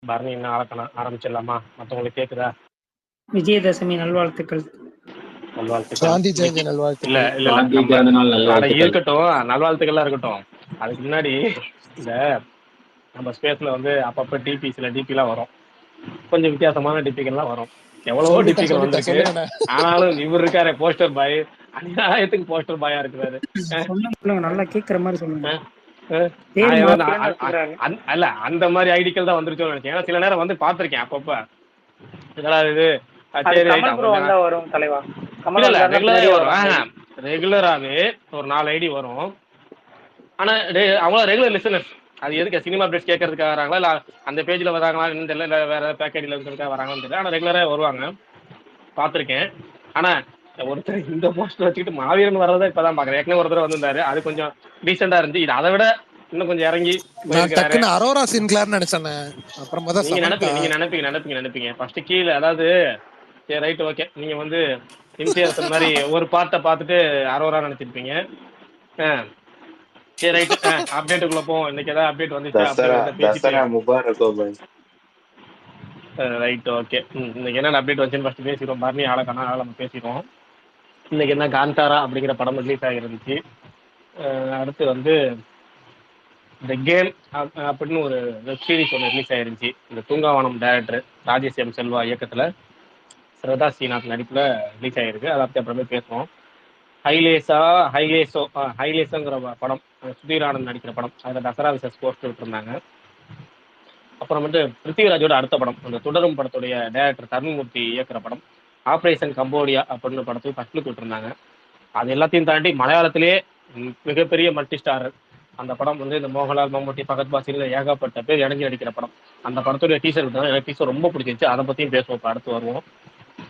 பரணி என்ன ஆரம்பிச்சிடலாமா? மற்றவங்களுக்கு கேட்குதா? விஜயதசமி நல்வாழ்த்துக்கள். நல்வாழ்த்துக்கள். காந்தி ஜெயந்தி இல்ல நல்வாழ்த்துக்கள். இல்ல இல்ல காந்தி நம்ம பிறந்த நாள் அட நல்வாழ்த்துக்கள். இருக்கட்டும், நல்வாழ்த்துக்கள்லாம் இருக்கட்டும். அதுக்கு முன்னாடி இந்த நம்ம ஸ்பேஸ்ல வந்து அப்பப்போ டிபி சில டிபிலாம் வரும், கொஞ்சம் வித்தியாசமான டிபிகள்லாம் வரும். எவ்வளவோ டிபிகள் வந்திருக்கு. சொல்லுங்கண்ணே. ஆனாலும் இவர் இருக்காரு போஸ்டர் பாய், அநியாயத்துக்கு போஸ்டர் பாயா இருக்கிறாரு. சொல்லுங்க நல்லா கேக்குற மாதிரி சொல்லுங்க. நான் பேர் ஏதோ மாத்தலன்னு வச்சுக்கிறாரு. அல்ல அந்த மாதிரி ஐடிக்கள் தான் வந்துருச்சோன்னு நினைச்சேன். ஏன்னா சில நேரம் வந்து பார்த்திருக்கேன் அப்பப்ப. இதெல்லாம் இது அது சரி ரைட் கமல் ப்ரோ வந்தா வரும் தலைவா. கமல் இல்ல வந்தா ரெகுலரே வரும். வரும். ரெகுலராகவே ஒரு 4 ஐடி வரும். ஆனா அவங்களாம் ரெகுலர் லிசனர்ஸ். அது எதுக்கு சினிமா அப்டேட்ஸ் கேட்கறதுக்காக வராங்களா இல்ல அந்த பேஜ்ல வராங்களா இன்னும் தெரியல, இல்ல வேற பேக் ஐடியில் இருக்கிறதுக்காக வராங்கன்னு தெரியல. ஆனா ரெகுலரா வருவாங்க, பார்த்துருக்கேன். ஆனா ஒருத்தர் இந்த போஸ்டர் வச்சுக்கிட்டு மாவீரன் வர்றதை இப்பதான் பாக்குறேன். ஏற்கனவே ஒருத்தர் வந்திருந்தாரு, அது கொஞ்சம் டீசெண்டா இருந்துச்சு. இது அதை விட இன்னும் கொஞ்சம் இறங்கி டக்குன்னு அரோரா சின்க்ளேர்னு நினைச்சேன். அப்புறமா தான் நீங்க நினைப்பீங்க ஃபர்ஸ்ட் கீழே. அதாவது சரி ரைட் ஓகே, நீங்க வந்து இம்தியாஸ் மாதிரி ஒரு பாட்டை பார்த்துட்டு அரோரா நினைச்சிருப்பீங்க. சரி ரைட், அப்டேட்டுக்குள்ள போவோம். இன்னைக்கு ஏதாவது அப்டேட் வந்துச்சா? Right okay. இன்னைக்கு என்ன அப்டேட் வந்துச்சுன்னு ஃபர்ஸ்ட் பேசிடுவோம். பரணி ஆளக்கான நம்ம பேசிடுவோம். இன்னைக்கு என்ன காந்தாரா அப்படிங்கிற படம் ரிலீஸ் ஆகிருந்துச்சு. அடுத்து வந்து த கேம் அப்படின்னு ஒரு வெப் சீரிஸ் ஒன்று ரிலீஸ் ஆயிருந்துச்சு. இந்த தூங்காவனம் டைரக்டர் ராஜேஷ் எம் செல்வா இயக்கத்தில் ஸ்ரதா ஸ்ரீநாத் நடிப்பில் ரிலீஸ் ஆகிருக்கு. அதை பற்றி அப்புறமே பேசுவோம். ஹைலேசோங்கிற படம், சுதீர் ஆனந்த் நடிக்கிற படம். அதில் தசரா விசஸ் போஸ்ட் விட்டுருந்தாங்க. அப்புறம் வந்து பிருத்திவிராஜோட அடுத்த படம், அந்த தொடரும் படத்துடைய டைரக்டர் தருண்மூர்த்தி இயக்குற படம் ஆப்ரேஷன் கம்போடியா அப்படின்னு படத்துக்கு ஃபர்ஸ்ட் லுக் விட்டுருந்தாங்க. அது எல்லாத்தையும் தாண்டி மலையாளத்திலேயே மிகப்பெரிய மல்டி ஸ்டார் அந்த படம் வந்து இந்த மோகன்லால், மம்முட்டி, பகத் பாசில் ஏகப்பட்ட பேர் இறங்கி நடிக்கிற படம். அந்த படத்துடைய டீசர் விட்டாங்க. எனக்கு டீசர் ரொம்ப பிடிச்சிருச்சு. அதை பற்றியும் பேசுவோம். இப்போ அடுத்து வருவோம்.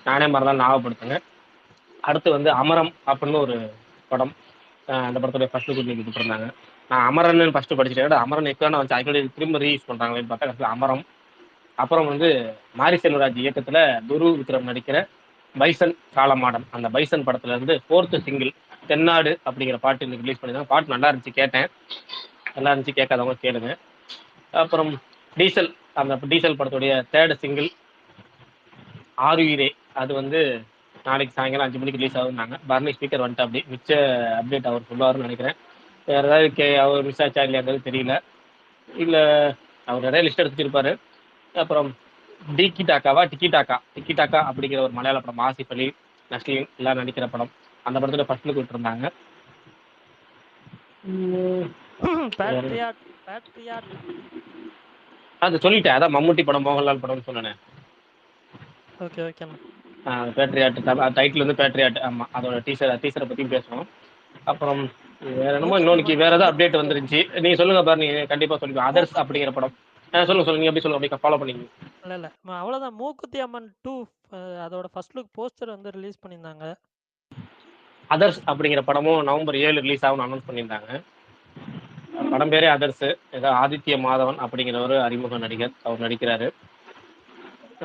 நானே மறந்தாலும் ஞாபகப்படுத்துங்க. அடுத்து வந்து அமரம் அப்படின்னு ஒரு படம். அந்த படத்துடைய ஃபர்ஸ்ட் லுக் இன்னைக்கு விட்டுருந்தாங்க. நான் அமரன் ஃபர்ஸ்ட் படிச்சுட்டேன். அமரன் எக்கான வந்து அதுக்கு திரும்ப ரீயூஸ் பண்ணுறாங்களேன்னு பார்த்தா அமரம். அப்புறம் வந்து மாரி செல்வராஜ் இயக்கத்தில் துரு விக்ரம் நடிக்கிற பைசன் காலமாடன், அந்த பைசன் படத்துல இருந்து 4th சிங்கிள் தென்னாடு அப்படிங்கிற பாட்டு இன்னைக்கு ரிலீஸ் பண்ணியிருந்தாங்க. பாட்டு நல்லா இருந்துச்சு, கேட்டேன். நல்லா இருந்துச்சு, கேட்காதவங்க கேளுங்க. அப்புறம் டீசல், அந்த டீசல் படத்துடைய 3rd சிங்கிள் ஆருயிரே, அது வந்து நாளைக்கு சாயங்காலம் 5 மணிக்கு ரிலீஸ் ஆகுதுன்னாங்க. பர்னி ஸ்பீக்கர் வந்துட்டு அப்படி மிச்ச அப்டேட் அவர் சொல்லுவாருன்னு நினைக்கிறேன். வேற ஏதாவது அவர் மிஸ் ஆச்சா இல்லையாங்கிறது தெரியல. இல்லை அவர் நிறைய லிஸ்ட் எடுத்துருப்பாரு. அப்புறம் டிக்கி டாக்கா அப்படிங்கிற ஒரு மலையாள படம், ஆசிஃப் அலி, நஸ்லீன் எல்லாம் நடிக்கிற படம். அந்த படத்துல ஃபர்ஸ்ட் லுக் விட்டுருந்தாங்க. அது சொல்லிட்டேன், அதான் மம்முட்டி படம் மோகன்லால் படம்னு சொன்னேன். பேட்ரியாட் டைட்டில் வந்து பேட்ரியாட். ஆமா, அதோட டீசரை பத்தியும் பேசணும். அப்புறம் வேற என்னமோ இன்னொன்னைக்கு வேற ஏதாவது அப்டேட் வந்துருந்துச்சு. நீங்க சொல்லுங்க பாரு, நீங்க கண்டிப்பா சொல்லுங்க. அதர்ஸ் அப்படிங்கிற படம் சொல்லுங்க. நீங்க எப்படி சொல்லுங்க, அப்படி ஃபாலோ பண்ணீங்க? இல்ல அவ்வளவுதான். மூக்குத்தி அம்மன் 2 அதோட ஃபர்ஸ்ட் லுக் போஸ்டர் வந்து ரிலீஸ் பண்ணியிருந்தாங்க. அதர்ஸ் அப்படிங்கிற படமும் நவம்பர் 7 ரிலீஸ் ஆகும்னு அனௌன்ஸ் பண்ணியிருந்தாங்க. படம் பேரே அதர்ஸ். ஏதோ ஆதித்ய மாதவன் அப்படிங்கிற ஒரு அறிமுக நடிகர், அவர் நடிக்கிறாரு.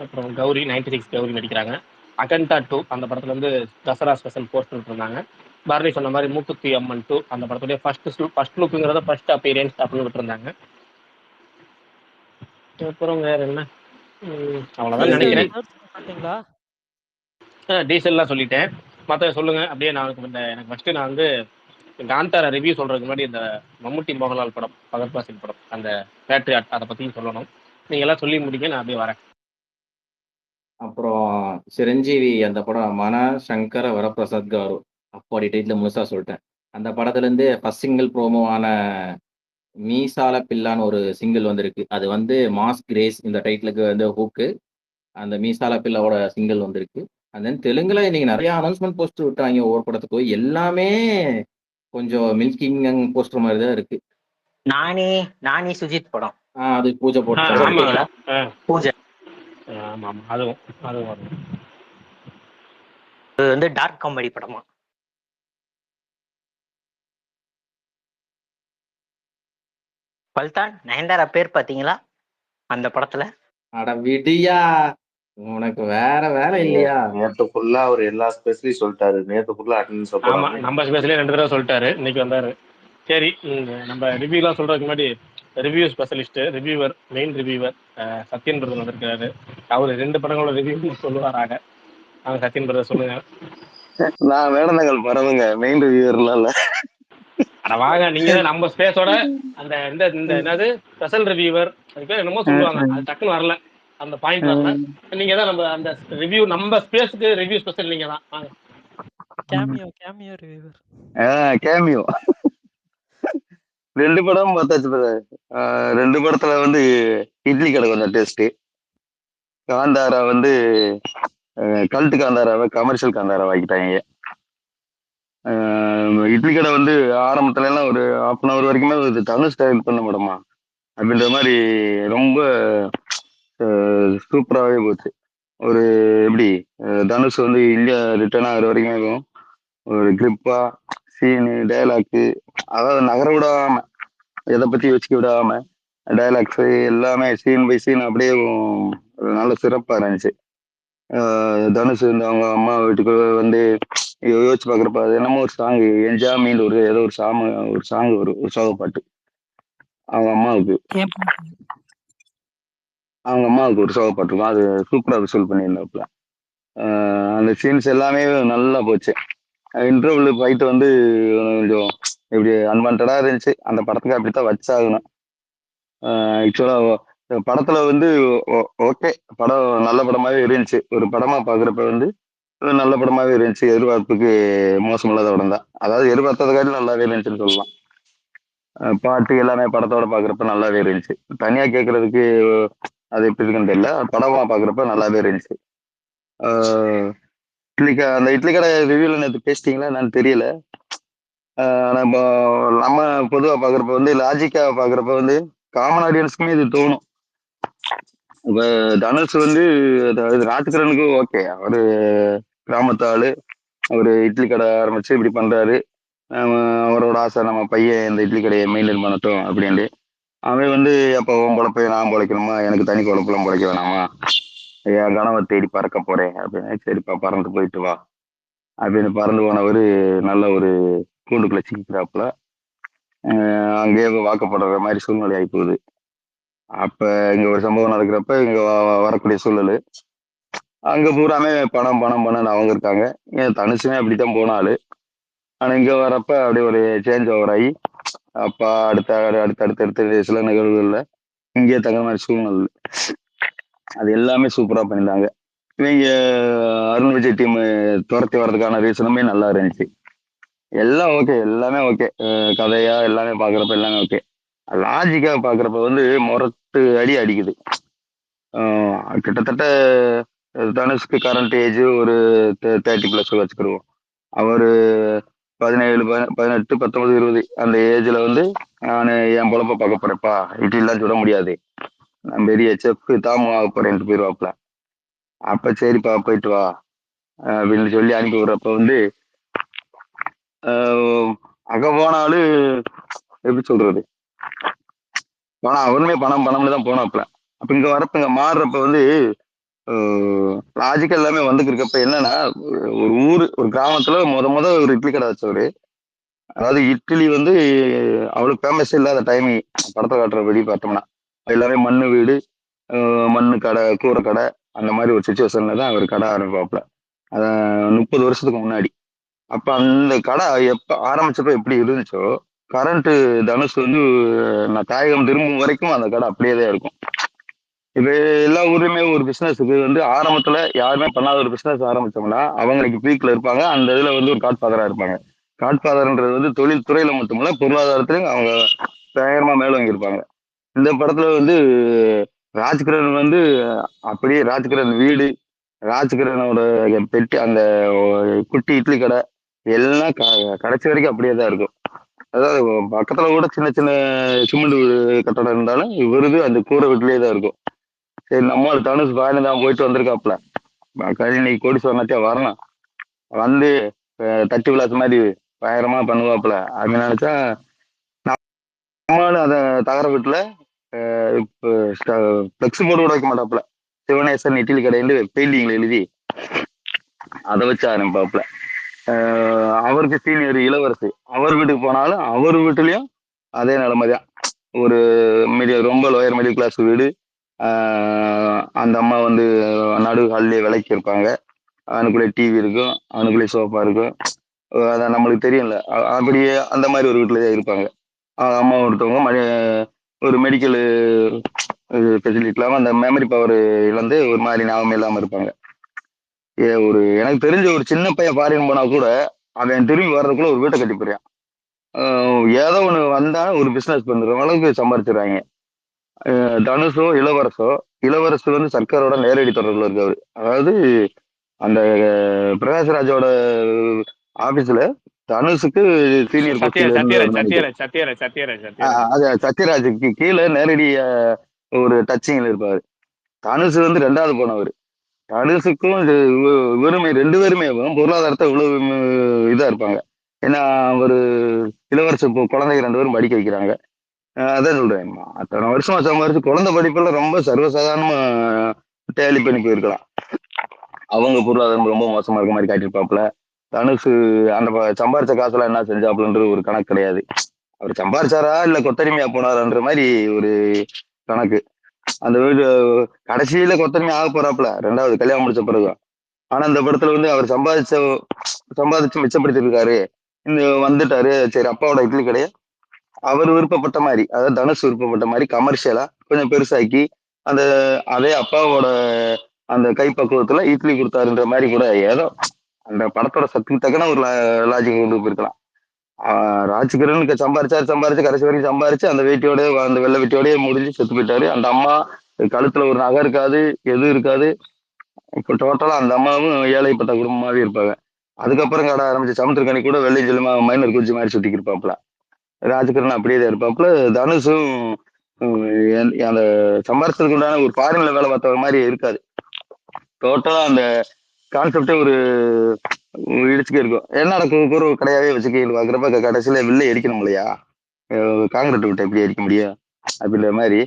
அப்புறம் கௌரி 96 கௌரி நடிக்கிறாங்க. அகண்டா 2 அந்த படத்துல வந்து தசரா ஸ்பெஷல் போஸ்டர் விட்டுருந்தாங்க. பாரதி சொன்ன மாதிரி மூக்குத்தி அம்மன் 2 அந்த படத்துடைய ஃபர்ஸ்ட் லுக்குங்கிறத ஃபர்ஸ்ட் அப்பீரியன்ஸ் அப்படின்னு விட்டுருந்தாங்க. அப்புறம் வேற என்ன, அவ்வளவுதான் நினைக்கிறேன். டீசல்லாம் சொல்லிட்டேன், மற்ற சொல்லுங்க அப்படியே. எனக்கு ஃபர்ஸ்ட் நான் வந்து காந்தாரா ரிவ்யூ சொல்றதுக்கு முன்னாடி இந்த மம்முட்டி மோகன்லால் படம், பகத் பாசில் படம், அந்த பேட்ரியாட், அதை பத்தியும் சொல்லணும். நீங்க எல்லாம் சொல்லி முடிங்க, நான் அப்படியே வரேன். அப்புறம் சிரஞ்சீவி அந்த படம் மன சங்கர வரப்பிரசாத் காரு, அப்பாடி டைட்டில் முழுசா சொல்லிட்டேன். அந்த படத்துல இருந்து ஃபர்ஸ்ட் சிங்கிள் ப்ரோமோவான மீசால பில்லான்னு ஒரு சிங்கிள் வந்திருக்கு. அது வந்து மாஸ் கிரேஸ் இந்த டைட்டிலுக்கு வந்து ஹூக்கு. அந்த மீசால பில்லாவோட சிங்கிள் வந்திருக்கு. அண்ட் தென் தெலுங்குல இன்னைக்கு நிறைய அனௌன்ஸ்மெண்ட் போஸ்டர் விட்டாங்க ஒவ்வொரு படத்துக்கும். எல்லாமே கொஞ்சம் மில்கிங் போஸ்டர் மாதிரி தான் இருக்கு. நானி சுஜித் படம், அது பூஜை போட்டு பூஜை. அதுவும் இது வந்து டார்க் காமெடி படமா. பல்தான் நயன்தாரா பேர் பாத்தீங்களா அந்த படத்துல? அட விடியா, உனக்கு வேற வேலை இல்லையா? நேத்து ஃபுல்லா அவர் எல்லா ஸ்பெஷலையும் சொல்லிட்டாரு. நேத்து ஃபுல்லா அட்டெண்டன்ஸ் ஆமா, நம்ம ஸ்பெஷலே 2 தடவை சொல்லிட்டாரு, இன்னைக்கு வந்தாரு. சரி, நம்ம ரிவ்யூலாம் சொல்றதுக்கு முன்னாடி review specialist, reviewer, main reviewer Sathyan brother வந்திருக்காரு. அவர் 2 படங்களோட ரிவ்யூ சொல்லுவாராக. சத்யன் பிரதர் சொல்லுங்க. நான் வேடந்தாங்கல் பரவுங்க, மெயின் ரிவ்யூவர்லாம் இல்ல. அட வாங்க, நீங்க தான் நம்ம ஸ்பேஸோட அந்த இந்த இந்த என்னது ஸ்பெஷல் ரிவ்யூவர், அது பேர் என்னமோ சொல்லுவாங்க, அது டக்குன்னு வரல, அந்த பாயிண்ட் வரல. நீங்க தான் நம்ம அந்த ரிவ்யூ, நம்ம ஸ்பேஸுக்கு ரிவ்யூ ஸ்பெஷல் நீங்க தான். வாங்க. Cameo reviewer. கேமியோ 2 படம் பார்த்தாச்சு brother. 2 படத்துல வந்து இட்லி கடை கொஞ்சம் டேஸ்ட். காந்தாரா வந்து கல்ட்டு காந்தாராவை கமர்ஷியல் காந்தாரா ஆக்கிட்டாங்க. இட்லி கடை வந்து ஆரம்பத்துல எல்லாம் ஒரு 1/2 hour வரைக்குமே இது தனுஷ் டைரக்ட் பண்ண படமா அப்படின்ற மாதிரி ரொம்ப சூப்பராகவே போச்சு. ஒரு எப்படி தனுஷ் வந்து இந்தியா ரிட்டர்ன் ஆகிற வரைக்கும் ஒரு கிரிப்பா சீனு டைலாக்கு, அதாவது நகர விடாம, எதை பத்தி யோசிக்க விடாம டைலாக்ஸ் எல்லாமே சீன் பை சீன் அப்படியே நல்ல சிறப்பா இருந்துச்சு. தனுஷ் வந்து அவங்க அம்மா வீட்டுக்கு வந்து யோசிச்சு பாக்குறப்ப அது என்னமோ ஒரு சாங் என்ஜாமின்னு ஒரு ஏதோ ஒரு சாங் ஒரு சோக பாட்டு அவங்க அம்மாவுக்கு ஒரு சோக பாட்டு இருக்கும். அது சூப்பரா விசுவல் பண்ணியிருந்தாப்புல. அந்த சீன்ஸ் எல்லாமே நல்லா போச்சு. இன்டர்வல் ஃபைட் வந்து கொஞ்சம் இப்படி அன்வான்டா இருந்துச்சு. அந்த படத்துக்கு அப்படித்தான் வச்சாகணும். ஆக்சுவலா படத்துல வந்து ஓகே, படம் நல்ல படமாவே இருந்துச்சு. ஒரு படமா பாக்குறப்ப வந்து நல்ல படமாவே இருந்துச்சு. எதிர்பார்ப்புக்கு மோசமில்லாத படம் தான். அதாவது எதிர்பார்த்ததை காட்டிலும் நல்லாவே இருந்துச்சுன்னு சொல்லலாம். பாட்டு எல்லாமே படத்தோட பாக்குறப்ப நல்லாவே இருந்துச்சு. தனியா கேட்கறதுக்கு அது எப்படி இருக்குன்னு தெரியல. படமா பாக்குறப்ப நல்லாவே இருந்துச்சு. அந்த இட்லி கடை ரிவ்யூல நேற்று பேசிட்டீங்களா என்னன்னு தெரியல. நம்ம நம்ம பொதுவா பாக்குறப்ப வந்து லாஜிக்கா பாக்குறப்ப வந்து காமன் ஆடியன்ஸ்க்குமே இது தோணும். இப்ப தனுஷ் வந்து ராஜ்கிரனுக்கு ஓகே, அவரு கிராமத்து ஆளு, அவரு இட்லி கடை ஆரம்பிச்சு இப்படி பண்றாரு. அவரோட ஆசை நம்ம பையன் இந்த இட்லி கடையை மெயின்டைன் பண்ணட்டும் அப்படின்ட்டு. அவன் வந்து அப்போ உன் பொழப்பை நான் பொழைக்கணுமா, எனக்கு தனி குழப்பெல்லாம் பொழைக்க வேணாமா, என் கனவை தேடி பறக்க போறேன் அப்படின்னு. சரிப்பா பறந்து போயிட்டு வா அப்படின்னு பறந்து போனவர் நல்ல ஒரு கூண்டுக்குள்ள சிக்கிறாப்புல. அங்கேயே வாக்கப்படுற மாதிரி சூழ்நிலை ஆகி போகுது. அப்ப இங்க ஒரு சம்பவம் நடக்கிறப்ப இங்க வரக்கூடிய சூழல் அங்க பூராமே பணம் பணம் பணம் அவங்க இருக்காங்க. ஏன் தனுஷுமே அப்படித்தான் போனாலு. ஆனா இங்க வரப்ப அப்படியே ஒரு சேஞ்ச் ஓவர் ஆகி அப்பா அடுத்த சில நிகழ்வுகள்ல இங்கே தங்குற மாதிரி சூழ்நிலை. அது எல்லாமே சூப்பரா பண்ணியிருந்தாங்க. இவங்க அருண் விஜய் டீம் துரத்தி வர்றதுக்கான ரீசனுமே நல்லா இருந்துச்சு. எல்லாம் ஓகே, எல்லாமே ஓகே. கதையா எல்லாமே பாக்குறப்ப எல்லாமே ஓகே. லாஜிக்கா பாக்குறப்ப வந்து முரட்டு அடி அடிக்குது. கிட்டத்தட்ட தனுஷ்க்கு கரண்ட் ஏஜ் ஒரு 30+ வச்சுக்கிடுவோம். அவரு 17 18 19 20 அந்த ஏஜ்ல வந்து நான் என் பொழப்ப பார்க்க போறேன்ப்பா, இட்லிலாம் சுட முடியாது, நான் பெரிய செஃப் தாமு ஆக போறேன்ட்டு போயிடுவாப்ல. அப்ப சரிப்பா போயிட்டு வா அப்படின்னு சொல்லி அனுப்பி விடுறப்ப வந்து அங்க போனாலும் எப்படி சொல்றது, பணம் அவருமே பணம்னு தான் போனாப்ல. அப்ப இங்க வரப்ப இங்க மாறுறப்ப வந்து லாஜிக்கல் எல்லாமே வந்துருக்கப்ப என்னன்னா, ஒரு ஊரு ஒரு கிராமத்துல முத ஒரு இட்லி கடை வச்சவரு. அதாவது இட்லி வந்து அவ்வளவு ஃபேமஸ் இல்லாத டைமிங் படத்தை காட்டுறபடி பார்த்தோம்னா எல்லாமே மண்ணு வீடு, மண்ணு கடை, கூரை கடை, அந்த மாதிரி ஒரு சுச்சுவேஷன்ல தான் அவர் கடை ஆரம்பிப்பாப்ல. 30 வருஷத்துக்கு முன்னாடி. அப்ப அந்த கடை எப்ப ஆரம்பிச்சப்ப எப்படி இருந்துச்சோ, கரண்ட் தனுஷ் வந்து நான் தாயகம் திரும்பும் வரைக்கும் அந்த கடை அப்படியே தான் இருக்கும். இப்ப எல்லா ஊர்லயுமே ஒரு பிசினஸுக்கு வந்து ஆரம்பத்துல யாருமே பண்ணாத ஒரு பிசினஸ் ஆரம்பிச்சோம்னா அவங்களுக்கு பீக்ல இருப்பாங்க. அந்த இதுல வந்து ஒரு காட்ஃபாதரா இருப்பாங்க. காட்ஃபாதர்ன்றது வந்து தொழில் துறையில மட்டுமல்ல, பொருளாதாரத்திலையும் அவங்க பயங்கரமா மேலோங்கி இருப்பாங்க. இந்த படத்துல வந்து ராஜ்கிரண் வந்து அப்படியே ராஜ்கிரண் வீடு, ராஜ்கிரனோட பெட்டி, அந்த குட்டி இட்லி கடை எல்லாம் கடைசி வரைக்கும் அப்படியே தான் இருக்கும். அதாவது பக்கத்துல கூட சின்ன சின்ன சிமெண்ட் கட்டடம் இருந்தாலும் இவருது அந்த கூரை வீட்டிலேயே தான் இருக்கும். சரி, நம்ம தனுஷ் பாயின்னு தான் போயிட்டு வந்திருக்காப்புல, கழினி கோடீஸ்வரனாச்சா வரணும், வந்து தட்டி விளாச மாதிரி பயங்கரமா பண்ணுவாப்புல அப்படின்னு நினைச்சா, நம்மளும் அதை தகர வீட்டுல ஃபிளெக்ஸ் போர்டு கூட வைக்க மாட்டாப்புல. சிவனேசன் இட்லி கடையில பெயிண்டிங்ல எழுதி அதை வச்சு ஆரம்பிப்பாப்புல. அவருக்கு சீனியர் இளவரசு, அவர் வீட்டுக்கு போனாலும் அவர் வீட்டுலயும் அதே நிலைமைதான். ஒரு ரொம்ப லோயர் மிடில் கிளாஸ் வீடு. அந்த அம்மா வந்து நடு ஹால்லேயே விலைக்கு இருப்பாங்க. அவனுக்குள்ளே டிவி இருக்கும், அவனுக்குள்ளே சோஃபா இருக்கும். அதான் நம்மளுக்கு தெரியும்ல. அப்படியே அந்த மாதிரி ஒரு வீட்டில் இருப்பாங்க. அம்மா ஒருத்தவங்க ஒரு மெடிக்கல் ஃபெசிலிட்டி இல்லாமல் அந்த மெமரி பவர் இழந்து ஒரு மாதிரி ஞாபகம் இல்லாமல் இருப்பாங்க. எனக்கு தெரிஞ்ச ஒரு சின்ன பையன் ஃபாரின் போனா கூட அவன் திரும்பி வர்றதுக்குள்ள ஒரு வீட்டை கட்டி போயிடுறான். ஏதோ ஒன்று வந்தா ஒரு பிஸ்னஸ் பண்ணுற அளவுக்கு சம்பாரிச்சிடுறாங்க. தனுஷோ இளவரசு வந்து சர்க்காரோட நேரடி தொடர்புல இருக்கவர். அதாவது அந்த பிரகாஷ்ராஜோட ஆபீஸ்ல தனுஷுக்கு சீனியர் போஸ்டிங்ல சத்யராஜுக்கு கீழே நேரடி ஒரு டச்சிங்ல இருப்பாரு. தனுஷ் வந்து 2வது போனவர். தனுஷுக்கும் இவருமே 2 பேருமே பொருளாதாரத்தை இவ்வளவு இதா இருப்பாங்க. ஏன்னா ஒரு இளவரசு குழந்தைங்க 2 பேரும் படிக்க வைக்கிறாங்க. அதான் சொல்றேன், அத்தனை வருஷமா சம்பாரிச்சு குழந்தை படிப்புல ரொம்ப சர்வசாதாரணமா டேலி பண்ணி போயிருக்கலாம். அவங்க பொருளாதாரம் ரொம்ப மோசமா இருக்க மாதிரி காட்டியிருப்பாப்புல. தனுஷ் அந்த சம்பாரிச்ச காசுல என்ன செஞ்சாப்புலன்ற ஒரு கணக்கு கிடையாது. அவர் சம்பாரிச்சாரா இல்ல கொத்தடிமையா போனாரான்ற மாதிரி ஒரு கணக்கு. அந்த வீடு கடைசியில கொத்தடிமை ஆக போறாப்புல 2வது கல்யாணம் முடிச்ச பிறகு. ஆனா இந்த படத்துல வந்து அவர் சம்பாதிச்சு மிச்சப்படுத்திருக்காரு, இந்த வந்துட்டாரு. சரி, அப்பாவோட இட்லி கடையை அவர் விருப்பப்பட்ட மாதிரி, அதாவது தனுஷ் விருப்பப்பட்ட மாதிரி கமர்ஷியலா கொஞ்சம் பெருசாக்கி அந்த அதே அப்பாவோட அந்த கைப்பக்குவத்துல இட்லி கொடுத்தாருன்ற மாதிரி கூட ஏதோ அந்த படத்தோட சத்துக்கு தக்கன ஒரு லாஜிக் கொண்டு போயிருக்கலாம். ராஜ்கிரனுக்கு சம்பாரிச்சு கடைசி வரைக்கும் சம்பாரிச்சு அந்த வேட்டியோட அந்த வெள்ளை வேட்டியோடய முடிஞ்சு செத்து போயிட்டாரு. அந்த அம்மா கழுத்துல ஒரு நகை இருக்காது, எதுவும் இருக்காது. இப்போ டோட்டலா அந்த அம்மாவும் ஏழைப்பட்ட குடும்பமாவே இருப்பாங்க. அதுக்கப்புறம் கடை ஆரம்பிச்சு சமுத்திரக்கனி கூட வெள்ளை ஜெல்லுமா மைனர் குச்சி மாதிரி சுத்திக்கு இருப்பாப்புல. ராஜ்கிரண் அப்படியே தான் இருப்பாப்புல. தனுஷும் அந்த சம்பாரிச்சதுக்கு உண்டான ஒரு ஃபாரின்ல வேலை பார்த்தவங்க மாதிரி இருக்காது. டோட்டலா அந்த கான்செப்டே ஒரு இடிச்சுக்கே இருக்கும். என்னடா ஒரு கடையாவே வச்சுக்கீங்க பாக்குறப்ப கடைசியில வில்லை அடிக்கணும் இல்லையா, காங்கிரீட் விட்டு எப்படி அடிக்க முடியும் அப்படின்ற மாதிரி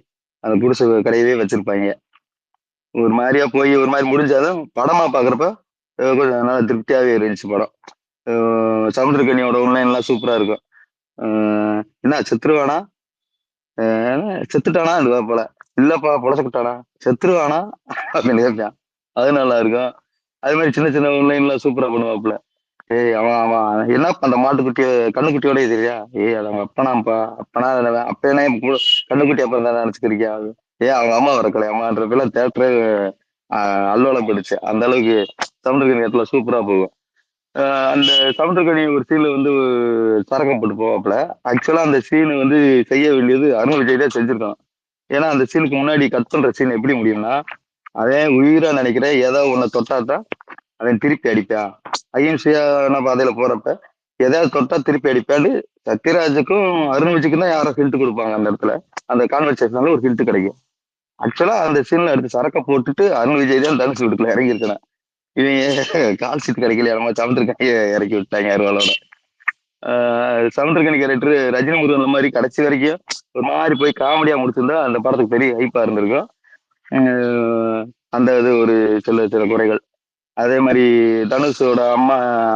அந்த குடிசை கடையவே வச்சிருப்பாங்க. ஒரு மாதிரியா போய் ஒரு மாதிரி முடிஞ்சாலும் படமா பாக்குறப்ப கொஞ்சம் நல்லா திருப்தியாவே இருந்துச்சு படம். சமுத்திரக்கனியோட ஒன்லைன்லாம் சூப்பரா இருக்கும். என்ன செத்துருவானா, செத்துட்டானா போல, இல்லப்பா பொழைச்சுக்கிட்டானா, செத்துருவானா அப்படின்னு கேட்பான். அது நல்லா இருக்கும். அது மாதிரி சின்ன சின்ன ஒன்லைன்லாம் சூப்பரா பண்ணுவாப்புல. ஏய் அவன் என்ன அந்த மாட்டுக்குட்டிய கண்ணுக்குட்டியோட தெரியா, அது அவங்க அப்பனாப்பா, அப்பனா அப்பேனே கண்ணுக்குட்டி அப்புறம் தான் நினைச்சுக்கிறியா, அவங்க அம்மா வரக்கலை அம்மான்ற பேர்ல தேட்டரு அல்லோலம் போயிடுச்சு. அந்த அளவுக்கு சமுத்திரக்கனி இடத்துல சூப்பரா போகும். அந்த சமுத்திரக்கனி ஒரு சீன்ல வந்து சரக்கம் போட்டு போவாப்புல. ஆக்சுவலா அந்த சீன் வந்து செய்ய வேண்டியது அருண் விஜய் தான் செஞ்சிருக்கான். ஏன்னா அந்த சீனுக்கு முன்னாடி கட் பண்ற சீன் எப்படி முடியும்னா, அவன் உயிரா நினைக்கிற ஏதோ ஒன்ன தொட்டாதான் அவன் திருப்பி அடிப்பான். அகிம்சையான பாதையில போறப்ப எதையாவது தொட்டா திருப்பி அடிப்பான்னு சத்யராஜுக்கும் அருண் விஜய்க்கும் தான் யாரும் ஹிண்ட் கொடுப்பாங்க. அந்த இடத்துல அந்த கான்வெர்சேஷனால ஒரு ஹிண்ட் கிடைக்கும். ஆக்சுவலா அந்த சீன்ல எடுத்து சரக்க போட்டுட்டு அருண் விஜய் தான் தனுஷ் வீட்டுக்குள்ள இறங்கி இருக்கணும். இவன் கால் சீட் கிடைக்கல, நம்ம சமுத்திரக்கனியை இறக்கி விட்டாங்க அருவாளோட. சமுத்திரக்கனி கேரக்டர் ரஜினி முருகன் மாதிரி கடைசி வரைக்கும் ஒரு மாதிரி போய் காமெடியா முடிச்சிருந்தா அந்த படத்துக்கு பெரிய ஹைப்பா இருந்திருக்கும். அந்த இது ஒரு சில குறைகள். அதே மாதிரி தனுஷோட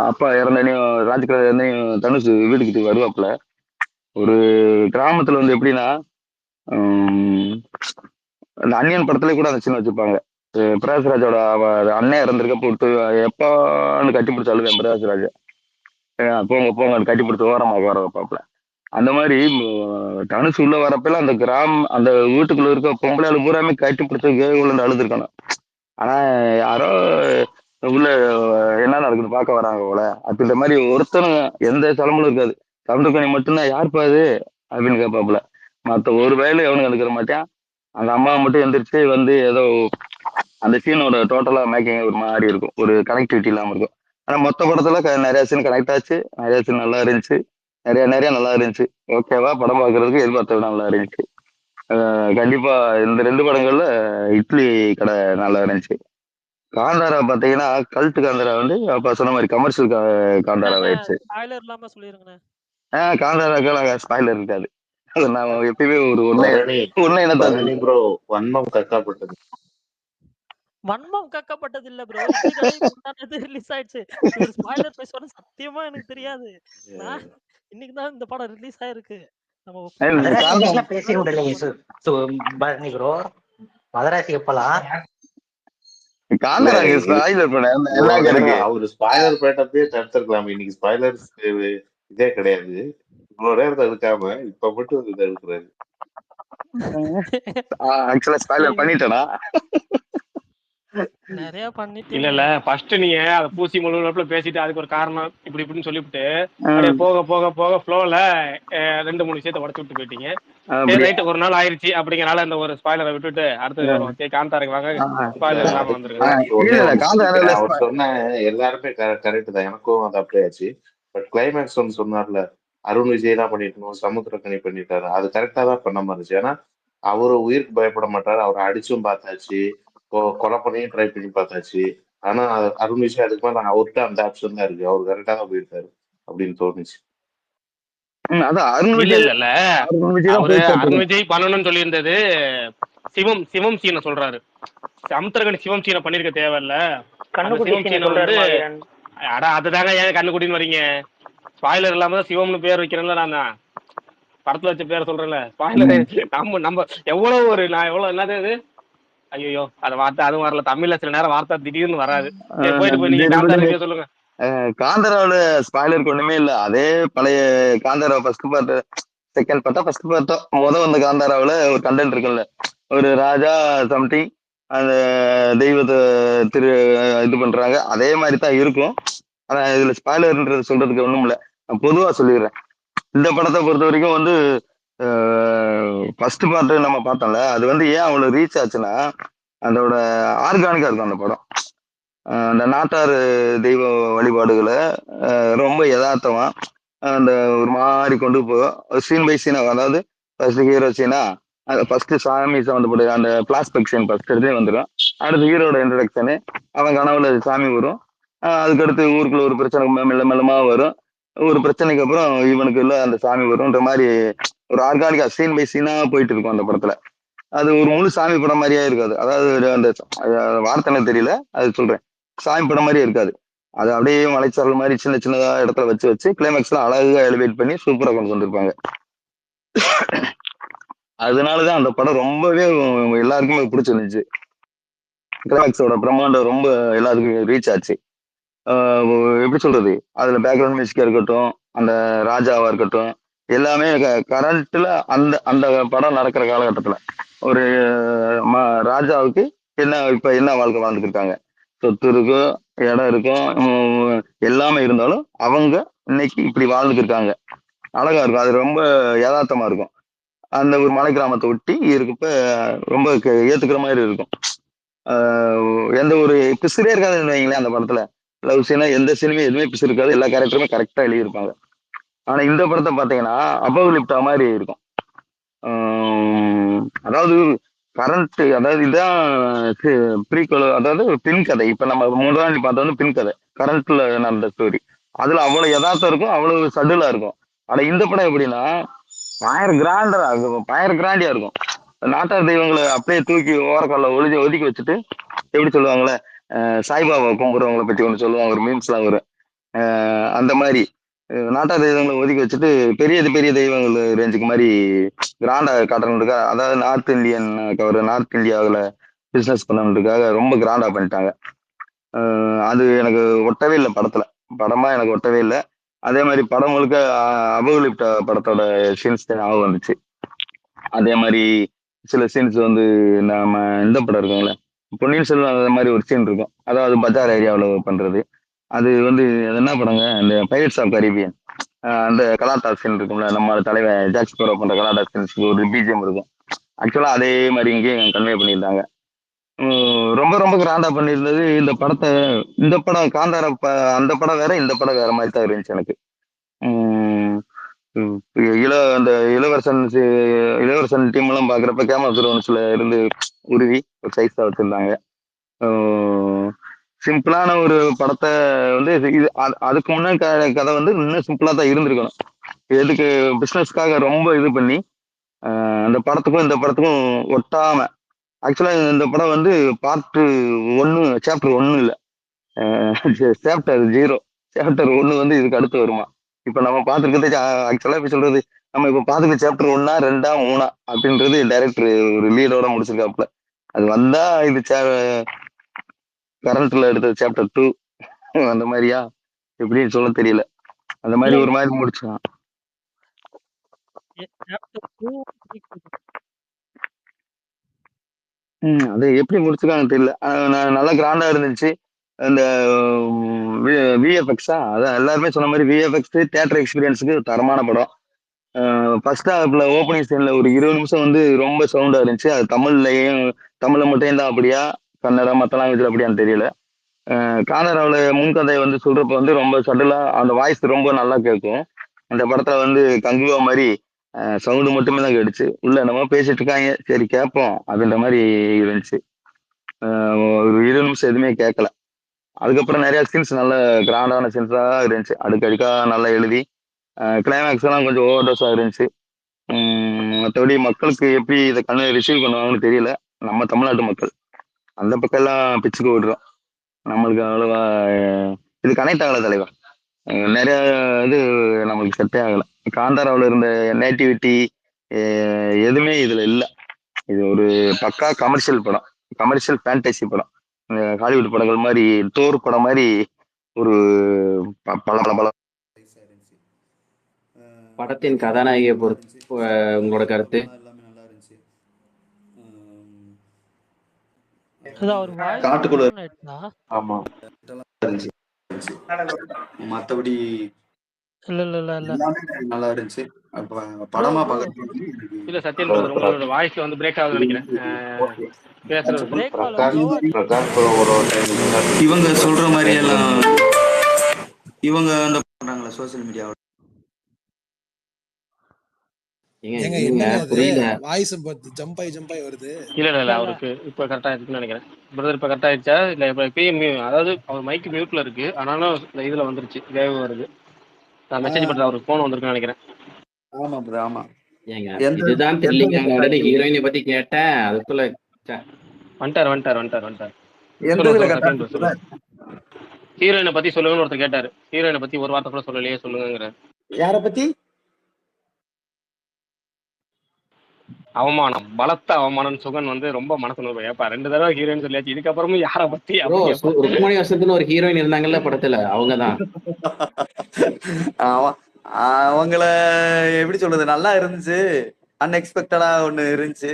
அப்பா இறந்தனையும் ராஜ்கிரண் இறந்தனையும் தனுஷ் வீட்டுக்கு வருவாப்புல. ஒரு கிராமத்துல வந்து எப்படின்னா, அந்த அன்னியன் படத்துல கூட அந்த சீன் வச்சிருப்பாங்க. பிரகாஷ்ராஜோட அண்ணன் இறந்திருக்க போட்டு எப்பான்னு கட்டி பிடிச்ச அழுவேன் பிரகாஷ்ராஜ். போங்க போங்க கட்டி பிடிச்ச ஓரமாக வர வைப்பாப்புல. அந்த மாதிரி தனுஷ் உள்ள வரப்பெல்லாம் அந்த அந்த வீட்டுக்குள்ள இருக்க பொம்பளை பூராமே கட்டி பிடிச்ச உள்ள அழுதுருக்கணும். ஆனா யாரோ உள்ள என்ன நடக்குது பார்க்க வராங்க போல அப்படின்ற மாதிரி ஒருத்தனும் எந்த தலைமும் இருக்காது. சமுத்திரக்கனி மட்டும்தான் யாருப்பா அது அப்படின்னு கேட்பாப்புல. மற்ற ஒரு வேலை எவனும் எடுக்கிற மாட்டேன். அந்த அம்மா மட்டும் எந்திரிச்சு வந்து ஏதோ அந்த சீனோட டோட்டலா மேக்கிங் ஒரு மாதிரி இருக்கும், ஒரு கனெக்டிவிட்டி இல்லாம இருக்கும். ஆனா மொத்த படத்துல நிறைய சீன் கனெக்ட் ஆச்சு, நிறைய சீன் நல்லா இருந்துச்சு, நிறைய நல்லா இருந்துச்சு. ஓகேவா, படம் பார்க்கறதுக்கு எதிர்பார்த்த விட நல்லா இருந்துச்சு. கண்டிப்பா இந்த 2 படங்கள்ல இட்லி கடை நல்லா இருந்துச்சு. காந்தாரா பாத்தீங்கன்னா கல்ட்டு காந்தாரா வந்து அப்ப சொன்ன மாதிரி கமர்ஷியல் காந்தாரா ஆயிடுச்சு. ஸ்பாயிலர் இல்லாம சொல்லிருங்கண்ணே. காந்தாராக்கு ஸ்பாயிலர் இருக்காது. நான் எப்பயுமே ஒரு ஒண்ணு என்ன ப்ரோ வன்மம் கக்கப்பட்டது. வன்மம் கக்கப்பட்டது இல்ல ப்ரோ, இட்லி கடை முந்தானது ரிலீஸ் ஆயிடுச்சு. இவர் ஸ்பாயிலர் பேசுவாரு சத்தியமா எனக்கு தெரியாது. இன்னைக்கு தான் இந்த படம் ரிலீஸ் ஆயிருக்கு. நம்ம மதராசி காந்தா இங்கிலீஷ்லாம் பேசி விடலைங்க பரணி ப்ரோ. மதராசி எப்பலாம் இல்ல காந்தராங்க ஸ்பாயிலர் பண்ண இவ்வளவு என்னங்க நேரம் இருக்கு. அவரு ஸ்பாய்லர் பேட்டப்பே தடுத்திருக்கலாம். இன்னைக்கு ஸ்பாய்லர்ஸ் இதே கிடையாது. இவ்வளவு நேரம் தடுக்காம இப்ப மட்டும் இது தடுக்கிறாரு. ஆக்சுவலா ஸ்பாயிலர் இது பண்ணிட்டேனா? நிறைய இல்ல பண்ணிட்டீங்க. இல்ல ஃபர்ஸ்ட் நீங்க அதை பூசி முழுவதுல பேசிட்டு அதுக்கு ஒரு காரணம் இப்படி இப்படின்னு சொல்லிவிட்டு அப்படியே போக போக போக ஃப்ளோல 2-3 விஷயத்த உடச்சு விட்டு போயிட்டீங்க. சரி அப்படியே ரைட்டு ஒரு நாள் ஆயிருச்சு அப்படிங்கறனால இந்த ஒரு ஸ்பாய்லரை விட்டுட்டு அடுத்தது வருவோம். சரி காந்தாருக்கு வாங்க இல்ல ஸ்பாய்லர் இல்லாம அதுக்கு வந்துருங்க. முன்னாடி இல்ல ஒன்னே இல்ல ஒண்ணு சொல்லிக்கிறேன். காந்தாரால அவர் சொன்ன எல்லாருமே கரெக்ட் தான். எனக்கும் அது அப்படியே ஆச்சு. பட் கிளைமேக்ஸ் ஒன்று சொன்னார்ல, அருண் விஜய் தான் பண்ணிருக்கணும், சமுத்திரக்கனி பண்ணிட்டாரு. அது கரெக்டா தான் பண்ண மாதிரி இருந்துச்சு. ஏன்னா அவரு உயிருக்கு பயப்பட மாட்டாரு. அவரை அடிச்சும் பார்த்தாச்சு, கொலை பண்ணியும் ட்ரை பண்ணி பார்த்தாச்சு. ஆனா அருண் விஜய் அதுக்கு மேல அவர்கிட்ட அந்த ஆப்ஷன் தான் இருக்கு. அவர் கரெக்டா தான் போயிருக்காரு அப்படின்னு தோணுச்சு. அதான் அருண் இல்ல விஜய் இல்ல இல்ல அருண் விஜய் தான் அவரு போய் அருண் சேர்த்துக்கணும். விஜய் பண்ணணும்னு சொல்லியிருந்தது சிவம் சீனை சொல்றாரு. சமுத்திரக்கனி சிவம் சீனை பண்ணிருக்க தேவையில்ல. அந்த கண்ணுக்குட்டி சிவம் சீனை சீனை சொல்றாரு வந்து மாவீரன். அடா அதுதாங்க ஏன் கண்ணுக்குட்டின்னு வரீங்க. ஸ்பாய்லர் இல்லாம தான் சிவம்னு பேர் வைக்கிறேன்ல நான் தான். படத்துல வச்ச பேரை சொல்றேன்ல ஸ்பாய்லர். நம்ம எவ்வளவு நான் எவ்வளவு என்னது அது ஐயோ அந்த வார்த்தை அதுவும் வரல. தமிழ்ல சில நேரம் வார்த்தை திடீர்னு வராது. சரி போயிட்டு போய் நீங்க காந்தார ரிவ்யூ சொல்லுங்க. காந்தராவோட ஸ்பாய்லருக்கு ஒண்ணுமே இல்ல. அதே பழைய காந்தாரா ஃபர்ஸ்ட் பார்ட் செகண்ட் பார்த்தா ஃபர்ஸ்ட் பார்த்தா வந்த காந்தாராவில் ஒரு கண்டென்ட் இருக்குல்ல, ஒரு ராஜா சம்திங் அந்த தெய்வத்தை இது பண்றாங்க, அதே மாதிரி தான் இருக்கும். ஆனா இதுல ஸ்பாய்லர்ன்றது சொல்றதுக்கு ஒண்ணும் இல்லை. நான் பொதுவா சொல்லிடுறேன். இந்த படத்தை பொறுத்த வரைக்கும் வந்து ஃபர்ஸ்ட் பார்ட் நம்ம பார்த்தோம்ல, அது வந்து ஏன் அவ்வளவு ரீச் ஆச்சுன்னா அதோட ஆர்கானிக்கா இருக்கும் அந்த படம். அந்த நாட்டார் தெய்வ வழிபாடுகளை ரொம்ப யதார்த்தமா அந்த ஒரு மாதிரி கொண்டு போகும். சீன் பை சீனா, அதாவது ஃபர்ஸ்ட் ஹீரோ சீனா ஃபர்ஸ்ட் சாமி சம்மந்தப்பட்ட அந்த பிளாஸ்பெக்ட் சீன் ஃபர்ஸ்ட் எடுத்தே வந்துடும். அடுத்து ஹீரோட இன்ட்ரடக்ஷனு, அவன் கனவுல சாமி வரும். அதுக்கடுத்து ஊருக்குள்ள ஒரு பிரச்சனை மெல்ல மெல்லமா வரும். ஒரு பிரச்சனைக்கு அப்புறம் இவனுக்கு இல்லை அந்த சாமி வரும்ன்ற மாதிரி ஒரு ஆர்கானிக்கா சீன் பை சீனா போயிட்டு இருக்கும் அந்த படத்துல. அது ஒரு முழு சாமி படம் மாதிரியே இருக்காது. அதாவது அந்த வார்த்தை எனக்கு தெரியல, அது சொல்றேன். சாமி படம் மாதிரியே இருக்காது. அது அப்படியே மலைச்சாரல் மாதிரி சின்ன சின்னதா இடத்துல வச்சு கிளைமேக்ஸ்லாம் அழகா எலிவேட் பண்ணி சூப்பரா கொண்டு வந்திருப்பாங்க. அதனாலதான் அந்த படம் ரொம்பவே எல்லாருக்குமே பிடிச்சிருந்துச்சு. கிளைமேக்ஸோட பிரம்மாண்டம் ரொம்ப எல்லாருக்கும் ரீச் ஆச்சு. எப்படி சொல்றது, அதுல பேக்ரவுண்ட் மியூசிக்கா இருக்கட்டும், அந்த ராஜாவா இருக்கட்டும், எல்லாமே கரண்ட்ல அந்த அந்த படம் நடக்கிற காலகட்டத்துல ஒரு ராஜாவுக்கு இப்ப என்ன வாழ்க்கை வாழ்ந்துட்டு இருக்காங்க, சொத்து இருக்கும், இடம் இருக்கும், எல்லாமே இருந்தாலும் அவங்க இன்னைக்கு இப்படி வாழ்ந்துட்டு இருக்காங்க. அழகா இருக்கும். அது ரொம்ப யதார்த்தமா இருக்கும். அந்த ஒரு மலை கிராமத்தை ஒட்டி இருக்கப்ப ரொம்ப ஏத்துக்கிற மாதிரி இருக்கும். எந்த ஒரு பிசுரே இருக்காதுன்னு வைங்களேன் அந்த படத்துல. லவ் சீனா எந்த சீனுமே எதுவுமே பிசு இருக்காது. எல்லா கேரக்டருமே கரெக்டா எழுதியிருப்பாங்க. ஆனா இந்த படத்தை பாத்தீங்கன்னா அபோகலிப்டா மாதிரி இருக்கும். அதாவது கரண்ட், அதாவது இதுதான் ப்ரீக்வல், அதாவது பின் கதை. இப்ப நம்ம முன்னாடி பார்த்தா வந்து பின் கதை, கரண்ட்ல நடந்த ஸ்டோரி. அதுல அவ்வளவு யதார்த்தம் இருக்கும், அவ்வளவு சடுலா இருக்கும். ஆனா இந்த படம் எப்படின்னா பயங்கர கிராண்டியா இருக்கும். நாட்டார் தெய்வங்களை அப்படியே தூக்கி ஓரக்கால ஒதுக்கி வச்சுட்டு, எப்படி சொல்லுவாங்களே, சாய்பாபா கும்பிடுறவங்களை பத்தி ஒன்று சொல்லுவாங்க, ஒரு மீம்ஸ்லாம் வரும். அந்த மாதிரி நாட்டார் தெய்வங்களை ஒதுக்கி வச்சுட்டு பெரிய பெரிய தெய்வங்கள் ரேஞ்சுக்கு மாதிரி கிராண்டா காட்டணுன்றக்கா, அதாவது நார்த் இந்தியாவில் பிஸ்னஸ் பண்ணணுன்றதுக்காக ரொம்ப கிராண்டா பண்ணிட்டாங்க. அது எனக்கு ஒட்டவே இல்லை படத்துல. படமா எனக்கு ஒட்டவே இல்லை. அதே மாதிரி படம் முழுக்க அபோகலிப்டா படத்தோட சீன்ஸ் தான் ஞாபகம் வந்துச்சு. அதே மாதிரி சில சீன்ஸ் வந்து நம்ம இந்த படம் இருக்குங்களே, பொன்னியின் செல்வன், அந்த மாதிரி ஒரு சீன் இருக்கும். அதாவது பஜார் ஏரியாவில் பண்றது. அது வந்து அது என்ன படங்க, அந்த பைரட்ஸ் ஆஃப் கரீபியன், அந்த கலாட்டா சீன் இருக்கும்ல, நம்ம தலைவன் ஜாக் ஸ்பேரோ பண்ற கலாட்டா சீன்ஸ்க்கு ஒரு பிஜிஎம் இருக்கும். ஆக்சுவலா அதே மாதிரி இங்கேயும் கன்வே பண்ணியிருந்தாங்க. ரொம்ப ரொம்ப கிராண்டா பண்ணியிருந்தது இந்த படத்தை. இந்த படம் காந்தார அந்த படம் வேற, இந்த படம் வேற மாதிரி தான் இருந்துச்சு எனக்கு. அந்த இளவரசன் டீம் எல்லாம் பாக்குறப்ப கேமரா த்ரோன்ஸ்ல இருந்து உருவி ஒரு சைஸா வச்சிருந்தாங்க. சிம்பிளான ஒரு படத்தை வந்து இது அதுக்கு முன்னாடி கதை வந்து இன்னும் சிம்பிளா தான் இருந்திருக்கணும். எதுக்கு பிசினஸ்க்காக ரொம்ப இது பண்ணி அந்த படத்துக்கும் இந்த படத்துக்கும் ஒட்டாம. ஆக்சுவலா இந்த படம் வந்து பார்ட் 1 சாப்டர் 1 இல்ல, சாப்டர் 0 சாப்டர் 1 வந்து இதுக்கு அடுத்து வருமா. இப்ப நம்ம பார்த்துருக்கிறது ஆக்சுவலா இப்ப சொல்றது நம்ம இப்ப பாத்துக்க சாப்டர் 1 2 3 அப்படின்றது டைரக்டர் ஒரு லீடோட முடிச்சிருக்காப்ல. அது வந்தா இது கரண்ட்ல எடுத்த சாப்டர் 2 அந்த மாதிரியா எப்படின்னு சொல்ல தெரியல. அந்த இல்ல மாதிரி ஒரு இல்ல மாதிரி முடிச்சான். சாப்டர் 2 அது எப்படி முடிச்சிருக்காங்கன்னு தெரியல. நல்லா கிராண்டா இருந்துச்சு. அந்த விஎஃப்எக்ஸா அதான் எல்லாருமே சொன்ன மாதிரி விஎஃப்எக்ஸ் தியேட்டர் எக்ஸ்பீரியன்ஸுக்கு தரமான படம். ஃபர்ஸ்ட் ஹாஃப்ல ஓப்பனிங் சீன்ல ஒரு 20 நிமிஷம் வந்து ரொம்ப சவுண்டா இருந்துச்சு. அது தமிழ்ல மட்டும் தான் அப்படியா, கன்னடா மற்ற லாங்குவேஜ்ல அப்படியான்னு தெரியல. கானராவில் முன்கதை வந்து சொல்றப்ப வந்து ரொம்ப சடலா அந்த வாய்ஸ் ரொம்ப நல்லா கேட்கும். அந்த படத்துல வந்து கங்குவா மாதிரி சவுண்டு மட்டுமே தான் கேட்டுச்சு. உள்ள என்னமோ பேசிட்டு இருக்காங்க, சரி கேட்போம் அப்படின்ற மாதிரி இருந்துச்சு. ஒரு 20 நிமிஷம் எதுவுமே கேட்கல. அதுக்கப்புறம் நிறைய சீன்ஸ் நல்ல கிராண்டான சீன்ஸா இருந்துச்சு. அடுக்கடுக்கா நல்லா எழுதி கிளைமேக்ஸ் எல்லாம் கொஞ்சம் ஓவர் டோஸா இருந்துச்சு. மற்றபடி மக்களுக்கு எப்படி இதை ரிசீவ் பண்ணுவாங்கன்னு தெரியல. நம்ம தமிழ்நாட்டு மக்கள் அந்த பக்கம் எல்லாம் பிச்சுக்கு விடுறோம். நம்மளுக்கு அவ்வளவா இது கனெக்ட் ஆகல தலைவா. நிறைய இது நம்மளுக்கு செட்டே ஆகல. காந்தாராவில் இருந்த நேட்டிவிட்டி எதுவுமே இதுல இல்லை. இது ஒரு பக்கா கமர்ஷியல் படம், கமர்ஷியல் ஃபேண்டசி படம். ஹாலிவுட் படங்கள் மாதிரி தோர் படம் மாதிரி ஒரு பல படத்தின் கதாநாயகியை பொறுத்து உங்களோட கருத்து? அவர் வாய்ஸ் காட்டுக்குள்ள ஆமா இருந்துச்சு. மத்தபடி இல்ல இல்ல இல்ல இல்ல எல்லாமே நல்லா இருந்துச்சு. படமா பாக்குறது இல்ல சத்யன் பிரதர், உங்களோட வாய்ஸ் வந்து பிரேக் ஆகுதுன்னு நினைக்கிறேன். பேசுறது பிரேக் ஆகல பிரகாஷ் ஸ்லோவா பிரகாஷ் bro ஒரு டைம் இவங்க சொல்ற மாதிரி எல்லாம் இவங்க அந்த பண்றாங்களா சோசியல் மீடியாவோட. ஏங்க இல்லைங்க என்னங்க அது புரியல. வாய்ஸ் ஜம்ப் ஆகி வருது. இல்ல அவருக்கு இப்ப கரெக்டா இருக்குன்னு நினைக்கிறேன். பிரதர் இப்ப கரெக்டா ஆயிடுச்சா? இல்ல இப்ப இப்பயும் அதாவது அவர் மைக் மியூட்ல இருக்கு, ஆனாலும் இந்த இதுல வந்துருச்சு, வேவ் வருது. மெசேஜ் பண்ற அவருக்கு போன் வந்திருக்குன்னு நினைக்கிறேன். ஆமா ப்ரோ ஆமா. ஏங்க இதுதான் த்ரில்லிங்கான ஹீரோயினை பத்தி கேட்டேன், அதுக்குள்ள வந்துட்டார். எந்த சொல்லுங்க இதுல சத்யன் பிரதர் சொல்லுங்க. ஹீரோயினை பத்தி சொல்லுங்கன்னு ஒருத்தர் கேட்டாரு. ஹீரோயினை பத்தி ஒரு வார்த்தை கூட சொல்லலையே, சொல்லுங்கிற. யார பத்தி? அவமானம், பலத்த அவமானம். சுகன் வந்து ரொம்ப மனசு நோய். ஏப்பா 2 தடவை ஹீரோயின் சொல்லியாச்சு, இதுக்கப்புறமும் யார பத்தி அப்படி ருக்மணி வசத்துன்னு ஒரு ஹீரோயின் இருந்தாங்கல்ல படத்துல, அவங்கதான். அவங்கள எப்படி சொல்றது, நல்லா இருந்துச்சு. அன்எக்ஸ்பெக்டடா ஒண்ணு இருந்துச்சு,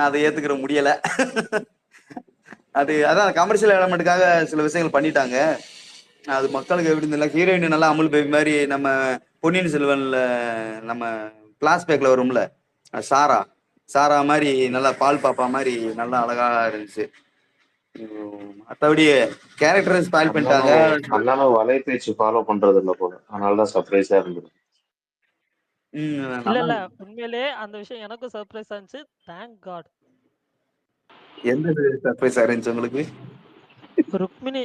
அதை ஏத்துக்கிற முடியல. அதான் கமர்ஷியல் எலமெண்ட்டுக்காக சில விஷயங்கள் பண்ணிட்டாங்க. அது மக்களுக்கு எப்படி இருந்தல. ஹீரோயின் நல்லா அமுல் பேபி மாதிரி, நம்ம பொன்னியின் செல்வன்ல நம்ம பிளாஸ்பேக்ல வரும்ல சாரா மாதிரி, நல்லா பால் பாப்பா மாதிரி நல்லா அழகா இருந்துச்சு. மற்றபடி கேரக்டர் ஸ்பாயில் பண்ணிட்டாங்க. அண்ணனும் வலைபேச்சு ஃபாலோ பண்றது இல்ல போல, அதனாலதான் சர்ப்ரைஸா இருந்தது. இல்ல உண்மையிலே அந்த விஷயம் எனக்கும் சர்ப்ரைஸா இருந்துச்சு. Thank God. எந்த சர்ப்ரைஸா இருந்துச்சு உங்களுக்கு? ருக்மிணி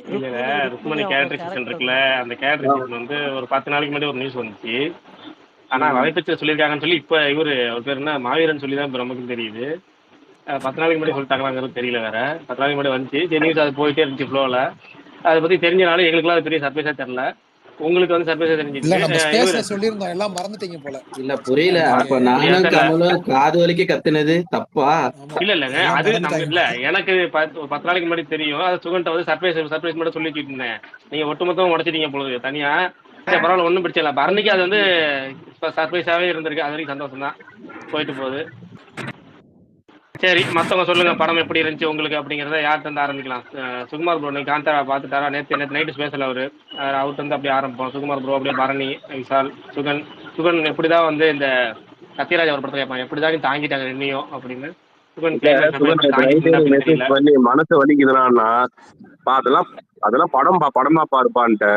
கேரக்டரைசேஷன் இருக்குல்ல, அந்த கேரக்டரைசேஷன் வந்து ஒரு 10 நாளைக்கு முன்னாடி ஒரு நியூஸ் வந்துச்சு. ஆனா வலைபேச்சு சொல்லியிருக்காங்கன்னு சொல்லி இப்ப அவர் பேர் என்ன மாவீரன் சொல்லி தான் இப்ப நமக்கு தெரியுது. 10 நாளைக்கு முன்னாடி சொல்லிட்டாங்களாங்கிறது தெரியல வேற. 10 நாளைக்கு முன்னாடி வந்துச்சு, சரி நியூஸ் அது போயிட்டே இருந்துச்சு ஃப்ளோவில். அதை பத்தி தெரிஞ்சனாலும் எங்களுக்குலாம் அது பெரிய சர்ப்ரைஸா தெரியல. உங்களுக்கு வந்து சர்ப்ரைஸா தெரிஞ்சிச்சு. சொல்லியிருந்தோம், எல்லாம் மறந்துட்டீங்க போல. இல்ல புரியல. அப்ப நானும் கமலும் காது வலிக்க கத்துனது தப்பா? இல்லங்க, அது நம்ம இல்ல. எனக்கு 10 நாளைக்கு முன்னாடி தெரியும். அது சுகன்ட்ட வந்து சர்ப்ரைஸ் மட்டும் சொல்லி வச்சுருந்தேன். நீங்க ஒட்டுமொத்தம் உடச்சிட்டீங்க பொழுது தனியா. பரவாயில்ல, ஒன்றும் பிரச்சனை இல்லை. பரணிக்கு அது வந்து சர்ப்ரைஸாவே இருந்திருக்கு. அது வரைக்கும் சந்தோஷம் தான், போயிட்டு போகுது. சரி, மற்றவங்க சொல்லுங்க, படம் எப்படி இருந்துச்சு உங்களுக்கு அப்படிங்கிறத யார்கிட்ட இருந்து ஆரம்பிக்கலாம்? சுகுமார் ப்ரோ, நீங்க காந்தாரா பார்த்துட்டாரா? நேற்று நைட்டு ஸ்பேஷல் அவர்கிட்ட இருந்து அப்படியே ஆரம்பிப்போம். சுகுமார் ப்ரோ, அப்படியே பரணி, விஷால், சுகன் எப்படிதான் வந்து இந்த சத்யராஜ் அவர் படத்தை கேட்பான், எப்படிதான் தாங்கிட்டாங்க என்னையும் அப்படின்னு. சுகன் மெசேஜ் பண்ணி மனசு வலிக்குதுன்னா அதெல்லாம் படமா பாருப்பான்ட்டு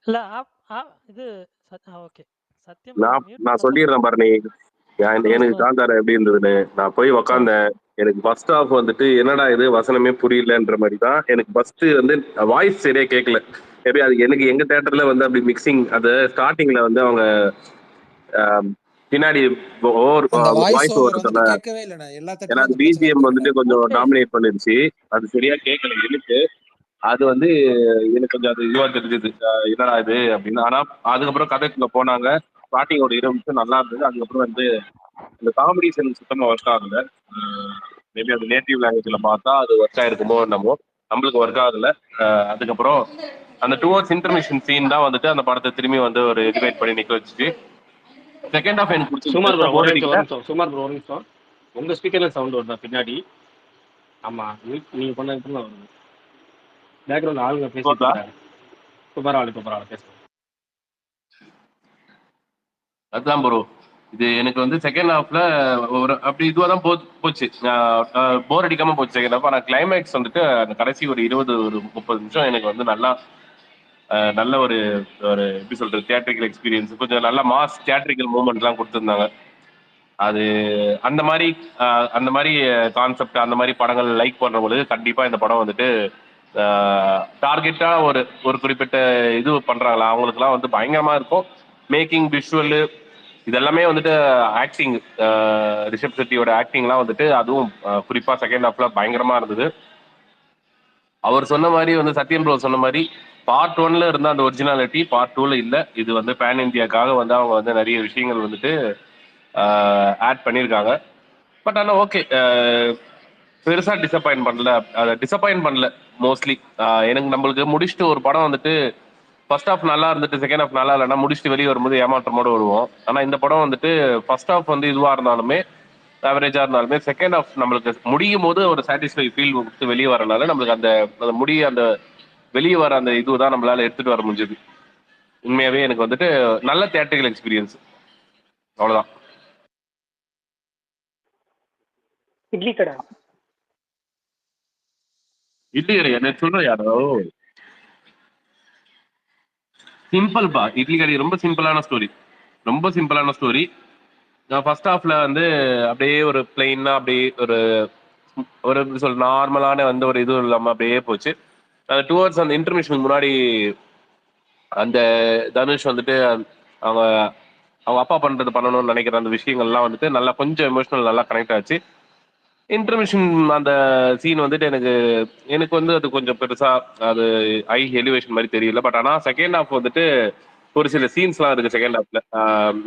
இல்ல இது ஓகே சத்யம் நான் சொல்லிடுறேன் பாருங்க. எனக்கு காந்தாரா எப்படி இருந்ததுன்னு நான் போய் உக்காந்தேன். எனக்கு ஃபர்ஸ்ட் ஹாஃப் வந்துட்டு என்னடா இது வசனமே புரியலன்ற மாதிரி தான். எனக்கு ஃபர்ஸ்ட் வந்து வாய்ஸ் சரியா கேட்கல. மேபி அது எனக்கு எங்க தியேட்டர்ல வந்து அப்படி மிக்சிங், அது ஸ்டார்டிங்ல வந்து அவங்க பின்னாடி வாய்ஸ் ஓவர்ல, ஏன்னா அது பிஜிஎம் வந்துட்டு கொஞ்சம் டாமினேட் பண்ணிருச்சு. அது சரியா கேட்கல எனக்கு. அது வந்து எனக்கு கொஞ்சம் அது இதுவா தெரிஞ்சது, என்னடா இது அப்படின்னு. ஆனா அதுக்கப்புறம் கதைக்குள்ள போனாங்க. ஸ்டார்டிங் ஒரு 20 நிமிஷம் நல்லா இருந்தது. அதுக்கப்புறம் வந்து இந்த காமெடி எனக்கு சுத்தமா ஒர்க் ஆகல. மேபி அது நேட்டிவ் லாங்குவேஜ்ல பார்த்தா அது ஒர்க் ஆயிருக்குமோ என்னமோ, நம்மளுக்கு ஒர்க் ஆகல. அதுக்கப்புறம் அந்த டுவர்ட்ஸ் இன்டர்மிஷன் சீன் தான் வந்துட்டு அந்த படத்தை திரும்பி வந்து ஒரு எலிவேட் பண்ணி நிக்க வச்சுச்சு. செகண்ட் ஹாஃப் எனக்கு பிடிச்சது, சுமார் ப்ரோ பெருசா ஒரு போர் நிமிஷம் அடிக்கல. சுமார் ப்ரோ ஒரு நிமிஷம். உங்க ஸ்பீக்கர்ல சவுண்ட் வருதா பின்னாடி? ஆமா, நீங்க பண்ணதுக்கு தான் வருது. பேக்ரவுண்ட் ஆளுங்க பேசிட்டு போதா? இருக்காங்க. சூப்பர் ஆளு பேசுறேன். அதுதான் ப்ரோ, இது எனக்கு வந்து செகண்ட் ஹாஃப்ல ஒரு அப்படி இதுவாக தான் போச்சு. போர் அடிக்காம போச்சு செகண்ட் ஹாஃப். ஆனால் கிளைமேக்ஸ் வந்துட்டு அந்த கடைசி ஒரு 20 ஒரு 30 நிமிஷம் எனக்கு வந்து நல்லா நல்ல ஒரு ஒரு எப்படி சொல்றது தியேட்ரிக்கல் எக்ஸ்பீரியன்ஸ், கொஞ்சம் நல்ல மாஸ் தியேட்ரிக்கல் மூமெண்ட்லாம் கொடுத்துருந்தாங்க. அது அந்த மாதிரி கான்செப்ட், அந்த மாதிரி படங்கள் லைக் பண்றவங்களுக்கு கண்டிப்பா இந்த படம் வந்துட்டு டார்கெட்டா ஒரு ஒரு குறிப்பிட்ட இது பண்றாங்களா அவங்களுக்குலாம் வந்து பயங்கரமா இருக்கும். மேக்கிங், விஷுவல், இதெல்லாமே வந்துட்டு ஆக்டிங், ரிஷப் செட்டியோட ஆக்டிங்லாம் வந்துட்டு அதுவும் குறிப்பா செகண்ட் ஹாஃப்ல பயங்கரமா இருந்தது. அவர் சொன்ன மாதிரி வந்து சத்யன் ப்ரோ சொன்ன மாதிரி பார்ட் 1ல இருந்த அந்த ஒரிஜினாலிட்டி பார்ட் 2ல இல்லை. இது வந்து பேன் இந்தியாக்காக வந்து அவங்க வந்து நிறைய விஷயங்கள் வந்துட்டு ஆட் பண்ணியிருக்காங்க. பட் ஆனால் ஓகே, பெருசா டிசப்பாயின்ட் பண்ணல மோஸ்ட்லி. எனக்கு நம்மளுக்கு முடிச்சுட்டு ஒரு படம் வந்துட்டு ஃபர்ஸ்ட் ஹாஃப் நல்லா இருந்துட்டு செகண்ட் ஹாஃப் நல்லா இல்லைன்னா முடிச்சுட்டு வெளியே வரும்போது ஏமாற்றமோட வருவோம். ஆனால் இந்த படம் வந்துட்டு ஃபர்ஸ்ட் ஹாஃப் வந்து இதுவாக இருந்தாலுமே ஆவரேஜா இருந்தாலுமே செகண்ட் ஹாஃப் நம்மளுக்கு முடியும் போது ஒரு சாட்டிஸ்ஃபை ஃபீல் கொடுத்து வெளியே வரனால நம்மளுக்கு அந்த அந்த வெளியே வர அந்த இதுதான் நம்மளால எடுத்துட்டு வர முடிஞ்சது. உண்மையாவே எனக்கு வந்துட்டு நல்ல தியேட்டரிக்கல் எக்ஸ்பீரியன்ஸ். அவ்வளவுதான். இட்லி கடை இட்லி கடை என்ன சொல்ற யாரோ சிம்பிள் பா. இட்லி கடை ரொம்ப சிம்பிளான ஸ்டோரி. நான் ஃபர்ஸ்ட் ஹாஃப்ல வந்து அப்படியே ஒரு பிளெயினா அப்படியே ஒரு ஒரு நார்மலான வந்து ஒரு இதுவும் இல்லாம அப்படியே போச்சு. டுவர்ட்ஸ் அந்த இன்டர்மிஷனுக்கு முன்னாடி அந்த தனுஷ் வந்துட்டு அவங்க அவங்க அப்பா பண்றது பண்ணணும்னு நினைக்கிற அந்த விஷயங்கள்லாம் வந்துட்டு நல்லா கொஞ்சம் எமோஷனல் நல்லா கனெக்ட் ஆச்சு. இன்டர்மிஷன் அந்த சீன் வந்துட்டு எனக்கு வந்து அது கொஞ்சம் பெருசா அது எலிவேஷன் மாதிரி தெரியல. பட் ஆனால் செகண்ட் ஹாஃப் வந்துட்டு ஒரு சில சீன்ஸ்லாம் இருக்கு செகண்ட் ஹாஃப்ல.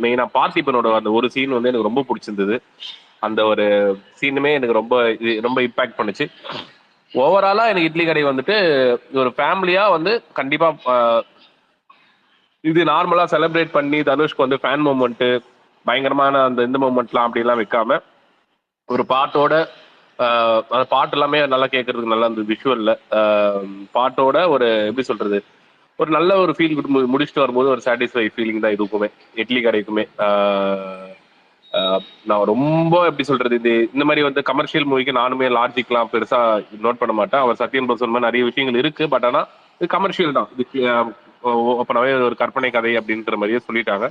மெயினா பார்த்திபனோட அந்த ஒரு சீன் வந்து எனக்கு ரொம்ப பிடிச்சிருந்தது. அந்த ஒரு சீனுமே எனக்கு ரொம்ப இம்பாக்ட் பண்ணுச்சு. ஓவராலா எனக்கு இட்லி கடை வந்துட்டு ஒரு ஃபேமிலியா வந்து கண்டிப்பா இது நார்மலா செலிப்ரேட் பண்ணி தனுஷ்க்கு வந்து ஃபேன் மூமெண்ட் பயங்கரமான அந்த இந்த மூமெண்ட்லாம் அப்படிலாம் வைக்காம ஒரு பாட்டோட அந்த பாட்டு எல்லாமே நல்லா கேட்கறதுக்கு நல்லா இருந்தது. விஷுவல்ல பாட்டோட ஒரு எப்படி சொல்றது ஒரு நல்ல ஒரு ஃபீல் முடிச்சுட்டு வரும்போது ஒரு சாட்டிஸ்ஃபை ஃபீலிங் தான் இதுக்குமே இட்லி கடைக்குமே. நான் ரொம்ப எப்படி சொல்றது இந்த மாதிரி வந்து கமர்ஷியல் மூவிக்கு நானுமே லாஜிக்லாம் பெருசா நோட் பண்ண மாட்டேன். அவர் சத்யன் ப்ரோ சொன்ன நிறைய விஷயங்கள் இருக்கு. பட் ஆனால் இது கமர்ஷியல் தான். இதுக்கு ஓப்பனாவே ஒரு கற்பனை கதை அப்படின்ற மாதிரியே சொல்லிட்டாங்க.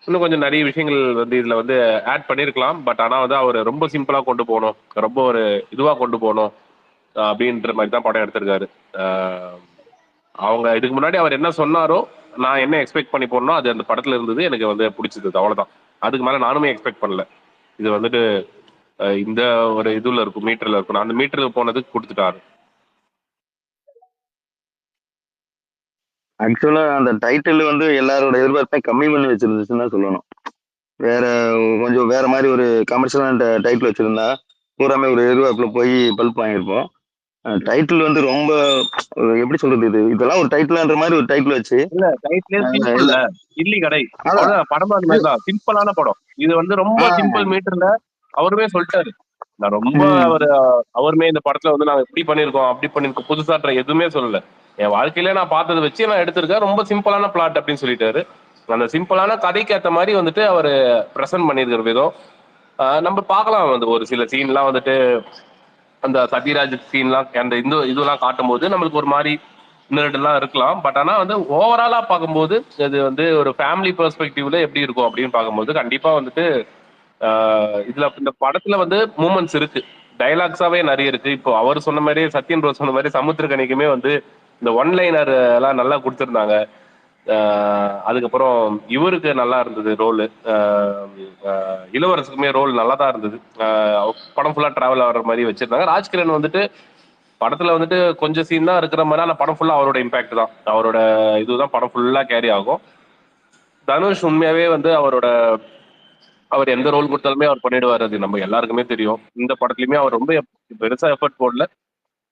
இன்னும் கொஞ்சம் நிறைய விஷயங்கள் வந்து இதுல வந்து ஆட் பண்ணிருக்கலாம். பட் ஆனா வந்து அவர் ரொம்ப சிம்பிளா கொண்டு போகணும், ரொம்ப ஒரு இதுவா கொண்டு போகணும் அப்படின்ற மாதிரி தான் படம் எடுத்திருக்காரு. அவங்க இதுக்கு முன்னாடி அவர் என்ன சொன்னாரோ, நான் என்ன எக்ஸ்பெக்ட் பண்ணி போனோம் அது அந்த படத்துல இருந்தது. எனக்கு வந்து பிடிச்சது அவ்வளவுதான். அதுக்கு மேல நானுமே எக்ஸ்பெக்ட் பண்ணல. இது வந்துட்டு இந்த ஒரு இதுல இருக்கும், மீட்டர்ல இருக்கும். அந்த மீட்டருக்கு போனதுக்கு கொடுத்துட்டாரு. ஆக்சுவலா அந்த டைட்டில் வந்து எல்லாரோட எதிர்பார்ப்பை கம்மி பண்ணி வச்சிருந்துச்சுன்னு தான் சொல்லணும். கொஞ்சம் வேற மாதிரி ஒரு கமர்ஷியலான டைட்டில் வச்சிருந்தா பூராமே ஒரு எதிர்பார்ப்புல போய் பல்ப் வாங்கியிருப்போம். டைட்டில் வந்து ரொம்ப எப்படி சொல்றது, இதெல்லாம் ஒரு டைட்டில்ன்ற மாதிரி ஒரு டைட்டில் வச்சு இல்ல டைட்டிலே சிம்பிள்ல இட்லி கடை அவ்வளவுதான். படமா அந்த மாதிரிதான் சிம்பிளான படம். இது வந்து ரொம்ப சிம்பிள் மீட்டர்ல அவருமே சொல்லிட்டாரு. நான் ரொம்ப அவருமே இந்த படத்துல வந்து நாங்க இப்படி பண்ணிருக்கோம் அப்படி பண்ணிருக்கோம் புதுசா எதுவுமே சொல்லல. என் வாழ்க்கையில நான் பார்த்ததை வச்சு நான் எடுத்திருக்கேன். ரொம்ப சிம்பிளான பிளாட் அப்படின்னு சொல்லிட்டாரு. அந்த சிம்பிளான கதைக்கு ஏற்ற மாதிரி வந்துட்டு அவர் ப்ரெசென்ட் பண்ணியிருக்கிற விதம் நம்ம பார்க்கலாம். வந்து ஒரு சில சீன்லாம் வந்துட்டு அந்த சத்யராஜ் சீன்லாம் அந்த இதெல்லாம் காட்டும் போது நம்மளுக்கு ஒரு மாதிரி நேர்டெல்லாம் இருக்கலாம். பட் ஆனால் வந்து ஓவராலா பார்க்கும்போது அது வந்து ஒரு ஃபேமிலி பெர்ஸ்பெக்டிவ்ல எப்படி இருக்கும் அப்படின்னு பார்க்கும்போது கண்டிப்பா வந்துட்டு இதுல இந்த படத்துல வந்து மூமெண்ட்ஸ் இருக்கு, டைலாக்ஸாவே நிறைய இருக்கு. இப்போ அவர் சொன்ன மாதிரி சத்யன் ப்ரோ சொன்ன மாதிரி சமுத்திரக்கனிக்குமே வந்து இந்த ஒன்லைனர் எல்லாம் நல்லா கொடுத்துருந்தாங்க. அதுக்கப்புறம் இவருக்கு நல்லா இருந்தது ரோல், இளவரசுக்குமே ரோல் நல்லா தான் இருந்தது. படம் ஃபுல்லா டிராவல் ஆகிற மாதிரி வச்சிருந்தாங்க. ராஜ்கிரண் வந்துட்டு படத்துல வந்துட்டு கொஞ்சம் சீன் தான் இருக்கிற மாதிரி, ஆனால் படம் ஃபுல்லா அவரோட இம்பாக்ட் தான், அவரோட இதுதான் படம் ஃபுல்லா கேரி ஆகும். தனுஷ் உண்மையாவே வந்து அவர் எந்த ரோல் கொடுத்தாலுமே அவர் பண்ணிடுவாரு, அது நம்ம எல்லாருக்குமே தெரியும். இந்த படத்துலயுமே அவர் ரொம்ப பெருசா எஃபர்ட் போடல,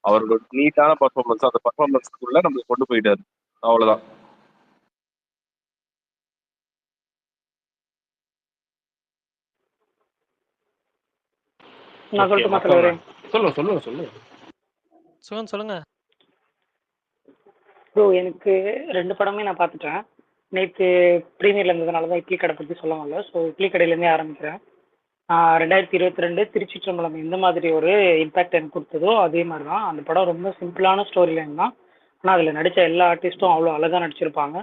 அவரோட நீட்டான பர்ஃபார்மன்ஸ், அந்த பர்ஃபார்மன்ஸ்க்குள்ள நம்மளுக்கு கொண்டு போயிட்டாரு, அவ்வளவுதான். நான் சொல்லட்டுமா தலைவரே? சொல்லுங்க. சொல்லுங்க. ப்ரோ எனக்கு 2 படமே நான் பார்த்துட்டேன். நேற்று ப்ரீமியர்ல இருந்ததுனால தான் இட்லி கடை பற்றி சொல்ல வரல. ஸோ இட்லி கடையிலேருந்தே ஆரம்பிக்கிறேன். 2022 திருச்சி சம்பளம் எந்த மாதிரி ஒரு இம்பேக்ட் எனக்கு கொடுத்ததோ அதே மாதிரி தான். அந்த படம் ரொம்ப சிம்பிளான ஸ்டோரி லைன் தான். ஆனால் அதில் நடித்த எல்லா ஆர்டிஸ்ட்டும் அவ்வளோ அழகாக நடிச்சிருப்பாங்க.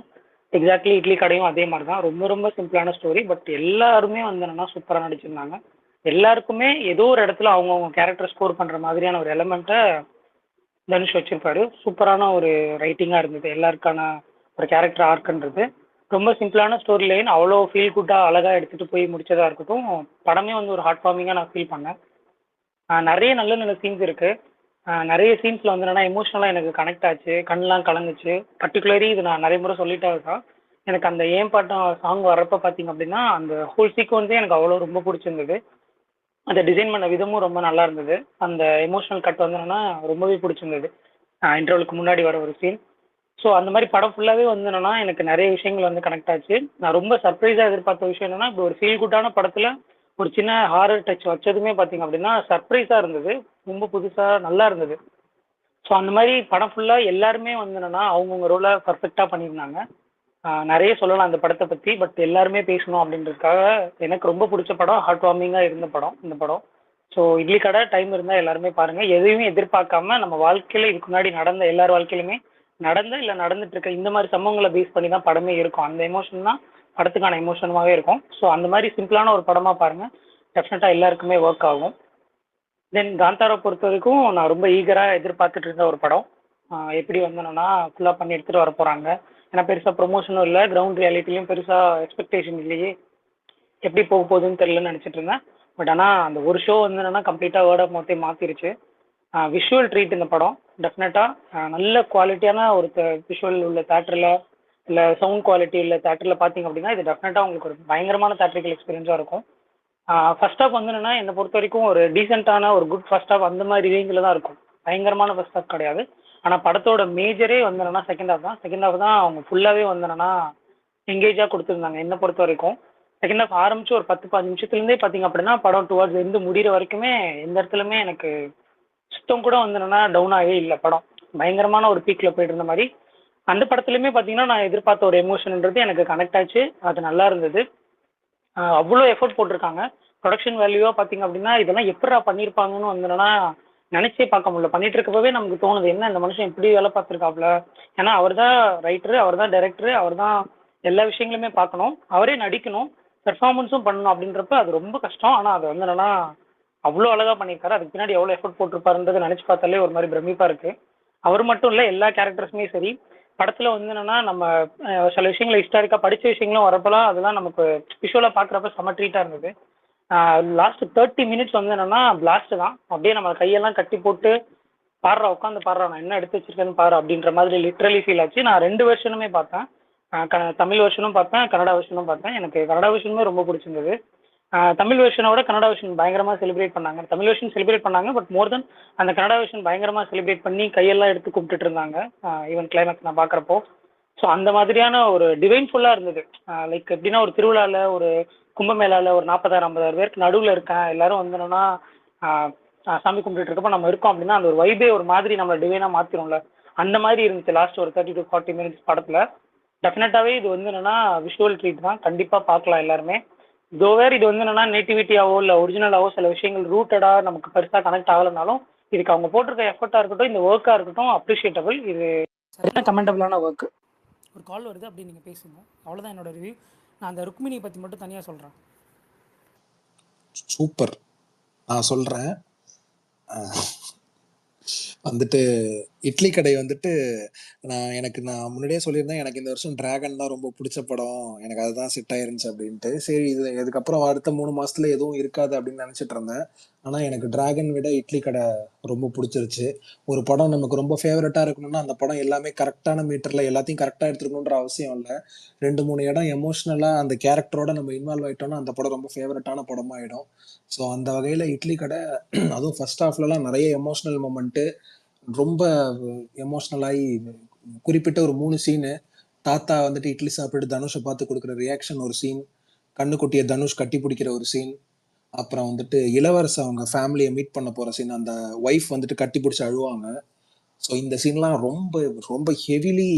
எக்ஸாக்ட்லி இட்லி கடையும் அதே மாதிரி தான். ரொம்ப ரொம்ப சிம்பிளான ஸ்டோரி. பட் எல்லாருமே வந்து என்னன்னா சூப்பராக நடிச்சிருந்தாங்க. எல்லாருக்குமே ஏதோ ஒரு இடத்துல அவங்கவுங்க கேரக்டர் ஸ்கோர் பண்ணுற மாதிரியான ஒரு எலமெண்ட்டை தனுஷ் வச்சிருப்பாரு. சூப்பரான ஒரு ரைட்டிங்காக இருந்தது. எல்லாருக்கான ஒரு கேரக்டர் ஆர்க்குன்றது ரொம்ப சிம்பிளான ஸ்டோரி லைன், அவ்வளோ ஃபீல் குட்டாக அழகாக எடுத்துகிட்டு போய் முடிச்சதாக இருக்கட்டும். படமே வந்து ஒரு ஹார்ட் வார்மிங்காக நான் ஃபீல் பண்ணேன். நிறைய நல்ல நல்ல சீன்ஸ் இருக்குது. நிறைய சீன்ஸில் வந்து என்னன்னா எமோஷ்னலாக எனக்கு கனெக்ட் ஆச்சு, கண்ணெலாம் கலங்குச்சு. பர்டிகுலரி இது நான் நிறைய முறை சொல்லிட்டே இருக்கேன். எனக்கு அந்த ஏன் பாட்டம் சாங் வர்றப்போ பார்த்தீங்க அப்படின்னா அந்த ஹோல் சீக்வன்ஸே எனக்கு அவ்வளோ ரொம்ப பிடிச்சிருந்தது. அதை டிசைன் பண்ண விதமும் ரொம்ப நல்லா இருந்தது. அந்த எமோஷனல் கட் வந்து என்னன்னா ரொம்பவே பிடிச்சிருந்தது. இன்டர்வலுக்கு முன்னாடி வர ஒரு சீன். ஸோ அந்த மாதிரி படம் ஃபுல்லாகவே வந்து என்னன்னா எனக்கு நிறைய விஷயங்கள் வந்து கனெக்ட் ஆச்சு. நான் ரொம்ப சர்ப்ரைஸாக எதிர்பார்த்த விஷயம் என்னன்னா இப்போ ஒரு ஃபீல் குட்டான படத்தில் ஒரு சின்ன ஹாரர் டச் வச்சதுமே பார்த்தீங்க அப்படின்னா சர்ப்ரைஸாக இருந்தது. ரொம்ப புதுசாக நல்லா இருந்தது. ஸோ அந்த மாதிரி படம் ஃபுல்லாக எல்லாருமே வந்து என்னன்னா அவங்கவுங்க ரோலை பர்ஃபெக்டாக பண்ணியிருந்தாங்க. நிறைய சொல்லலாம் அந்த படத்தை பற்றி. பட் எல்லாருமே பேசணும் அப்படின்றதுக்காக எனக்கு ரொம்ப பிடிச்ச படம், ஹார்ட் வார்மிங்காக இருந்த படம் இந்த படம். ஸோ இட்லி கடை டைம் இருந்தால் எல்லாருமே பாருங்கள். எதையுமே எதிர்பார்க்காம நம்ம வாழ்க்கையில் இதுக்கு முன்னாடி நடந்த எல்லார் வாழ்க்கையிலுமே நடந்த இல்லை நடந்துட்டு இருக்க இந்த மாதிரி சம்பவங்களை பேஸ் பண்ணி தான் படமே இருக்கும். அந்த எமோஷன் தான் படத்துக்கான எமோஷனாகவே இருக்கும். ஸோ அந்த மாதிரி சிம்பிளான ஒரு படமாக பாருங்கள், டெஃபினட்டாக எல்லாருக்குமே ஒர்க் ஆகும். தென் காந்தாரா பொறுத்த வரைக்கும் நான் ரொம்ப ஈகராக எதிர்பார்த்துட்டு இருந்த ஒரு படம். எப்படி வந்தோன்னா ஃபுல்லாக பண்ணி எடுத்துகிட்டு வர போகிறாங்க. ஏன்னா பெருசாக ப்ரொமோஷனும் இல்லை, கிரவுண்ட் ரியாலிட்டிலையும் பெருசாக எக்ஸ்பெக்டேஷன் இல்லையே, எப்படி போக போகுதுன்னு தெரியலன்னு நினச்சிட்டு இருந்தேன். பட் ஆனால் அந்த ஒரு ஷோ வந்து என்னன்னா கம்ப்ளீட்டாக வேர்ட் ஆஃப் மவுத்தே மாற்றிருச்சு. விஷுவல் ட்ரீட் இந்த படம் டெஃபினட்டாக நல்ல குவாலிட்டியான ஒரு விஷுவல் உள்ள தேட்டரில் இல்லை சவுண்ட் குவாலிட்டி உள்ள தேட்டரில் பார்த்தீங்க அப்படின்னா இது டெஃபினட்டாக உங்களுக்கு ஒரு பயங்கரமான தேட்டரிக்கல் எக்ஸ்பீரியன்ஸாக இருக்கும். ஃபர்ஸ்ட் ஹாஃப் வந்து என்னன்னா என்னை பொறுத்த வரைக்கும் ஒரு டீசெண்டான ஒரு குட் ஃபர்ஸ்ட் ஹாஃப் அந்த மாதிரி ரேஞ்சில் தான் இருக்கும். பயங்கரமான ஃபர்ஸ்ட் ஹாஃப் கிடையாது. ஆனால் படத்தோட மேஜரே வந்து என்னன்னா செகண்ட் ஹாஃப் தான். செகண்ட் ஹாஃப் தான் அவங்க ஃபுல்லாகவே வந்து என்னன்னா எங்கேஜாக கொடுத்துருந்தாங்க என்னை பொறுத்த வரைக்கும். செகண்ட் ஹாஃப் ஆரம்பிச்சு ஒரு 10-15 நிமிஷத்துலேருந்தே பார்த்தீங்க அப்படின்னா படம் டுவர்ட்ஸ் எண்டு முடிகிற வரைக்குமே எந்த இடத்துலையுமே எனக்கு சுத்தம் கூட வந்து என்னன்னா டவுன் ஆகவே இல்லை. படம் பயங்கரமான ஒரு பீக்கில் போயிட்டு இருந்த மாதிரி. அந்த படத்துலையுமே பார்த்தீங்கன்னா நான் எதிர்பார்த்த ஒரு எமோஷன்ன்றது எனக்கு கனெக்ட் ஆச்சு. அது நல்லா இருந்தது. அவ்வளோ எஃபோர்ட் போட்டிருக்காங்க. ப்ரொடக்ஷன் வேல்யூவாக பார்த்தீங்க அப்படின்னா இதெல்லாம் எப்படா பண்ணியிருப்பாங்கன்னு வந்து என்னன்னா நினச்சே பார்க்க முடியல. பண்ணிட்டு இருக்கப்பவே நமக்கு தோணுது என்ன இந்த மனுஷன் இப்படி வேலை பார்த்துருக்காப்புல. ஏன்னா அவர் தான் ரைட்டரு, அவர் தான் டைரக்டரு, அவர் தான் எல்லா விஷயங்களுமே பார்க்கணும், அவரே நடிக்கணும், பெர்ஃபார்மன்ஸும் பண்ணணும். அப்படின்றப்ப அது ரொம்ப கஷ்டம். ஆனால் அது வந்து என்னன்னா அவ்வளோ அழகாக பண்ணியிருக்காரு. அதுக்கு பின்னாடி எவ்வளோ எஃபோர்ட் போட்டிருப்பாருன்றது நினச்சி பார்த்தாலே ஒரு மாதிரி பிரமிப்பாக இருக்குது. அவர் மட்டும் இல்லை, எல்லா கேரக்டர்ஸுமே சரி. படத்தில் வந்து என்னன்னா நம்ம சில விஷயங்களை ஹிஸ்டாரிக்காக படித்த விஷயங்களும் வரப்பெல்லாம் அதெல்லாம் நமக்கு விஷுவலாக பார்க்குறப்ப செம்ம ட்ரீட்டாக இருந்தது. லாஸ்ட் 30 மினிட்ஸ் வந்து என்னன்னா பிளாஸ்ட் தான். அப்படியே நம்ம கையெல்லாம் கட்டி போட்டு பாடுறா, உட்காந்து பாடுறா, நான் என்ன எடுத்து வச்சிருக்கேன்னு பாரு அப்படின்ற மாதிரி லிட்ரலி ஃபீல் ஆச்சு. நான் 2 வெர்ஷனுமே பார்த்தேன். தமிழ் வெர்ஷனும் பார்த்தேன், கன்னடா வெர்ஷனும் பார்த்தேன். எனக்கு கன்னடா வெர்ஷனுமே ரொம்ப பிடிச்சிருந்தது. தமிழ் வெர்ஷனோட கன்னடா வெர்ஷன் பயங்கரமாக செலிப்ரேட் பண்ணாங்க. தமிழ் வெர்ஷன் செலிப்ரேட் பண்ணாங்க, பட் மோர் தென் அந்த கன்னடா வெர்ஷன் பயங்கரமாக செலிப்ரேட் பண்ணி கையெல்லாம் எடுத்து கும்பிட்டுட்டு இருந்தாங்க ஈவன் கிளைமேக்ஸ் நான் பார்க்குறப்போ. ஸோ அந்த மாதிரியான ஒரு டிவைன்ஃபுல்லாக இருந்தது. லைக் எப்படின்னா ஒரு திருவிழாவில் ஒரு கும்பமேளாவில் ஒரு 40,000-50,000 பேருக்கு நடுவில் இருக்கேன், எல்லாரும் வந்து என்னன்னா சாமி கும்பிட்டு இருக்கப்போ நம்ம இருக்கோம் அப்படின்னா அந்த ஒரு வைபே ஒரு மாதிரி நம்மளை டிவைனாக மாற்றிடும்ல, அந்த மாதிரி இருந்துச்சு லாஸ்ட் ஒரு 30-40 மினிட்ஸ் படத்தில். டெஃபினட்டாகவே இது வந்து என்னன்னா விஷுவல் ட்ரீட் தான், கண்டிப்பாக பார்க்கலாம் எல்லாருமே. இதோ வேறு இது வந்து என்னன்னா நேட்டிவிட்டியாவோ இல்லை ஒரிஜினலாவோ சில விஷயங்கள் ரூட்டடாக நமக்கு பெருசாக கனெக்ட் ஆகலைனாலும் இதுக்கு அவங்க போட்டிருக்க எஃபர்ட்டாக இருக்கட்டும், இந்த ஒர்க்காக இருக்கட்டும் அப்ரிஷியேட்டபிள். இது சரியான கமெண்டபிளான ஒர்க்கு. ஒரு கால் வருது, அப்படி நீங்கள் பேசுங்க. அவ்வளோதான் என்னோட ரிவ்யூ. நான் அந்த ருக்மிணியை பற்றி மட்டும் தனியாக சொல்கிறேன். சூப்பர். நான் சொல்கிறேன் வந்துட்டு இட்லி கடை வந்துட்டு நான் முன்னாடியே சொல்லியிருந்தேன், எனக்கு இந்த வருஷம் டிராகன் தான் ரொம்ப பிடிச்ச படம், எனக்கு அதுதான் செட் ஆயிருந்துச்சு அப்படின்ட்டு. சரி, இது இதுக்கப்புறம் அடுத்த 3 மாசத்துல எதுவும் இருக்காது அப்படின்னு நினைச்சிட்டு இருந்தேன். ஆனா எனக்கு டிராகன் விட இட்லி கடை ரொம்ப பிடிச்சிருச்சு. ஒரு படம் நமக்கு ரொம்ப ஃபேவரட்டா இருக்கணும்னா அந்த படம் எல்லாமே கரெக்டான மீட்டர்ல எல்லாத்தையும் கரெக்டா எடுத்துக்கணுன்ற அவசியம் இல்லை. 2 3 இடம் எமோஷனலா அந்த கேரக்டரோட நம்ம இன்வால்வ் ஆயிட்டோம்னா அந்த படம் ரொம்ப ஃபேவரட்டான படமாயிடும். ஸோ அந்த வகையில இட்லி கடை அதுவும் ஃபர்ஸ்ட் ஹாஃப்லலாம் நிறைய எமோஷனல் மொமெண்ட், ரொம்ப எமோஷனல் ஆகி குறிப்பிட்ட ஒரு 3 சீனு, தாத்தா வந்துட்டு இட்லி சாப்பிட்டு தனுஷை பார்த்து கொடுக்குற ரியாக்ஷன் ஒரு சீன், கண்ணுக்குட்டிய தனுஷ் கட்டி பிடிக்கிற ஒரு சீன், அப்புறம் வந்துட்டு இளவரச அவங்க ஃபேமிலியை மீட் பண்ண போற சீன், அந்த ஒய்ஃப் வந்துட்டு கட்டி பிடிச்சி அழுவாங்க. ஸோ இந்த சீன்லாம் ரொம்ப ரொம்ப ஹெவிலி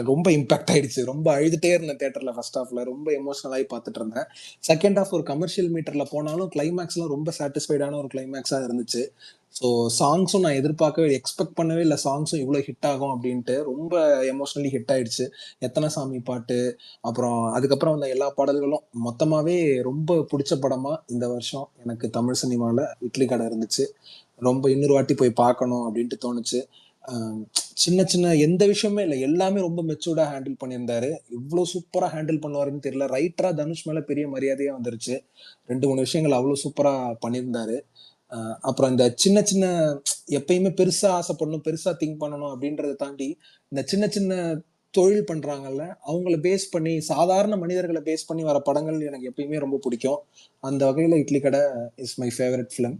ரொம்ப இம்பாக்ட் ஆயிடுச்சு. ரொம்ப அழுதுட்டே இருந்தேன் தேட்டர்ல. ஃபர்ஸ்ட் ஹாஃப்ல ரொம்ப எமோஷனல் ஆகி பார்த்துட்டு இருந்தேன். செகண்ட் ஹாஃப் ஒரு கமர்ஷியல் மீட்டர்ல போனாலும் கிளைமேக்ஸ்லாம் ரொம்ப சாட்டிஸ்ஃபைடான ஒரு கிளைமேக்ஸா இருந்துச்சு. ஸோ சாங்ஸும் நான் எக்ஸ்பெக்ட் பண்ணவே இல்லை சாங்ஸும் இவ்வளோ ஹிட் ஆகும் அப்படின்ட்டு. ரொம்ப எமோஷனலி ஹிட் ஆயிடுச்சு. எத்தனை சாமி பாட்டு, அப்புறம் அதுக்கப்புறம் வந்த எல்லா பாடல்களும் மொத்தமாவே ரொம்ப பிடிச்ச படமா இந்த வருஷம் எனக்கு தமிழ் சினிமாவில் இட்லி கடை இருந்துச்சு. ரொம்ப இன்னொரு வாட்டி போய் பார்க்கணும் அப்படின்ட்டு தோணுச்சு. சின்ன சின்ன எந்த விஷயமே இல்லை, எல்லாமே ரொம்ப மெச்சூர்டா ஹேண்டில் பண்ணியிருந்தாரு. இவ்வளோ சூப்பரா ஹேண்டில் பண்ணுவாருன்னு தெரியல. ரைட்டரா தனுஷ் மேல பெரிய மரியாதையா வந்துருச்சு. 2 3 விஷயங்கள் அவ்வளோ சூப்பரா பண்ணியிருந்தாரு. அப்புறம் இந்த சின்ன சின்ன எப்பயுமே பெருசா ஆசைப்படணும், பெருசா திங்க் பண்ணணும் அப்படின்றத தாண்டி இந்த சின்ன சின்ன தொழில் பண்றாங்கல்ல, அவங்கள பேஸ் பண்ணி சாதாரண மனிதர்களை பேஸ் பண்ணி வர படங்கள் எனக்கு எப்பயுமே ரொம்ப பிடிக்கும். அந்த வகையில இட்லி கடை இஸ் மை ஃபேவரட் ஃபிலிம்.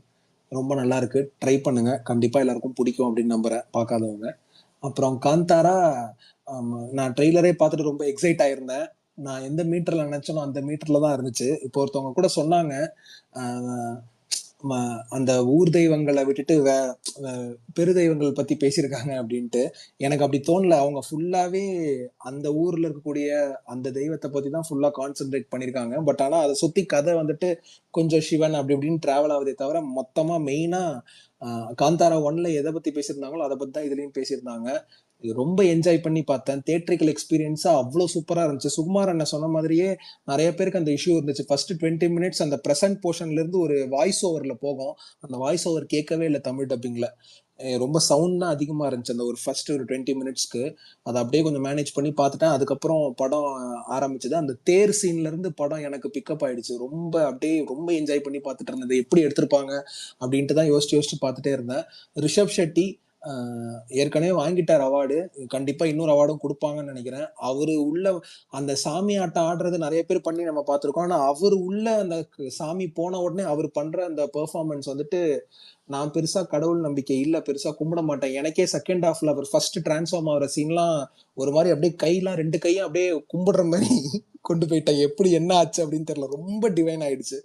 ரொம்ப நல்லா இருக்கு, ட்ரை பண்ணுங்க, கண்டிப்பா எல்லாருக்கும் பிடிக்கும் அப்படின்னு நம்புறேன் பார்க்காதவங்க. அப்புறம் காந்தாரா, நான் ட்ரெய்லரே பார்த்துட்டு ரொம்ப எக்ஸைட் ஆயிருந்தேன். நான் எந்த மீட்டர்ல நினைச்சேனோ அந்த மீட்டர்ல தான் இருந்துச்சு. இப்போ ஒருத்தவங்க கூட சொன்னாங்க, ஆஹ் அந்த ஊர் தெய்வங்களை விட்டுட்டு பெரு தெய்வங்கள் பத்தி பேசியிருக்காங்க அப்படின்ட்டு. எனக்கு அப்படி தோணல. அவங்க ஃபுல்லாவே அந்த ஊர்ல இருக்கக்கூடிய அந்த தெய்வத்தை பத்தி தான் ஃபுல்லா கான்சென்ட்ரேட் பண்ணியிருக்காங்க. பட் ஆனா அதை சுத்தி கதை வந்துட்டு கொஞ்சம் சிவன் அப்படி இப்படின்னு டிராவல் ஆகுதே தவிர மொத்தமா மெயினா காந்தாரா 1ல எதை பத்தி பேசியிருந்தாங்களோ அதை பத்தி தான் இதுலயும் பேசியிருந்தாங்க. இது ரொம்ப என்ஜாய் பண்ணி பார்த்தேன். தியேட்ரிக்கல் எக்ஸ்பீரியன்ஸா அவ்வளோ சூப்பரா இருந்துச்சு. சுகுமார் அண்ணன் சொன்ன மாதிரியே நிறைய பேருக்கு அந்த இஷ்யூ இருந்துச்சு. ஃபர்ஸ்ட் 20 மினிட்ஸ் அந்த ப்ரெசன்ட் போர்ஷன்ல இருந்து ஒரு வாய்ஸ் ஓவர்ல போகும். அந்த வாய்ஸ் ஓவர் கேட்கவே இல்லை தமிழ் டப்பிங்ல. ரொம்ப சவுண்ட் தான் அதிகமா இருந்துச்சு அந்த ஒரு ஃபர்ஸ்ட் ஒரு 20 மினிட்ஸ்க்கு. அதை அப்படியே கொஞ்சம் மேனேஜ் பண்ணி பார்த்துட்டேன். அதுக்கப்புறம் படம் ஆரம்பிச்சது. அந்த தேர் சீன்ல இருந்து படம் எனக்கு பிக்கப் ஆயிடுச்சு. ரொம்ப அப்படியே ரொம்ப என்ஜாய் பண்ணி பார்த்துட்டு இருந்தது. எப்படி எடுத்திருப்பாங்க அப்படின்ட்டு தான் யோசிச்சு பார்த்துட்டே இருந்தேன். ரிஷப் ஷெட்டி ஏற்கனவே வாங்கிட்டார் அவார்டு, கண்டிப்பா இன்னொரு அவார்டும் கொடுப்பாங்கன்னு நினைக்கிறேன். அவரு உள்ள அந்த சாமி ஆட்டம் ஆடுறது நிறைய பேர் பண்ணி நம்ம பார்த்திருக்கோம். ஆனா அவரு உள்ள அந்த சாமி போன உடனே அவர் பண்ற அந்த பெர்ஃபார்மன்ஸ் வந்துட்டு, நான் பெருசா கடவுள் நம்பிக்கை இல்ல, பெருசா கும்பிட மாட்டேன். எனக்கே செகண்ட் ஹாஃப்ல அவர் ஃபர்ஸ்ட் டிரான்ஸ்ஃபார்ம் ஆகிற சீன்லாம் ஒரு மாதிரி அப்படியே கையெல்லாம் 2 கையும் அப்படியே கும்பிடுற மாதிரி கொண்டு போயிட்டேன். எப்படி என்ன ஆச்சு அப்படின்னு தெரியல. ரொம்ப டிவைன் ஆயிடுச்சு.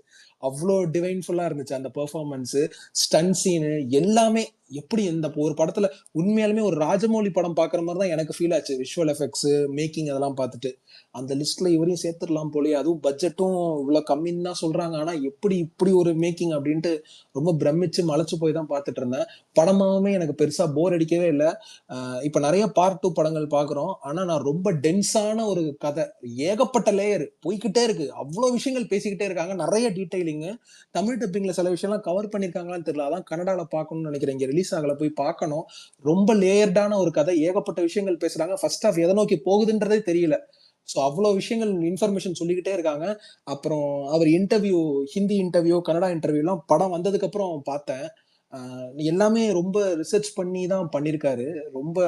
அவ்வளோ டிவைன்ஃபுல்லா இருந்துச்சு அந்த பெர்ஃபார்மன்ஸ், ஸ்டன் சீனு எல்லாமே. எப்படி இந்த ஒரு படத்துல உண்மையாலுமே ஒரு ராஜமௌலி படம் பாக்குற மாதிரி தான் எனக்கு ஃபீல் ஆச்சு. விஷுவல் எஃபெக்ட்ஸ், மேக்கிங் அதெல்லாம் பார்த்துட்டு அந்த லிஸ்ட்ல இவரையும் சேர்த்துடலாம் போலயே. அதுவும் பட்ஜெட்டும் இவ்வளவு கம்மின்னு தான் சொல்றாங்க. ஆனா எப்படி இப்படி ஒரு மேக்கிங் அப்படின்ட்டு ரொம்ப பிரமிச்சு மலைச்சு போய் தான் பார்த்துட்டு இருந்தேன். படமாவுமே எனக்கு பெருசா போர் அடிக்கவே இல்லை. இப்ப நிறைய பார்ட் 2 படங்கள் பாக்குறோம். ஆனா நான் ரொம்ப டென்ஸான ஒரு கதை, ஏகப்பட்ட லேயர் போய்கிட்டே இருக்கு, அவ்வளவு விஷயங்கள் பேசிக்கிட்டே இருக்காங்க, நிறைய டீடைலிங். தமிழ் டப்பிங்ல சில விஷயம்லாம் கவர் பண்ணிருக்காங்களான்னு தெரியல. அதான் கன்னடால பார்க்கணும்னு நினைக்கிறேன். இங்க ரிலீஸ் ஆகல, போய் பார்க்கணும். ரொம்ப லேயர்டான ஒரு கதை, ஏகப்பட்ட விஷயங்கள் பேசுறாங்க. ஃபர்ஸ்ட் ஹாஃப் எதை நோக்கி போகுதுன்றதே தெரியல. ஸோ அவ்வளோ விஷயங்கள் இன்ஃபர்மேஷன் சொல்லிக்கிட்டே இருக்காங்க. அப்புறம் அவர் இன்டர்வியூ, ஹிந்தி இன்டர்வியூ, கன்னடா இன்டர்வியூலாம் படம் வந்ததுக்கு அப்புறம் பார்த்தேன். எல்லாமே ரொம்ப ரிசர்ச் பண்ணி தான் பண்ணியிருக்காரு. ரொம்ப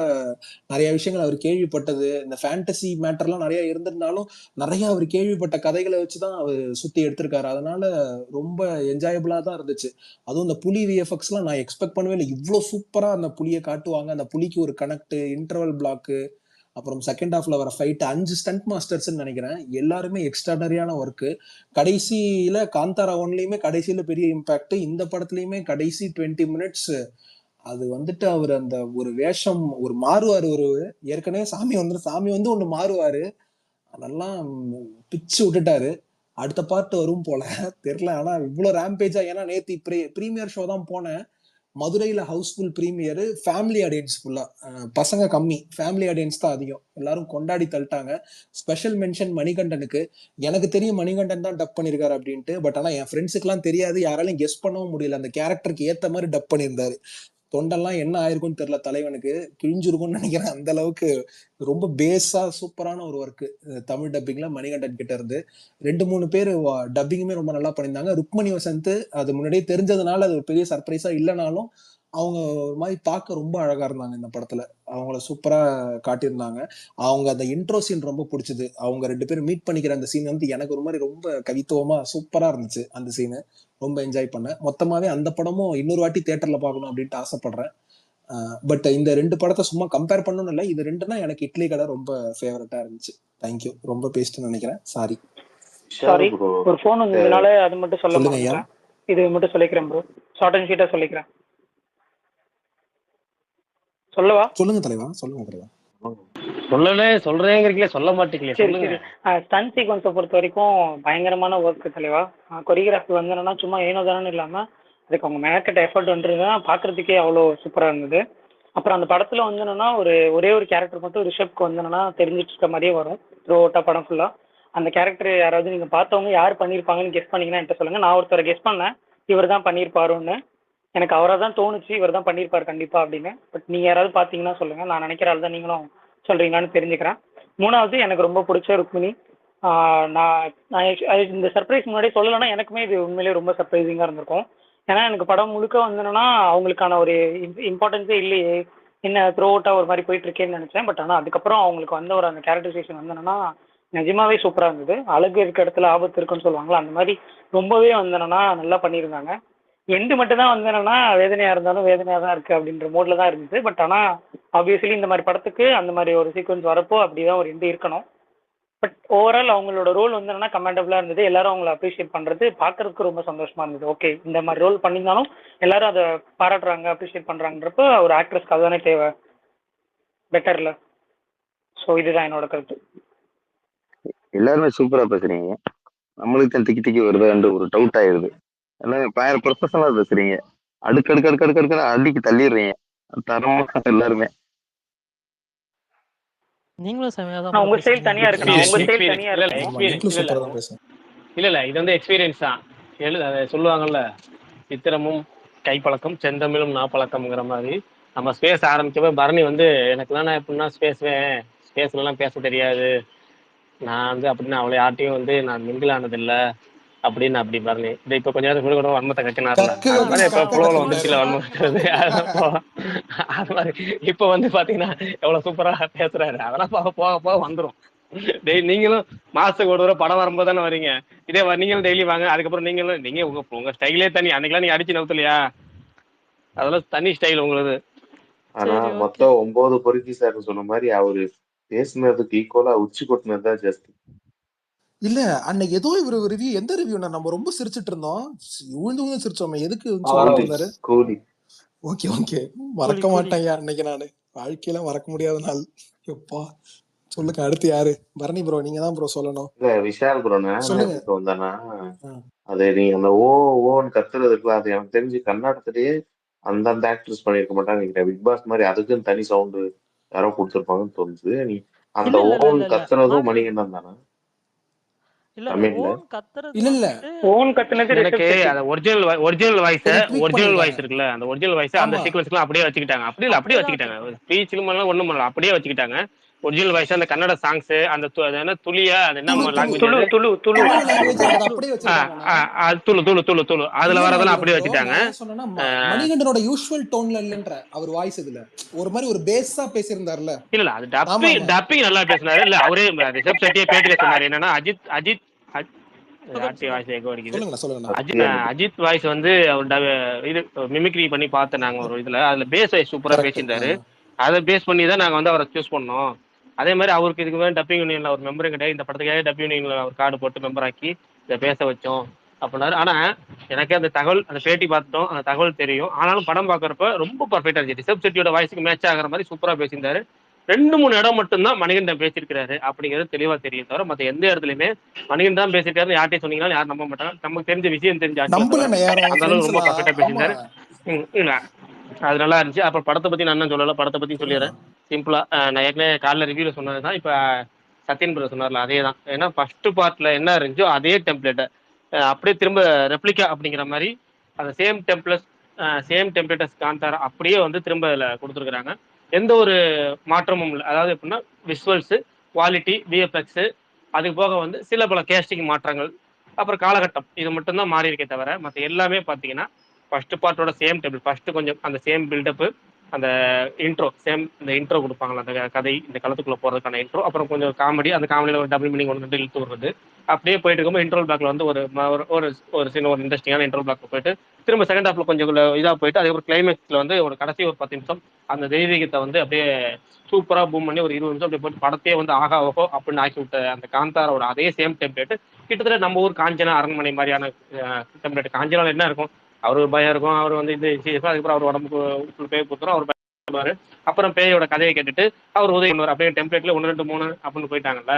நிறைய விஷயங்கள் அவர் கேள்விப்பட்டது, இந்த ஃபேண்டசி மேட்டர்லாம் நிறைய இருந்திருந்தாலும் நிறைய அவர் கேள்விப்பட்ட கதைகளை வச்சுதான் அவர் சுத்தி எடுத்திருக்காரு. அதனால ரொம்ப என்ஜாயபிளா தான் இருந்துச்சு. அதுவும் இந்த புலி விஎஃப்எக்ஸ்லாம் நான் எக்ஸ்பெக்ட் பண்ணவே இல்லை. இவ்வளோ சூப்பரா அந்த புலியை காட்டுவாங்க. அந்த புலிக்கு ஒரு கனெக்ட், இன்டர்வல் பிளாக்கு, அப்புறம் செகண்ட் ஹாஃப்ல வர ஃபைட், 5 ஸ்டண்ட் மாஸ்டர்ஸ் நினைக்கிறேன். எல்லாருமே எக்ஸ்ட்ராடரியான ஒர்க்கு. கடைசியில காந்தாரா 1லயுமே கடைசியில பெரிய இம்பாக்ட், இந்த படத்துலயுமே கடைசி 20 மினிட்ஸ் அது வந்துட்டு அவர் அந்த ஒரு வேஷம் ஒரு மாறுவாரு. ஒரு ஏற்கனவே சாமி வந்து ஒண்ணு மாறுவாரு, அதெல்லாம் பிச்சு விட்டுட்டாரு. அடுத்த பார்ட் வரும் போல தெரியல. ஆனா இவ்வளவு ரேம்பேஜா, ஏன்னா நேத்து ப்ரீமியர் ஷோ தான் போனேன். மதுரையில ஹவுஸ்ஃபுல் ப்ரீமியர், ஃபேமிலி ஆடியன்ஸ் ஃபுல்லா, பசங்க கம்மி, ஃபேமிலி ஆடியன்ஸ் தான் அதிகம். எல்லாரும் கொண்டாடி தள்ளிட்டாங்க. Special mention மணிகண்டனுக்கு. எனக்கு தெரியும் மணிகண்டன் தான் டப் பண்ணிருக்காரு அப்படின்ட்டு. பட் ஆனா என் ஃப்ரெண்ட்ஸுக்கு எல்லாம் தெரியாது, யாராலையும் கெஸ் பண்ணவும் முடியல. அந்த கேரக்டருக்கு ஏத்த மாதிரி டப் பண்ணியிருந்தாரு. தொண்டெல்லாம் என்ன ஆயிருக்கும்னு தெரியல, தலைவனுக்கு கிழிஞ்சிருக்கும்னு நினைக்கிறேன். அந்த அளவுக்கு ரொம்ப பேஸா சூப்பரான ஒரு ஒர்க் தமிழ் டப்பிங்ல மணிகண்டன் கிட்ட இருந்து. 2-3 பேர் டப்பிங்குமே ரொம்ப நல்லா பண்ணியிருந்தாங்க. ருக்மணி வசந்த் அது முன்னாடியே தெரிஞ்சதுனால அது ஒரு பெரிய சர்ப்ரைஸா இல்லைனாலும் அவங்க ஒரு மாதிரி பார்க்க ரொம்ப அழகா இருந்தாங்க இந்த படத்துல. அவங்கள சூப்பரா காட்டியிருந்தாங்க. அவங்க அந்த இன்ட்ரோ சீன் ரொம்ப பிடிச்சது. அவங்க 2 பேரும் மீட் பண்ணிக்கிற அந்த சீன் வந்து எனக்கு ஒரு மாதிரி ரொம்ப கவித்துவமா சூப்பரா இருந்துச்சு. அந்த சீனு ரொம்ப என்ஜாய் பண்ணேன். மொத்தமாவே அந்த படமும் இன்னொரு வாட்டி தியேட்டர்ல பார்க்கணும் அப்படின்ட்டு ஆசைப்படுறேன். பட் இந்த 2 படத்தை சும்மா கம்பேர் பண்ணணும் இல்லை, இது 2னா எனக்கு இட்லி கடை ரொம்ப ஃபேவரட்டா இருந்துச்சு. தேங்க்யூ. ரொம்ப பேஸ்ட்னு நினைக்கிறேன், சாரி. சாரி, ஒரு ஃபோன் வந்ததுனால அது மட்டும் சொல்ல சொல்லுங்க ஐயா. மாட்டேன். இது மட்டும் சொல்லிக்கிறேன் ப்ரோ, ஷார்ட் அண்ட் ஸ்வீட்டா சொல்லிக்கிறேன். சொல்லவா? சொல்லுங்க தலைவா, சொல்லுங்க தலைவா. சொல்றேங்கிறீங்களே, சொல்ல மாட்டீங்களே, சரி சொல்லுங்க. சரி. ஸ்டன் சீக்வன்ஸை பொறுத்த வரைக்கும் பயங்கரமான ஒர்க் தலைவா. கொரியோகிராஃபி வந்து என்னன்னா சும்மா ஏனோ தானே இல்லாமல் அதுக்கு அவங்க மேக்கெட் எஃபர்ட் வந்துருந்தா பார்க்கறதுக்கே அவ்வளோ சூப்பராக இருந்தது. அப்புறம் அந்த படத்தில் வந்து என்னன்னா ஒரே ஒரு கேரக்டர் மட்டும் ரிஷப்க்கு வந்து என்னன்னா தெரிஞ்சிட்டு இருக்க மாதிரியே வரும் த்ரூ அவுட்டாக படம் ஃபுல்லாக. அந்த கேரக்டர் யாராவது நீங்கள் பார்த்தவங்க யார் பண்ணியிருப்பாங்கன்னு கெஸ் பண்ணீங்கன்னா என்கிட்ட சொல்லுங்கள். நான் ஒருத்தரை கெஸ் பண்ணேன், இவர் தான் பண்ணியிருப்பாருன்னு. எனக்கு அவராக தான் தோணுச்சு, இவர் தான் பண்ணியிருப்பார் கண்டிப்பாக அப்படின்னு. பட் நீங்கள் யாராவது பார்த்தீங்கன்னா சொல்லுங்கள். நான் நினைக்கிற ஆள் தான் நீங்களும் சொல்கிறீங்களான்னு தெரிஞ்சுக்கிறேன். 3வது எனக்கு ரொம்ப பிடிச்ச ருக்மிணி. நான் நான் இந்த சர்ப்ரைஸ் முன்னாடியே சொல்லலைன்னா எனக்குமே இது உண்மையிலேயே ரொம்ப சர்ப்ரைசிங்காக இருந்திருக்கும். ஏன்னா எனக்கு படம் முழுக்க வந்து என்னன்னா அவங்களுக்கான ஒரு இம்பார்ட்டன்ஸே இல்லையே, என்ன த்ரோ அவுட்டாக ஒரு மாதிரி போயிட்டு இருக்கேன்னு நினச்சேன். பட் ஆனால் அதுக்கப்புறம் அவங்களுக்கு வந்த ஒரு அந்த கேரக்டரைசேஷன் வந்து என்னன்னா நிஜமாவே சூப்பராக இருந்தது. அழகு இருக்க இடத்துல ஆபத்து இருக்குன்னு சொல்லுவாங்களா, அந்த மாதிரி ரொம்பவே வந்து என்னன்னா நல்லா பண்ணியிருந்தாங்க. எண்டு மட்டும் தான் வந்து என்னன்னா வேதனையாக இருந்தாலும் வேதனையாக தான் இருக்குது அப்படின்ற மோடில் தான் இருந்துச்சு. பட் ஆனால் ஆப்வியஸ்லி இந்த மாதிரி படத்துக்கு அந்த மாதிரி ஒரு சீக்வன்ஸ் வரப்போ அப்படி தான் ஒரு எண்டு இருக்கணும். பட் ஓவரால் அவங்களோட ரோல் வந்து என்னன்னா கமெண்டபுளாக இருந்தது. எல்லாரும் அவங்கள அப்ரிஷியேட் பண்ணுறது பார்க்கறதுக்கு ரொம்ப சந்தோஷமாக இருந்தது. ஓகே, இந்த மாதிரி ரோல் பண்ணியிருந்தாலும் எல்லாரும் அதை பாராட்டுறாங்க, அப்ரிஷியேட் பண்ணுறாங்கன்றப்போ ஒரு ஆக்ட்ரஸ்க்கு அதுதானே தேவை, பெட்டரில். ஸோ இதுதான் என்னோட கருத்து. எல்லாருமே சூப்பரா பேசுறீங்க. நம்மளுக்கு தான் திக்கி திக்கி வருதான்னு ஒரு டவுட் ஆயிடுது. எல்லாம் பயங்கர ப்ரொஃபஷனலா பேசுறீங்க. அடுக்கு அடிக்கு தள்ளிடுறீங்க தரமா எல்லாருமே. நீங்களும் செமையா தான் உங்க bro ஸ்டைல் பேசுறீங்க. தனியா இருக்கு, உங்க ஸ்டைல் தனியா இல்ல இருக்கு. ஆமா, நீங்களும் சூப்பரா தான் பேசுறேன். இல்ல இது வந்து எக்ஸ்பீரியன்ஸ் தான். அதை சொல்லுவாங்கல்ல, சித்திரமும் கைப்பழக்கம் செந்தமிழும் நாப்பழக்கம்ங்கிற மாதிரி. நம்ம ஸ்பேஸ் ஆரம்பிச்சப்ப பரணி வந்து எனக்குலாம் நான் எப்படின்னா ஸ்பேஸ்லாம் பேச தெரியாது, நான் வந்து அப்படின்னு அவளை யார்ட்டையும் வந்து நான் மிங்கிள் ஆனதில்லை அப்படின்னு அப்படி பரணி. இது இப்போ கொஞ்ச நேரத்துக்கு கூட வன்மத்தை கக்கினார்ல, அது மாதிரி இப்போ புலவில் வந்துச்சுல வன்மம் கக்கிறது. அது மாதிரி இப்போ வந்து பார்த்தீங்கன்னா எவ்வளோ சூப்பராக பேசுறாரு. அதெல்லாம் போக போக போக வந்துடும். நீங்களும் மாசத்துக்கு ஒரு தடவை படம் வரும்போது தானே வரீங்க. இதே நீங்களும் டெய்லி வாங்க. அதுக்கப்புறம் நீங்க உங்க ஸ்டைலே தனி. அன்னைக்கெல்லாம் நீங்க அடிச்சு நவுத்தலையா, அதெல்லாம் தனி ஸ்டைல் உங்களது. ஆனா மொத்தம் 9 பொறுக்கி சார் சொன்ன மாதிரி அவரு பேசுனதுக்கு ஈக்குவலா உச்சி கொட்டினது தான் ஜாஸ்தி. இல்ல அன்னைக்கு ஏதோ இவரு ரிவ்யூ, எந்த ரிவ்யூனா நம்ம ரொம்ப சிரிச்சிட்டு இருந்தோம், விழுந்து சிரிச்சோமே, எதுக்கு சொல்லிட்டு இருந்தாரு? ஓகே ஓகே, மறக்க மாட்டேன் அன்னைக்கு நானு வாழ்க்கையில மறக்க முடியாத நாள். எப்பா சொல்லுங்க, அடுத்து யாரு? பரணி ப்ரோ, நீங்க தான் ப்ரோ சொல்லணும். இல்ல விஷால் ப்ரோ, சொல்லுங்க. வந்தானா அது நீங்க அந்த ஓன்னு கத்துறது இருக்குல்ல, அது எனக்கு தெரிஞ்சு கர்நாடகத்திலேயே அந்த ஆக்டர்ஸ் பண்ணிருக்க மாட்டாங்க. பிக் பாஸ் மாதிரி அதுக்குன்னு தனி சவுண்டு யாரோ கொடுத்துருப்பாங்கன்னு தோணுது. நீ அந்த ஓன் கத்துறதும் மணிகண்டன் தானே தமிழ்ல? ஓன் கத்துனது எனக்கு அந்த ஒரிஜினல் வாய்ஸ் இருக்குல்ல, அந்த ஒரிஜினல் வாய்ஸ் அந்த சீக்வென்ஸ்லாம் அப்படியே வச்சுக்கிட்டாங்க. அப்படியே வச்சுக்கிட்டாங்க. ஸ்பீச் ஒண்ணும் பண்ணல, அப்படியே வச்சுக்கிட்டாங்க. ஒரிஜினல் வாய்ஸ் அந்த கன்னட சாங்ஸ், அந்த துளியா, அது என்ன லாங்குவேஜ், துளு அதுல வரதெல்லாம் அப்படியே வச்சுட்டாங்க. மணிகண்டனோட யூசுவல் டோன்ல இல்லன்ற அவர் வாய்ஸ் இதுல ஒரு மாதிரி ஒரு பேஸா பேசியிருந்தார்ல. இல்ல அது டப்பிங் நல்லா பேசினாரு. இல்ல அவரே ரிஷப் செட்டியே பேட்டில சொன்னாரு என்னன்னா, அஜித் வாய்ஸ் வந்து இது மிமிக்ரி பண்ணி பார்த்தேன் நாங்க ஒரு இதுல. அதுல பேஸ் வாய்ஸ் சூப்பரா பேசியிருந்தாரு. அதை பேஸ் பண்ணி தான் நாங்க வந்து அவரை சூஸ் பண்ணோம். அதே மாதிரி அவருக்கு இதுக்கு மேலே டப்பிங் யூனியன்ல ஒரு மெம்பரும் கிடையாது. இந்த படத்துக்காக டப்பிங் யூனியன்ல ஒரு கார்டு போட்டு மெம்பர் ஆக்கி இதை பேச வச்சோம் அப்படின்னாரு. ஆனா எனக்கு அந்த தகவல், அந்த பேட்டி பார்த்துட்டோம், அந்த தகவல் தெரியும். ஆனாலும் படம் பார்க்கறப்ப ரொம்ப பர்ஃபெக்டா இருந்துச்சு. ரிஷப் செட்டியோட வாய்ஸுக்கு மேட்ச் ஆகிற மாதிரி சூப்பரா பேசியிருந்தாரு. 2-3 இடம் மட்டும்தான் மணிகண்டன் பேசியிருக்காரு அப்படிங்கிறது தெளிவா தெரியும். தவிர மற்ற எந்த இடத்துலயுமே மணிகண்டன் தான் பேசியிருக்காரு யார்ட்டையும் சொன்னீங்கன்னா யாரும் நம்ப மாட்டாங்க. நமக்கு தெரிஞ்ச விஷயம் தெரிஞ்சு அந்த அளவுக்கு ரொம்ப பர்ஃபெக்டா பேசியிருந்தாரு. இல்ல அது நல்லா இருந்துச்சு. அப்புறம் படத்தை பத்தி நான் என்ன சொல்லல, படத்தை பத்தி சொல்லிடுறேன் சிம்பிளா. நான் ஏற்கனவே காலைல ரிவ்யூல சொன்னதுதான் இப்ப சத்யன் பிரதர் சொன்னார்ல, அதே தான். ஏன்னா ஃபர்ஸ்ட் பார்ட்ல என்ன இருந்துச்சோ அதே டெம்ப்ளேட்டை அப்படியே திரும்ப ரெப்ளிகா அப்படிங்கிற மாதிரி அந்த சேம் டெம்ப்ளேட் சேம் டெம்ப்ளேட்டஸ் காந்தாரா அப்படியே வந்து திரும்ப இதில் கொடுத்துருக்குறாங்க. எந்த ஒரு மாற்றமும் இல்லை. அதாவது எப்படின்னா விஷுவல்ஸு, குவாலிட்டி, விஎஃப்எக்ஸு, அதுக்கு போக வந்து சில பல கேஸ்டிங் மாற்றங்கள், அப்புறம் காலகட்டம், இது மட்டும்தான் மாறி இருக்கே தவிர மற்ற எல்லாமே பார்த்தீங்கன்னா ஃபர்ஸ்ட் பார்ட்டோட சேம் டெம்பிள். ஃபர்ஸ்ட் கொஞ்சம் அந்த சேம் பில்டப்பு, அந்த இன்ட்ரோ சேம், இந்த இன்ட்ரோ கொடுப்பாங்களா அந்த கதை, இந்த களத்துக்குள்ள போறதுக்கான இன்ட்ரோ, அப்புறம் கொஞ்சம் காமெடி, அந்த காமெடியில் ஒரு டபுள் மீனிங் ஒன்று ரெண்டு இழுத்து விடுறது, அப்படியே போயிட்டு இருக்கும்போது இன்ட்ரோல் பேக்ல வந்து ஒரு சின்ன ஒரு இன்ட்ரெஸ்டிங்கான இன்ட்ரோல் பேக் போயிட்டு திரும்ப செகண்ட் ஹாஃப்ல கொஞ்சம் இதாக போயிட்டு அதுக்கப்புறம் கிளைமேக்ஸ்ல வந்து ஒரு கடைசி ஒரு 10 நிமிஷம் அந்த தெய்வீகத்தை வந்து அப்படியே சூப்பரா பூம் பண்ணி ஒரு 20 நிமிஷம் அப்படியே போட்டு படத்தையே வந்து ஆகா ஓஹோ அப்படின்னு ஆக்கி விட்ட அந்த காந்தாரோட அதே சேம் டெம்ப்ளேட் கிட்டத்தட்ட நம்ம ஊர் காஞ்சனா அரண்மனை மாதிரியான டெம்ப்ளேட். காஞ்சனால என்ன இருக்கும், அவரு பயம் இருக்கும், அவர் வந்து இது அதுக்கப்புறம் அவர் உடம்புக்கு பேய் கொடுத்துரும், அவர் பயப்படுவாரு, அப்புறம் பேயோட கதையை கேட்டுட்டு அவர் உதவி பண்ணுவார், அப்படியே டெம்ப்ளேட்ல 1 2 3 அப்படின்னு போயிட்டாங்கல்ல.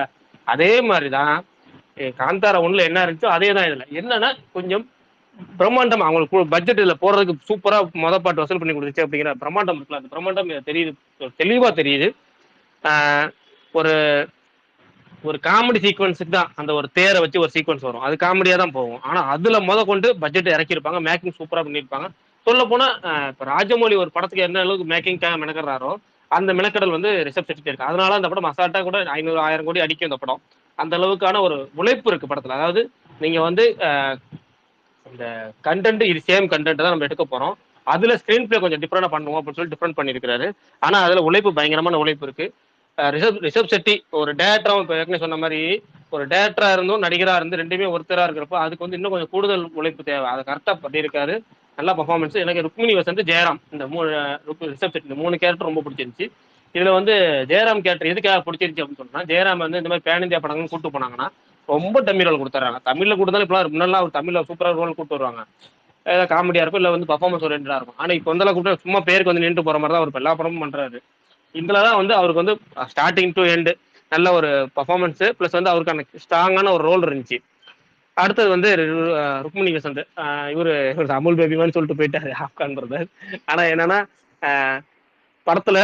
அதே மாதிரிதான் காந்தாரா ஒண்ணுல என்ன இருந்துச்சோ அதே தான் இதுல. என்னன்னா கொஞ்சம் பிரம்மாண்டம், அவங்களுக்கு பட்ஜெட் இதுல போடுறதுக்கு சூப்பரா பாட்டு வசூல் பண்ணி கொடுத்துச்சு அப்படிங்கிற பிரம்மாண்டம் இருக்குல்ல, அந்த பிரம்மாண்டம் தெரியுது, தெளிவா தெரியுது. ஒரு ஒரு காமெடி சீக்வன்ஸுக்கு தான் அந்த ஒரு தேரை வச்சு ஒரு சீக்வன்ஸ் வரும், அது காமெடியா தான் போகும். ஆனா அதுல கொண்டு பட்ஜெட் இறக்கியிருப்பாங்க, மேக்கிங் சூப்பரா பண்ணியிருப்பாங்க. சொல்ல போனா இப்ப ராஜமௌழி ஒரு படத்துக்கு என்ன அளவுக்கு மேக்கிங்காக மெனக்கறாரோ அந்த மெனக்கடல் வந்து ரிசப்ட் செட்டு இருக்கு. அதனால அந்த படம் அசால்ட்டா கூட 500 1000 கோடி அடிக்கும் இந்த படம். அந்த அளவுக்கான ஒரு உழைப்பு இருக்கு படத்துல. அதாவது நீங்க வந்து இந்த கண்டென்ட் இது சேம் கண்டென்ட் தான் நம்ம எடுக்க போறோம், அதுல ஸ்கிரீன் பிளே கொஞ்சம் டிஃப்ரெண்டா பண்ணுவோம் அப்படின்னு சொல்லி டிஃப்ரெண்ட் பண்ணியிருக்காரு. ஆனா அதுல உழைப்பு பயங்கரமான உழைப்பு இருக்கு. ரிஷப் செட்டி ஒரு டேரக்டரா, இப்போ ஏற்கனவே சொன்ன மாதிரி ஒரு டேரக்டரா இருந்தும் நடிகரா இருந்து ரெண்டுமே ஒருத்தரா இருக்கிறப்போ அதுக்கு வந்து இன்னும் கொஞ்சம் கூடுதல் உழைப்பு தேவை. அதை கரெக்டா பண்ணியிருக்காரு, நல்லா பர்ஃபார்மன்ஸ். எனக்கு ருக்மிணி வசந்த், ஜெயராம், இந்த ரிஷப் செட்டி இந்த 3 கேரக்டர் ரொம்ப பிடிச்சிருந்துச்சு. இதுல வந்து ஜெயராம் கேரக்டர் எதுக்காக பிடிச்சிருச்சு அப்படின்னு சொன்னா, ஜெயராம் வந்து இந்த மாதிரி பேன் இந்தியா படங்கள் கூட்டு போனாங்கன்னா ரொம்ப டம்மி ரோல் கொடுத்துறாங்க. தமிழ்ல கொடுத்தாலும் இப்பெல்லாம் முன்னெல்லாம் ஒரு தமிழ்ல சூப்பரா ரோல் கூட்டு வருவாங்க, ஏதாவது காமெடியா இருக்கும், இல்ல வந்து பர்ஃபார்மன்ஸ் ஓரியன்டா இருக்கும். ஆனா இப்போ வந்து கூப்பிட்டு சும்மா பேருக்கு வந்து நின்று போற மாதிரி தான் அவர் எல்லா படமும் பண்றாரு. இதுலதான் வந்து அவருக்கு வந்து ஸ்டார்டிங் டு எண்டு நல்ல ஒரு பர்ஃபார்மன்ஸ் பிளஸ் வந்து அவருக்கான ஸ்ட்ராங்கான ஒரு ரோல் இருந்துச்சு. அடுத்தது வந்து ருக்மிணி வசந்த், இவரு அமுல் பேபிமான்னு சொல்லிட்டு போயிட்டாரு ஆப்கான் பிரதர். ஆனா என்னன்னா படத்துல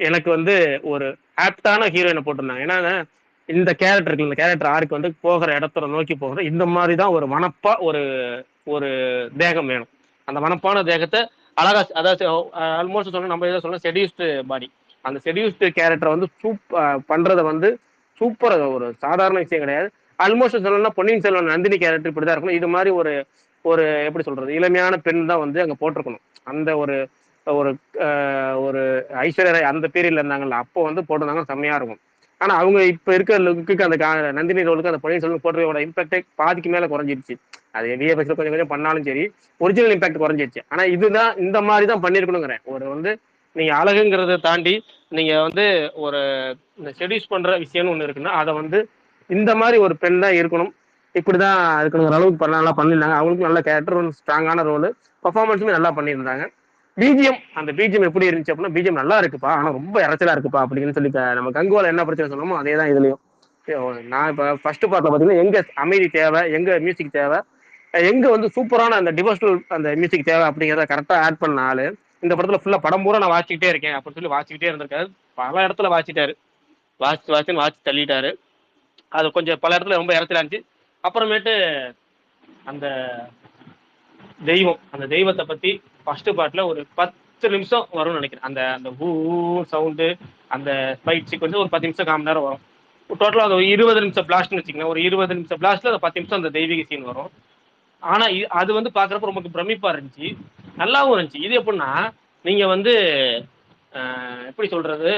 எனக்கு வந்து ஒரு ஆப்டான ஹீரோயினை போட்டிருந்தாங்க. ஏன்னா இந்த கேரக்டருக்கு, இந்த கேரக்டர் ஆருக்கு வந்து போகிற இடத்துல நோக்கி போகிற இந்த மாதிரி தான் ஒரு மனப்பா ஒரு ஒரு தேகம் வேணும். அந்த மனப்பான தேகத்தை அழகா, அதாவது ஆல்மோஸ்ட் சொன்ன நம்ம இதை சொல்ல செடியூஸ்டு பாடி, அந்த செடியூஸ்டு கேரக்டரை வந்து பண்றதை வந்து சூப்பர், ஒரு சாதாரண விஷயம் கிடையாது. ஆல்மோஸ்ட் சொல்லணும்னா பொன்னியின் செல்வன் நந்தினி கேரக்டர் இப்படிதான் இருக்கணும். இது மாதிரி ஒரு ஒரு எப்படி சொல்றது, இளமையான பெண் தான் வந்து அங்க போட்டிருக்கணும். அந்த ஒரு ஒரு ஒரு ஐஸ்வர்யா அந்த பீரியட்ல இருந்தாங்கல்ல, அப்போ வந்து போட்டிருந்தாங்க, செம்மையா இருக்கும். ஆனா அவங்க இப்ப இருக்கிற லுக்குக்கு அந்த நந்தினி ரோலுக்கு அந்த பொன்னியின் செல்வன் போடுறதோட இம்பாக்டே பாதிக்கு மேல குறைஞ்சிருச்சு. அது விஎஃப்எக்ஸ்ல கொஞ்சம் கொஞ்சம் பண்ணாலும் சரி, ஒரிஜினல் இம்பாக்ட் குறைஞ்சிருச்சு. ஆனா இதுதான் இந்த மாதிரி தான் பண்ணிருக்கணுங்கிறேன். ஒரு வந்து நீங்க அழகுங்கிறத தாண்டி நீங்க வந்து ஒரு இந்த செடியூஸ் பண்ற விஷயம்னு ஒண்ணு இருக்குன்னா அதை வந்து இந்த மாதிரி ஒரு பெண் தான் இருக்கணும், இப்படிதான் இருக்கணுங்கிற அளவுக்கு நல்லா பண்ணியிருந்தாங்க. அவங்களுக்கும் நல்ல கேரக்டர், ஸ்ட்ராங்கான ரோல், பர்ஃபார்மன்ஸுமே நல்லா பண்ணியிருந்தாங்க. பிஜிஎம், அந்த பிஜிஎம் எப்படி இருந்துச்சு அப்படின்னா, பிஜிஎம் நல்லா இருக்குப்பா ஆனா ரொம்ப இறைச்சலா இருக்குப்பா அப்படின்னு சொல்லி நம்ம கங்குவால என்ன பிரச்சனை சொன்னோமோ அதே தான் இதுலயும். நான் இப்ப ஃபர்ஸ்ட் பார்ட்ல பாத்தீங்கன்னா எங்க அமைதி தேவை, எங்க மியூசிக் தேவை, எங்க வந்து சூப்பரான அந்த டிவோஷனல் அந்த மியூசிக் தேவை அப்படிங்கிறத கரெக்டா ஆட் பண்ணாலு இந்த படத்துல ஃபுல்லா படம் பூரா நான் வாசிக்கிட்டே இருக்கேன் அப்படின்னு சொல்லி வாசிக்கிட்டே இருந்திருக்காரு. பல இடத்துல வாசிட்டாரு, வாசி தள்ளிட்டாரு. அது கொஞ்சம் பல இடத்துல ரொம்ப இறைச்சலா இருந்துச்சு. அப்புறமேட்டு அந்த தெய்வம், அந்த தெய்வத்தை பத்தி ஃபர்ஸ்ட் பார்ட்ல ஒரு 10 நிமிஷம் வரும்னு நினைக்கிறேன். அந்த அந்த ஊ சவுண்டு, அந்த ஃபைட் சீக்வன்ஸ் ஒரு 10 நிமிஷம் 1/4 நேரம் வரும். டோட்டலா அது ஒரு 20 நிமிஷம் பிளாஸ்ட்னு வச்சுக்கோங்க. ஒரு 20 நிமிஷம் பிளாஸ்ட்ல அந்த 10 நிமிஷம் அந்த தெய்வீக சீன் வரும். ஆனா அது வந்து பாக்குறப்ப ரொம்ப பிரமிப்பா இருந்துச்சு, நல்லாவும் இருந்துச்சு. இது எப்படின்னா நீங்க வந்து எப்படி சொல்றது,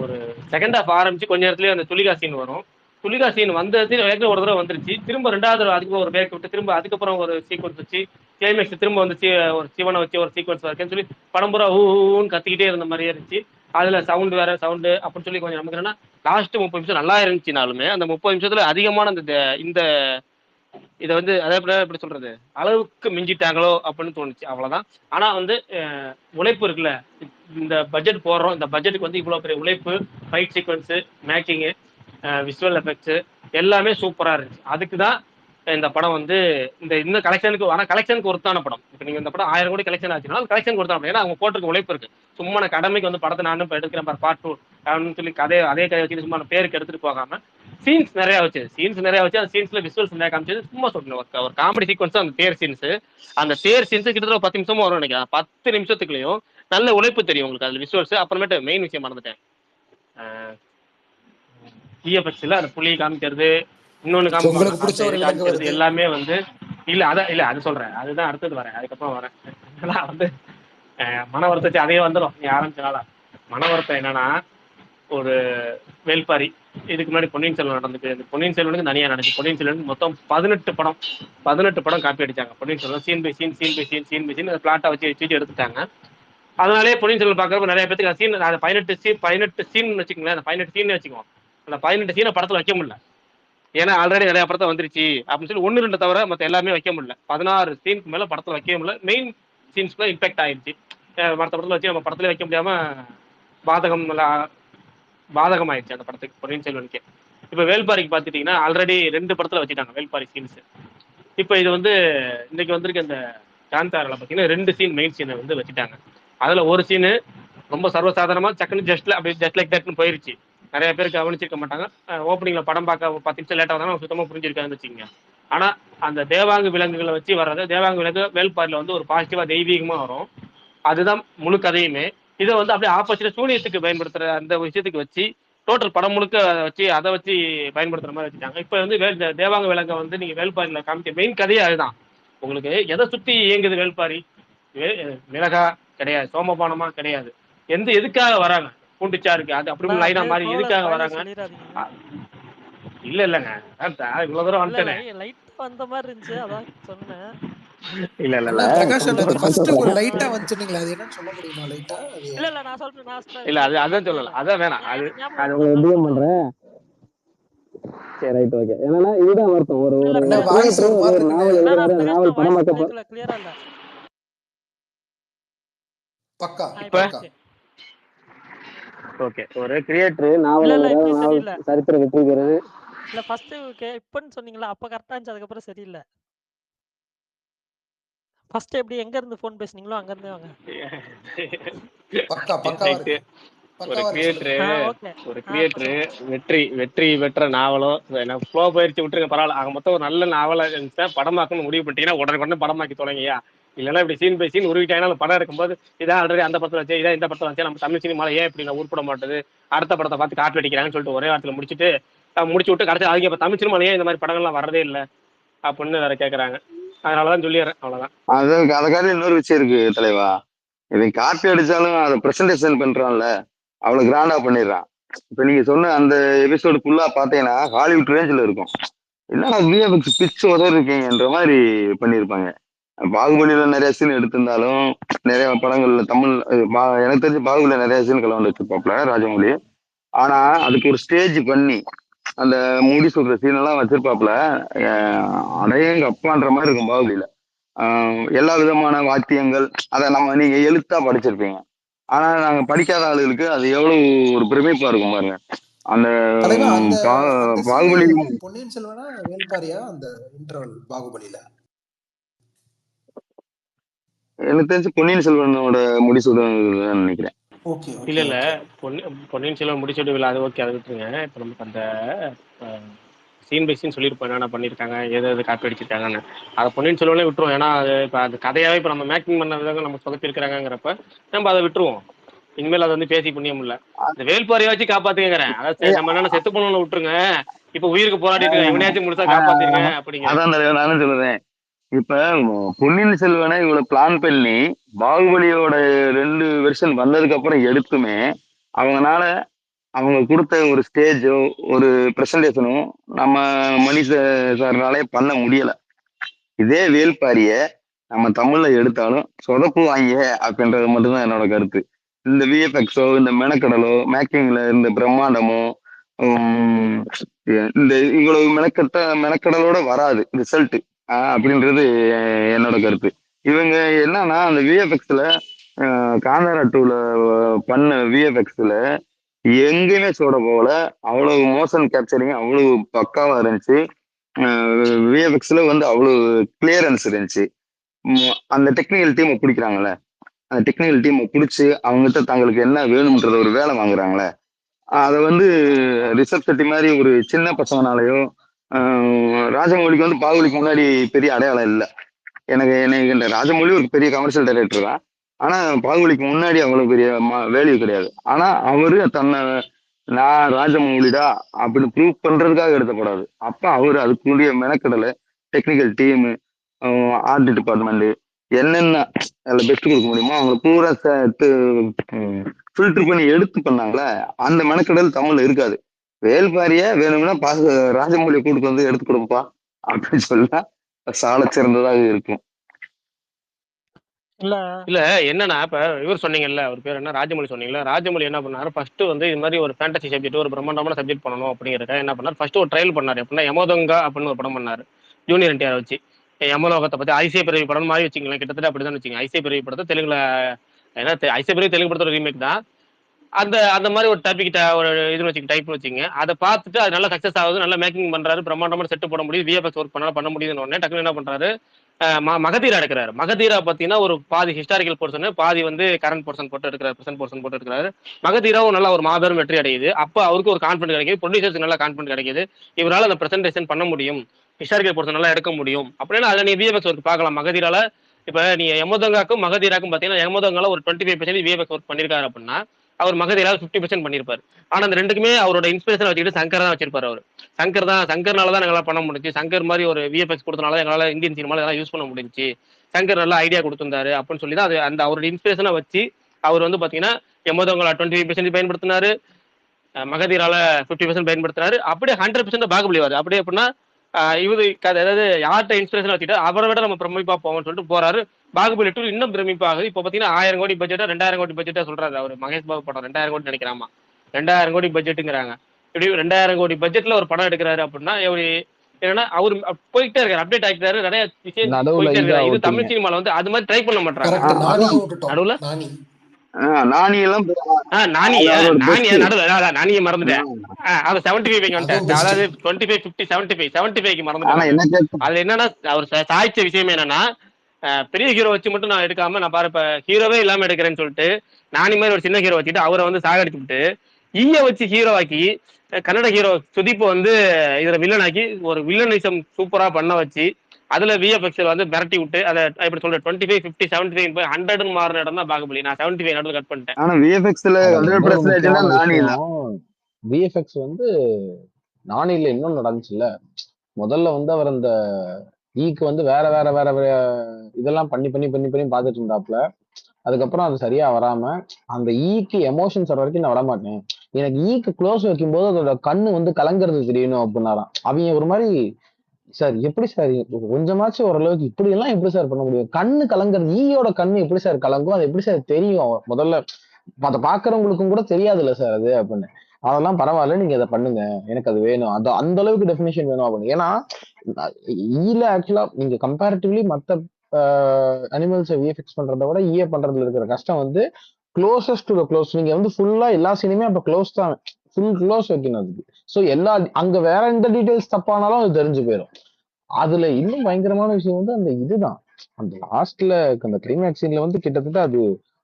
ஒரு செகண்ட் ஹாஃப் ஆரம்பிச்சு கொஞ்ச நேரத்துலயே அந்த துளிகா சீன் வரும். துளிகா சீன் வந்தது ஏற்கனவே ஒரு தடவை வந்துருச்சு, திரும்ப 2வது தடவை அதுக்கு ஒரு பிரேக் விட்டு திரும்ப அதுக்கப்புறம் ஒரு சீக்வன்ஸ் வச்சு கிளைமேக்ஸ் திரும்ப வந்து ஒரு சிவனை வச்சு ஒரு சீக்வன்ஸ் இருக்குன்னு சொல்லி படம் பூரா ஊன்னு கத்திக்கிட்டே இருந்த மாதிரியே இருந்துச்சு. அதுல சவுண்ட் வேற சவுண்டு அப்படின்னு சொல்லி கொஞ்சம் நமக்கு என்னன்னா லாஸ்ட் 30 நிமிஷம் நல்லா இருந்துச்சுனாலுமே அந்த 30 நிமிஷத்துல அதிகமான இந்த இதை வந்து அதே எப்படி சொல்றது, அளவுக்கு மிஞ்சிட்டாங்களோ அப்படின்னு தோணுச்சு, அவ்வளவுதான். ஆனா வந்து உழைப்பு இருக்குல்ல, இந்த பட்ஜெட் போடுறோம், இந்த பட்ஜெட்டுக்கு வந்து இவ்வளவு பெரிய உழைப்பு, fight sequence, making, visual effects எல்லாமே சூப்பரா இருந்துச்சு. அதுக்கு தான் இந்த படம் வந்து இந்த கலெக்ஷனுக்கு, ஆனா கலெக்ஷனுக்கு ஒருத்தான படம். இப்போ நீங்க இந்த படம் 1000 கோடி கலெக்ஷன் ஆச்சுன்னா கலெக்ஷனுக்கு ஒருத்தான படம். ஏன்னா அவங்க போட்டிருக்க உழைப்பு இருக்கு. சும்மா நான் கடமைக்கு வந்து படத்தை நானும் இப்போ எடுக்கிறேன் பார்ட் 2 அப்படின்னு சொல்லி அதே கதை வச்சுட்டு சும்மா பேருக்கு எடுத்துட்டு போகாம சீன்ஸ் நிறைய வச்சு அந்த சீன்ஸ்ல விசுவல்ஸ் நிறைய காமிச்சது. சும்மா சொல்றேன், ஒரு காமெடி சீக்வன்ஸ் அந்த தேர் சீன்ஸ். அந்த தேர் சீன்ஸ் கிட்டத்தட்ட ஒரு 10 நிமிஷமும் வரும் நினைக்கிறேன். 10 நிமிஷத்துக்குள்ளயும் நல்ல உழைப்பு தெரியும் உங்களுக்கு அதுல விசுவல்ஸ். அப்புறமேட்டு மெயின் விஷயம் மறந்துட்டேன், விஎஃப்எக்ஸ்ல அந்த புலி காமிக்கிறது, இன்னொன்னு உங்களுக்கு பிடிச்ச ஒரு காமிக்கிறது விலங்கு வருது. எல்லாமே வந்து இல்ல அது சொல்றேன், அதுதான் அடுத்தது வரேன், அதுக்கப்புறம் வரேன். இதெல்லாம் வந்து மன வருத்தத்தை அதே வந்துடும் நீ ஆரம்பிச்சனால. மன வருத்தம் என்னன்னா, ஒரு வேல்பாரி இதுக்கு முன்னாடி பொன்னியின் செல்வன் நடந்துட்டு, இந்த பொன்னியின் செல்வனுக்கு தனியா நடந்துச்சு. பொன்னியின் செல்வனுக்கு மொத்தம் 18 படம் காப்பி அடிச்சாங்க. Ponniyin Selvan scene by scene பிளாட்டா வச்சு எடுத்துட்டாங்க. அதனாலே பொன்னியின் செல்வன் பார்க்கறப்ப நிறைய பேருக்கு சீன் 18 சீன் வச்சுக்கோங்களேன். அந்த 18 சீன் வச்சுக்கோங்க, அந்த 18 சீனை படத்துல வைக்க முடியல. ஏன்னா ஆல்ரெடி நிறைய படத்தை வந்துருச்சு அப்படின்னு சொல்லி 1-2 தவிர மற்ற எல்லாமே வைக்க முடியல. 16 சீனுக்கு மேல படத்துல வைக்க முடியல. மெயின் சீன்ஸ்ல இம்பாக்ட் ஆயிடுச்சு. மற்ற படத்துல வச்சு நம்ம படத்துல வைக்க முடியாம பாதகம் ஆயிடுச்சு அந்த படத்துக்கு, பொன்னியின் செல்வனுக்கு. இப்ப வேல்பாரிக்கு பாத்துட்டீங்கன்னா ஆல்ரெடி 2 படத்துல வச்சுட்டாங்க வேல்பாரி சீன்ஸ். இப்ப இது வந்து இன்னைக்கு வந்திருக்க இந்த காந்தாரில் பாத்தீங்கன்னா 2 சீன் மெயின் சீனை வந்து வச்சுட்டாங்க. அதுல ஒரு சீனு ரொம்ப சர்வசாதாரணமா டக்குன்னு ஜஸ்ட் லைக் தட்னு போயிருச்சு. நிறைய பேருக்கு கவனிச்சிருக்க மாட்டாங்க. ஓப்பனிங்ல படம் பார்க்க 10 நிமிஷம் லேட்டா வந்தாலும் சுத்தமா புரிஞ்சிருக்காதுன்னு வச்சுக்கோங்க. ஆனா அந்த தேவாங்கு விலங்குகளை வச்சு வர்றது, தேவாங்கு விலங்கு வேல்பாரில வந்து ஒரு பாசிட்டிவா தெய்வீகமா வரும். அதுதான் முழு கதையுமே. இதை வந்து அப்படியே ஆப்போசிட்டா சூனியத்துக்கு பயன்படுத்துற அந்த விஷயத்துக்கு வச்சு டோட்டல் படம் முழுக்க வச்சு அதை வச்சு பயன்படுத்துற மாதிரி வச்சுட்டாங்க. இப்ப வந்து தேவாங்க விலங்கை வந்து நீங்க வேல்பாரியில காமிக்க மெயின் கதையே அதுதான். உங்களுக்கு எதை சுத்தி இயங்குது வேல்பாரி? மிளகா கிடையாது, சோமபானமா கிடையாது, எதுக்காக வராங்க, பூண்டிச்சாருக்கு அது அப்படி லைனா மாதிரி எதுக்காக வராங்க? இல்லைங்க, இவ்வளவு தூரம் வந்துட்டேன். லைட்டா வந்த மாதிரி இருந்துச்சு, அதான் சொன்னேன். இல்ல பிரகாஷ் அண்ணா ஃபர்ஸ்ட் ஒரு லைட்டா வந்துட்டீங்களா, அது என்னன்னு சொல்ல முடியுமா? லைட்டா அது இல்ல நான் சொல்றேன். இல்ல அதான் சொல்லல, அதான் வேணாம். அது எப்படியும் பண்றேன். சரி ரைட் ஓகே. என்னன்னா இதுதான் வருத்தம். ஒரு வாய்ஸ் ஒரு மாதிரி நாவல் எழுதுறாரு, அந்த நாவல் படமாக்க கிளியரா இல்ல. பக்கா இப்ப ஓகே. ஒரு கிரியேட்டர் நாவல் சரித்திர வெற்றிக்கிறது. இல்ல ஃபர்ஸ்ட் இப்பன்னு சொன்னீங்களா, அப்ப கரெக்டா இருந்துச்சு, அதுக்கப்புறம் சரியில்லை. ஃபர்ஸ்ட் எப்படி எங்க இருந்து போன் பேசுனீங்களோ அங்க இருந்தே வாங்க. பக்கா இருக்கு. ஒரு கிரியேட்டர் வெற்றி பெற்ற நாவலோ ஃப்ளோ பயிற்சி விட்டுருங்க பரவாயில்ல, ஆக மொத்தம் ஒரு நல்ல நாவலா இருந்துச்சா படமாக்கணும்னு முடிவு பண்ணிட்டீங்கன்னா உடனே படமாக்கி தொடங்கியா. இல்லைன்னா இப்படி சீன் பை சீன் உருவிட்டாங்கன்னா படம் எடுக்கும்போது இதான் ஆல்ரெடி அந்த படத்துல வச்சு இதான் இந்த படத்துல வச்சு நம்ம தமிழ் சினிமால ஏன் இப்படி நான் உருப்பட மாட்டேது, அடுத்த படத்தை பார்த்து காப்பி அடிக்கிறாங்கன்னு சொல்லிட்டு ஒரே வாரத்தில் முடிச்சு விட்டு கடைசி அதுக்கு இப்ப தமிழ் சினிமால ஏன் இந்த மாதிரி படங்கள்லாம் வரதே இல்லை அப்படின்னு வேற கேட்கறாங்க. அதனாலதான் சொல்லிடுறேன், அவ்வளவுதான். அதுக்காக இன்னொரு விஷயம் இருக்கு தலைவா. இதை காப்பி அடிச்சாலும் அதை பிரசன்டேஷன் பண்றான்ல, அவ்வளவு கிராண்டா பண்ணிடுறான். இப்ப நீங்க சொன்ன அந்த எபிசோடு ஃபுல்லா பாத்தீங்கன்னா ஹாலிவுட் ரேஞ்சில் இருக்கும். என்னன்னா விஎஃப்எக்ஸ் பிச்சு உதவிருக்கீங்கன்ற மாதிரி பண்ணியிருப்பாங்க. பாகுபலியில நிறைய சீன் எடுத்திருந்தாலும் நிறைய படங்கள்ல தமிழ் எனக்கு தெரிஞ்சு பாகுபலியில நிறைய சீன் கலந்து வச்சிருப்பாப்ல ராஜமௌழி. ஆனா அதுக்கு ஒரு ஸ்டேஜ் பண்ணி அந்த முடி சொல்ற சீன் எல்லாம் வச்சிருப்பாப்ல, அடையங்க அப்பான்ற மாதிரி இருக்கும் பாகுபலியில. எல்லா விதமான வாத்தியங்கள் அதை நீங்க எழுத்தா படிச்சிருப்பீங்க. ஆனா நாங்க படிக்காத ஆளுகளுக்கு அது எவ்வளவு ஒரு பிரமிப்பா இருக்கும் பாருங்க. அந்த பாகுபலி பொன்னியின் செல்வனா வேல்பாரியா அந்த இன்டர்வல் பாகுபலியில? எனக்கு தெரிஞ்சு பொன்னியின் செல்வனோட முடிசூடுன்னு நினைக்கிறேன். இல்ல பொன்னியின் செல்வன் முடிச்சுட்டு இல்லை, அது ஓகே, அதை விட்டுருங்க. இப்ப நமக்கு அந்த சீன் பை சீன் சொல்லியிருப்போம் என்னென்ன பண்ணியிருக்காங்க, எது காப்பி அடிச்சிருக்காங்கன்னு. அதை பொன்னியின் செல்வனே விட்டுருவோம். ஏன்னா அது இப்போ அந்த கதையாவே இப்போ நம்ம மேக்கிங் பண்ண விதங்க நம்ம சொதப்பிருக்கிறாங்கிறப்ப நம்ம அதை விட்டுருவோம். இனிமேல் அதை வந்து பேசி புண்ணியம் இல்ல. இந்த வேல்பாரியை வச்சு காப்பாத்துக்கிறேன். அதாவது நம்ம என்னென்ன செத்து போனோம்னு விட்டுருங்க, இப்ப உயிருக்கு போராடிட்டு இவனையாச்சும் முடிச்சா காப்பாத்திருங்க அப்படிங்கிற. அதான் நானும் சொல்லுறேன். இப்ப பொன்னியின் செல்வனை இவ்வளவு பிளான் பண்ணி பாகுபலியோட 2 வெர்ஷன் வந்ததுக்கு அப்புறம் எடுத்துமே அவங்கனால அவங்க கொடுத்த ஒரு ஸ்டேஜோ ஒரு பிரசன்டேஷனும் நம்ம மணி சார்னாலே பண்ண முடியல. இதே வேல்பாரிய நம்ம தமிழ்ல எடுத்தாலும் சொதப்பு வாங்க அப்படின்றது மட்டும்தான் என்னோட கருத்து. இந்த விஎஃப்எக்ஸோ இந்த மெனக்கடலோ மேக்கிங்ல இந்த பிரம்மாண்டமோ இந்த இவ்வளவு மெனக்கடலோட வராது ரிசல்ட் அப்படின்றது என்னோட கருத்து. இவங்க என்னன்னா அந்த விஎஃப்எக்ஸ்ல காந்தாரா 2ல பண்ண விஎஃப்எக்ஸ்ல எங்கேயுமே சொல்ற போல அவ்வளவு மோஷன் கேப்சரிங் அவ்வளவு பக்காவா இருந்துச்சு. விஎஃப்எக்ஸ்ல வந்து அவ்வளவு கிளியரன்ஸ் இருந்துச்சு. அந்த டெக்னிக்கல் டீமை பிடிக்கிறாங்கல்ல, அந்த டெக்னிக்கல் டீமை பிடிச்சி அவங்ககிட்ட தங்களுக்கு என்ன வேணும்ன்றத ஒரு வேலை வாங்குறாங்களே, அதை வந்து ரிஷப் செட்டி மாதிரி ஒரு சின்ன பசங்கனாலயோ ராஜமௌலிக்கு வந்து பாகுபலிக்கு முன்னாடி பெரிய அடையாளம் இல்லை. எனக்கு இந்த ராஜமௌலி ஒரு பெரிய கமர்ஷியல் டைரக்டர் தான். ஆனா பாகுபலிக்கு முன்னாடி அவ்வளவு பெரிய வேல்யூ கிடையாது. ஆனா அவரு தன்னை நான் ராஜமௌலிடா அப்படின்னு ப்ரூவ் பண்றதுக்காக எடுத்தப்படாது. அப்ப அவரு அதுக்குரிய மெனக்கடலை, டெக்னிக்கல் டீம், ஆர்ட் டிபார்ட்மெண்ட் என்னென்ன அதில் பெஸ்ட் கொடுக்க முடியுமோ அவங்க பூரா ஃபில்டர் பண்ணி எடுத்து பண்ணாங்களே, அந்த மெனக்கடல் தமிழ்ல இருக்காது. வேல்பாரிய வேணும்னா ராஜமௌலியை கூட்டு வந்து எடுத்து கொடுப்பா அப்படின்னு சொன்னா சால சிறந்ததாக இருக்கும். இல்ல இல்ல என்னன்னா இப்ப இவர் சொன்னீங்கல்ல, அவர் பேர் என்ன, ராஜமௌழி சொன்னீங்கல்ல. ராஜமௌழி என்ன பண்ணாரு, ஃபர்ஸ்ட் வந்து இது மாதிரி ஒரு ஃபேண்டசி சப்ஜெக்ட், ஒரு பிரம்மாண்டமான சப்ஜெக்ட் பண்ணணும் அப்படிங்கிறதுக்காக என்ன பண்ணாரு, ஃபர்ஸ்ட் ஒரு ட்ரையல் பண்ணாரு. எப்படின்னா யமதங்கா அப்படின்னு ஒரு படம் பண்ணாரு ஜூனியர் என்டிஆர் வச்சு. யமலோகத்தை பத்தி ஐசிஐ பிறவி படம் மாதிரி வச்சுங்களேன், கிட்டத்தட்ட அப்படிதான் வச்சுங்க. ஐசிஐ பிறவி படத்தை தெலுங்குல ஏன்னா ஐசிஐ பிறவி தெலுங்கு படத்தோட ரீமேக் தான். அந்த அந்த மாதிரி ஒரு டாபிக் ஒரு இதுன்னு வச்சுங்க, டைப்னு வச்சுங்க. அதை பார்த்துட்டு அது நல்லா சக்ஸஸ் ஆகுது, நல்லா மேக்கிங் பண்றாரு, பிரம்மாண்டமான செட்டு போட முடியுது, விஎஃப்எக்ஸ் ஒர்க் பண்ண முடியுதுன்னு உடனே டக்குனு என்ன பண்றாரு, மகதீரா எடுக்கிறாரு. மகதீரா பார்த்தீங்கன்னா ஒரு பாதி ஹிஸ்டாரிக்கல் போர்ஷன், பாதி வந்து கரண்ட் போர்ஷன் போட்டு எடுக்கிறாரு, பிரசன்ட் போர்ஷன் போட்டு எடுக்கிறாரு. மகதீராவும் நல்லா ஒரு மாபெரும் வெற்றி அடையுது. அப்போ அவருக்கு ஒரு கான்ஃபிடன்ட் கிடைக்குது, ப்ரொடியூசருக்கு நல்லா கான்ஃபிடன்ட் கிடைக்குது, இவரால் அந்த பிரசன்டேஷன் பண்ண முடியும், ஹிஸ்டாரிக்கல் போர்ஷன் நல்லா எடுக்க முடியும் அப்படின்னா அதில் நீ விஎஃப்எக்ஸ் ஒர்க் பார்க்கலாம். மகதீரால இப்போ நீ யமதங்காக்கும் மகதீராக்கும் பார்த்தீங்கன்னா யமதங்கால ஒரு 25% விஎஃப்எக்ஸ் ஒர்க் பண்ணியிருக்காரு அப்படின்னா அவர் மகதீரால 50% பண்ணியிருப்பாரு. ஆனா அந்த ரெண்டுக்குமே அவரோட இன்ஸ்பிரேஷன் வச்சுக்கிட்டு சங்கர் தான் வச்சிருப்பாரு. அவர் சங்கர்னால தான் எங்களால் பண்ண முடிஞ்சு, சங்கர் மாதிரி ஒரு விஎஃப்எக்ஸ் கொடுத்தனால எங்களால் இந்தியன் சினிமாவில் எல்லாம் யூஸ் பண்ண முடிஞ்சு, சங்கர் நல்லா ஐடியா கொடுத்திருந்தாரு அப்படின்னு சொல்லி தான் அது அந்த அவரோட இன்ஸ்பிரேஷனை வச்சு அவர் வந்து பார்த்தீங்கன்னா யமதங்கா 25% பயன்படுத்தினாரு, மகதீரால 50% பயன்படுத்தினாரு. அப்படியே 100% பாகுபலி வருது. அப்படியே அப்படின்னா இவரு அதாவது யார்கிட்ட இன்ஸ்பிரேஷன் வச்சுட்டு அவரை விட நம்ம பிரமிப்பா போவோம்னு சொல்லிட்டு போறாரு. பாகுபலி 2 இன்னும் பிரமிப்பாகுது. இப்போ பார்த்தீங்கன்னா 1000 கோடி பட்ஜெட்டா 2000 கோடி பட்ஜெட்டா சொல்றாரு அவர். மகேஷ் பாபு படம் 2000 கோடி நினைக்கிறாமா, 2000 கோடி பட்ஜெட்டுங்கிறாங்க. இப்படி 2000 கோடி பட்ஜெட்ல ஒரு படம் எடுக்கிறாரு அப்படின்னா எப்படி என்னன்னா அவரு போயிட்டே இருக்காரு, அப்டேட் ஆகிட்டாரு, நிறைய விஷயம் போயிட்டே இருக்காரு. இது தமிழ் சினிமால வந்து அது மாதிரி ட்ரை பண்ண மாட்டாங்க. நடுவுல நானியெல்லாம் நானிய மறந்துட்டேன். அது 75 வந்துட்டேன், அதாவது 25 50 75 75க்கு மறந்துட்டேன். அதுல என்னன்னா அவர் சாய்ச்ச விஷயம் என்னன்னா பெரிய ஹீரோ வச்சு மட்டும் நான் எடுக்காம நான் பாரு இப்ப ஹீரோவே இல்லாம எடுக்கிறேன்னு சொல்லிட்டு நானி மாதிரி ஒரு சின்ன ஹீரோ வச்சுட்டு அவரை வந்து சாகடிச்சு விட்டு ஈய வச்சு ஹீரோ ஆக்கி கன்னட ஹீரோ சுதீப் வந்து இதுல வில்லன் ஆக்கி ஒரு வில்லனிசம் சூப்பரா பண்ண வச்சு அதுல விஎஃப்எக்ஸ் வந்து மிரட்டி விட்டு அதை இப்படி சொல்றேன் 25 50 75 போய் 100 மாறின இடம் தான் பாகுபலி. நான் 75 நடுவில் கட் பண்ணிட்டேன். ஆனா விஎஃப்எக்ஸ்ல 100% நானி தான். விஎஃப்எக்ஸ் வந்து நானில இன்னும் நடந்துச்சுல்ல. முதல்ல வந்து அவர் அந்த ஈக்கு வந்து வேற வேற வேற வேற இதெல்லாம் பண்ணி பண்ணி பண்ணி பண்ணி பார்த்துட்டு இருந்தாப்புல. அதுக்கப்புறம் அது சரியா வராம அந்த ஈக்கு எமோஷன்ஸ் வர வரைக்கும் நான் விடமாட்டேன், எனக்கு ஈக்கு க்ளோஸ் வைக்கும்போது அதோட கண்ணு வந்து கலங்கிறது தெரியணும் அப்படின்னாராம். அவங்க ஒரு மாதிரி சார் எப்படி சார் கொஞ்சமாச்சும் ஓரளவுக்கு இப்படி எல்லாம் எப்படி சார் பண்ண முடியும், கண்ணு கலங்குறது ஈயோட கண்ணு எப்படி சார் கலங்கும், அது எப்படி சார் தெரியும், முதல்ல அதை பாக்குறவங்களுக்கும் கூட தெரியாதுல்ல சார் அது அப்படின்னு. அதெல்லாம் பரவாயில்ல, நீங்க அதை பண்ணுங்க, எனக்கு அது வேணும், அது அந்த அளவுக்கு டெஃபினேஷன் வேணும் அப்படின்னு. ஏன்னா ஈல ஆக்சுவலா நீங்க கம்பேரிட்டிவ்லி மற்ற அனிமல்ஸை விஎஃப்எக்ஸ் பண்றதை விட ஈய பண்றதுல இருக்கிற கஷ்டம் வந்து க்ளோசஸ்ட் டு த க்ளோஸ். நீங்க வந்து ஃபுல்லா எல்லா சீனுமே அப்ப க்ளோஸ் தான், ஃபுல் க்ளோஸ் வைக்கணும் அதுக்கு. ஸோ எல்லா அங்க வேற எந்த டீடைல்ஸ் தப்பானாலும் அது தெரிஞ்சு போயிடும். அதுல இன்னும் பயங்கரமான விஷயம் வந்து அந்த இதுதான், அந்த லாஸ்ட்ல அந்த கிளைமேக்ஸ் சீன்ல வந்து கிட்டத்தட்ட அது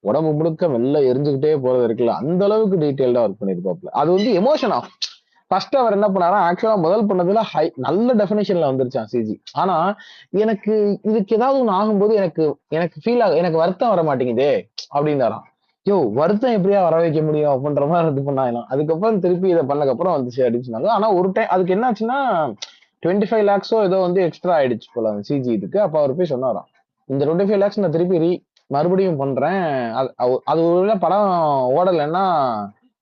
உடம்பு முழுக்க வெள்ள எரிஞ்சுக்கிட்டே போறது இருக்குல்ல, அந்த அளவுக்கு டீடைல்டா ஒர்க் பண்ணிருப்பாப்ல. அது வந்து எமோஷன் ஆகும். ஃபர்ஸ்ட் அவர் என்ன பண்ணாரா, ஆக்சுவலா முதல் பண்ணதுல நல்ல டெஃபினேஷன்ல வந்துருச்சான் சிஜி. ஆனா எனக்கு இதுக்கு ஏதாவது ஒண்ணு ஆகும்போது எனக்கு எனக்கு ஃபீல் ஆகும், எனக்கு வருத்தம் வர மாட்டேங்குதே அப்படின்னாராம். யோ வருத்தம் எப்படியா வர வைக்க முடியும் அப்படின்ற மாதிரி இது பண்ணாங்களாம். அதுக்கப்புறம் திருப்பி இதை பண்ணக்கப்புறம் வந்துச்சு அப்படின்னு சொன்னாங்க. ஆனா ஒரு டைம் அதுக்கு என்ன ஆச்சுன்னா 25 lakhs ஏதோ வந்து எக்ஸ்ட்ரா ஆயிடுச்சு போல சிஜி இதுக்கு. அப்ப அவர் போய் சொன்னாராம், இந்த 25 lakhs நான் திருப்பி மறுபடியும் பண்றேன், அது ஒரு படம் ஓடலைன்னா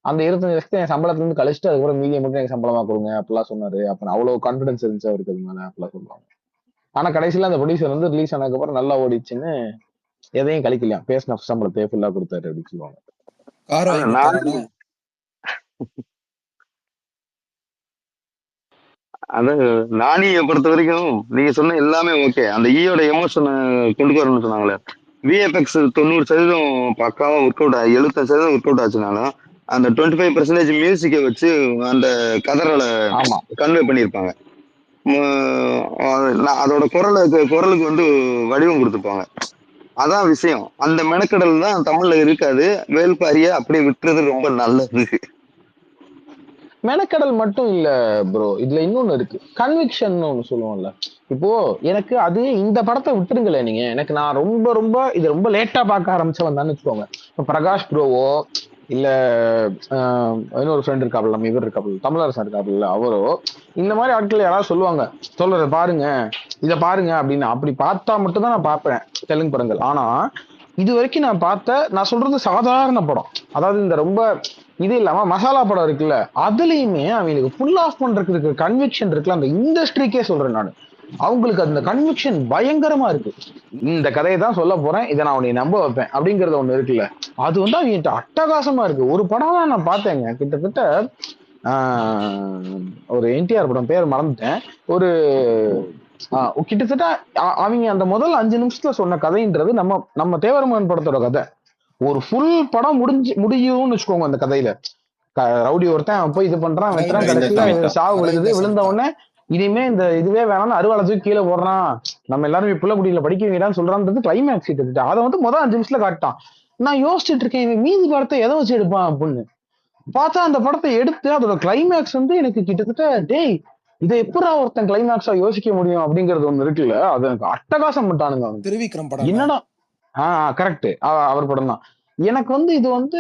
அந்த 25 லட்சத்தை என் சம்பளத்துல இருந்து கழிச்சுட்டு அதுக்கப்புறம் மீதியை மட்டும் எனக்கு சம்பளமா கொடுங்க அப்படிலாம் சொன்னாரு. அப்ப அவ்வளவு கான்பிடன்ஸ் இருந்துச்சு அவருக்கு அது மேல அப்படிலாம் சொல்லுவாங்க. ஆனா கடைசியில அந்த ப்ரொடியூசர் வந்து ரிலீஸ் ஆனதுக்கு அப்புறம் நல்லா ஓடிச்சுன்னு எதையும் கழிக்கலையா, பேசின சம்பளத்தை ஃபுல்லா கொடுத்தாரு அப்படின்னு சொல்லுவாங்க. அதான் நானியை பொறுத்த வரைக்கும் நீங்க சொன்ன எல்லாமே ஓகே. அந்த ஈயோட எமோஷனை கொண்டு வரணும்னு சொன்னாங்களே, விஎஃப்எக்ஸ் 90% பக்காவா ஒர்க் அவுட் 75% ஒர்க் அவுட் ஆச்சுனாலும் அந்த 25% மியூசிக்கை வச்சு அந்த கதறலை கன்வே பண்ணியிருப்பாங்க. அதோட குரலுக்கு வந்து வடிவம் கொடுத்துருப்பாங்க. அதான் விஷயம். அந்த மெனக்கடல் தான் தமிழ்ல இருக்காது. வேல்பாரிய அப்படியே விட்டுறது ரொம்ப நல்லது. மெனக்கடல் மட்டும் இல்ல ப்ரோ, இதுல இன்னொன்னு இருக்கு, கன்விக்ஷன் ஒண்ணு சொல்லுவோம்ல. இப்போ எனக்கு அது இந்த படத்தை விட்டுருங்களேன் நீங்க, எனக்கு நான் ரொம்ப ரொம்ப இது ரொம்ப லேட்டா பார்க்க ஆரம்பிச்சவன் தான் வச்சுக்கோங்க. இப்போ பிரகாஷ் ப்ரோவோ இல்ல இன்னொரு ஃப்ரெண்ட் இருக்காப்புல, நம்ம இவர் இருக்காப்புல தமிழரசன் இருக்காப்புல, அவரோ இந்த மாதிரி ஆட்கள் யாராவது சொல்றத பாருங்க, இதை பாருங்க அப்படின்னு, அப்படி பார்த்தா மட்டும் தான் நான் பார்ப்பேன் தெலுங்கு படங்கள். ஆனா இது வரைக்கும் நான் சொல்றது சாதாரண படம், அதாவது இந்த ரொம்ப இது இல்லாம மசாலா படம் இருக்குல்ல, அதுலயுமே அவங்களுக்கு ஃபுல் ஆஃப் பண்றதுக்கு கன்விக்ஷன் இருக்குல்ல, அந்த இண்டஸ்ட்ரிக்கே சொல்றேன் நான், அவங்களுக்கு அந்த கன்விக்ஷன் பயங்கரமா இருக்கு. இந்த கதையை தான் சொல்ல போறேன், இதை நான் உன்னை நம்ப வைப்பேன் அப்படிங்கறது ஒண்ணு இருக்குல்ல, அது வந்து அவங்ககிட்ட அட்டகாசமா இருக்கு. ஒரு படம் தான் நான் பார்த்தேங்க, கிட்டத்தட்ட ஒரு என்டிஆர் படம், பேர் மறந்துட்டேன். ஒரு கிட்டத்தட்ட அவங்க அந்த முதல் 5 நிமிஷத்துல சொன்ன கதைன்றது நம்ம தேவரமன் படத்தோட கதை. ஒரு ஃபுல் படம் முடியும்னு வச்சுக்கோங்க. அந்த கதையில ரவுடி ஒருத்தன் போய் இது பண்றான், வெட்டுறான், கடைசியில சாவு விழுந்த உடனே இனிமே இந்த இதுவே வேணாம்னு அறுவாலை தூக்கி கீழே போடுறான், நம்ம எல்லாரும் புள்ளக்குடியில படிக்க வைக்கிறான்னு சொல்றான்றது கிளைமேக்ஸ் கிட்ட. அதை வந்து முதல் 5 நிமிஷத்துல காட்டான். நான் யோசிச்சுட்டு இருக்கேன், இவன் மீதி படத்தை எதை வச்சு எடுப்பான் அப்படின்னு பார்த்தா, அந்த படத்தை எடுத்து அதோட கிளைமேக்ஸ் வந்து எனக்கு கிட்டத்தட்ட டேய் இதை எப்படா ஒருத்தன் கிளைமேக்ஸா யோசிக்க முடியும் அப்படிங்கறது ஒண்ணு இருக்குல்ல, அது எனக்கு அட்டகாசம் பண்ணிட்டானுங்க. திருவிக்ரம் படம் என்னடா கரெக்ட், அவர் படம் தான். எனக்கு வந்து இது வந்து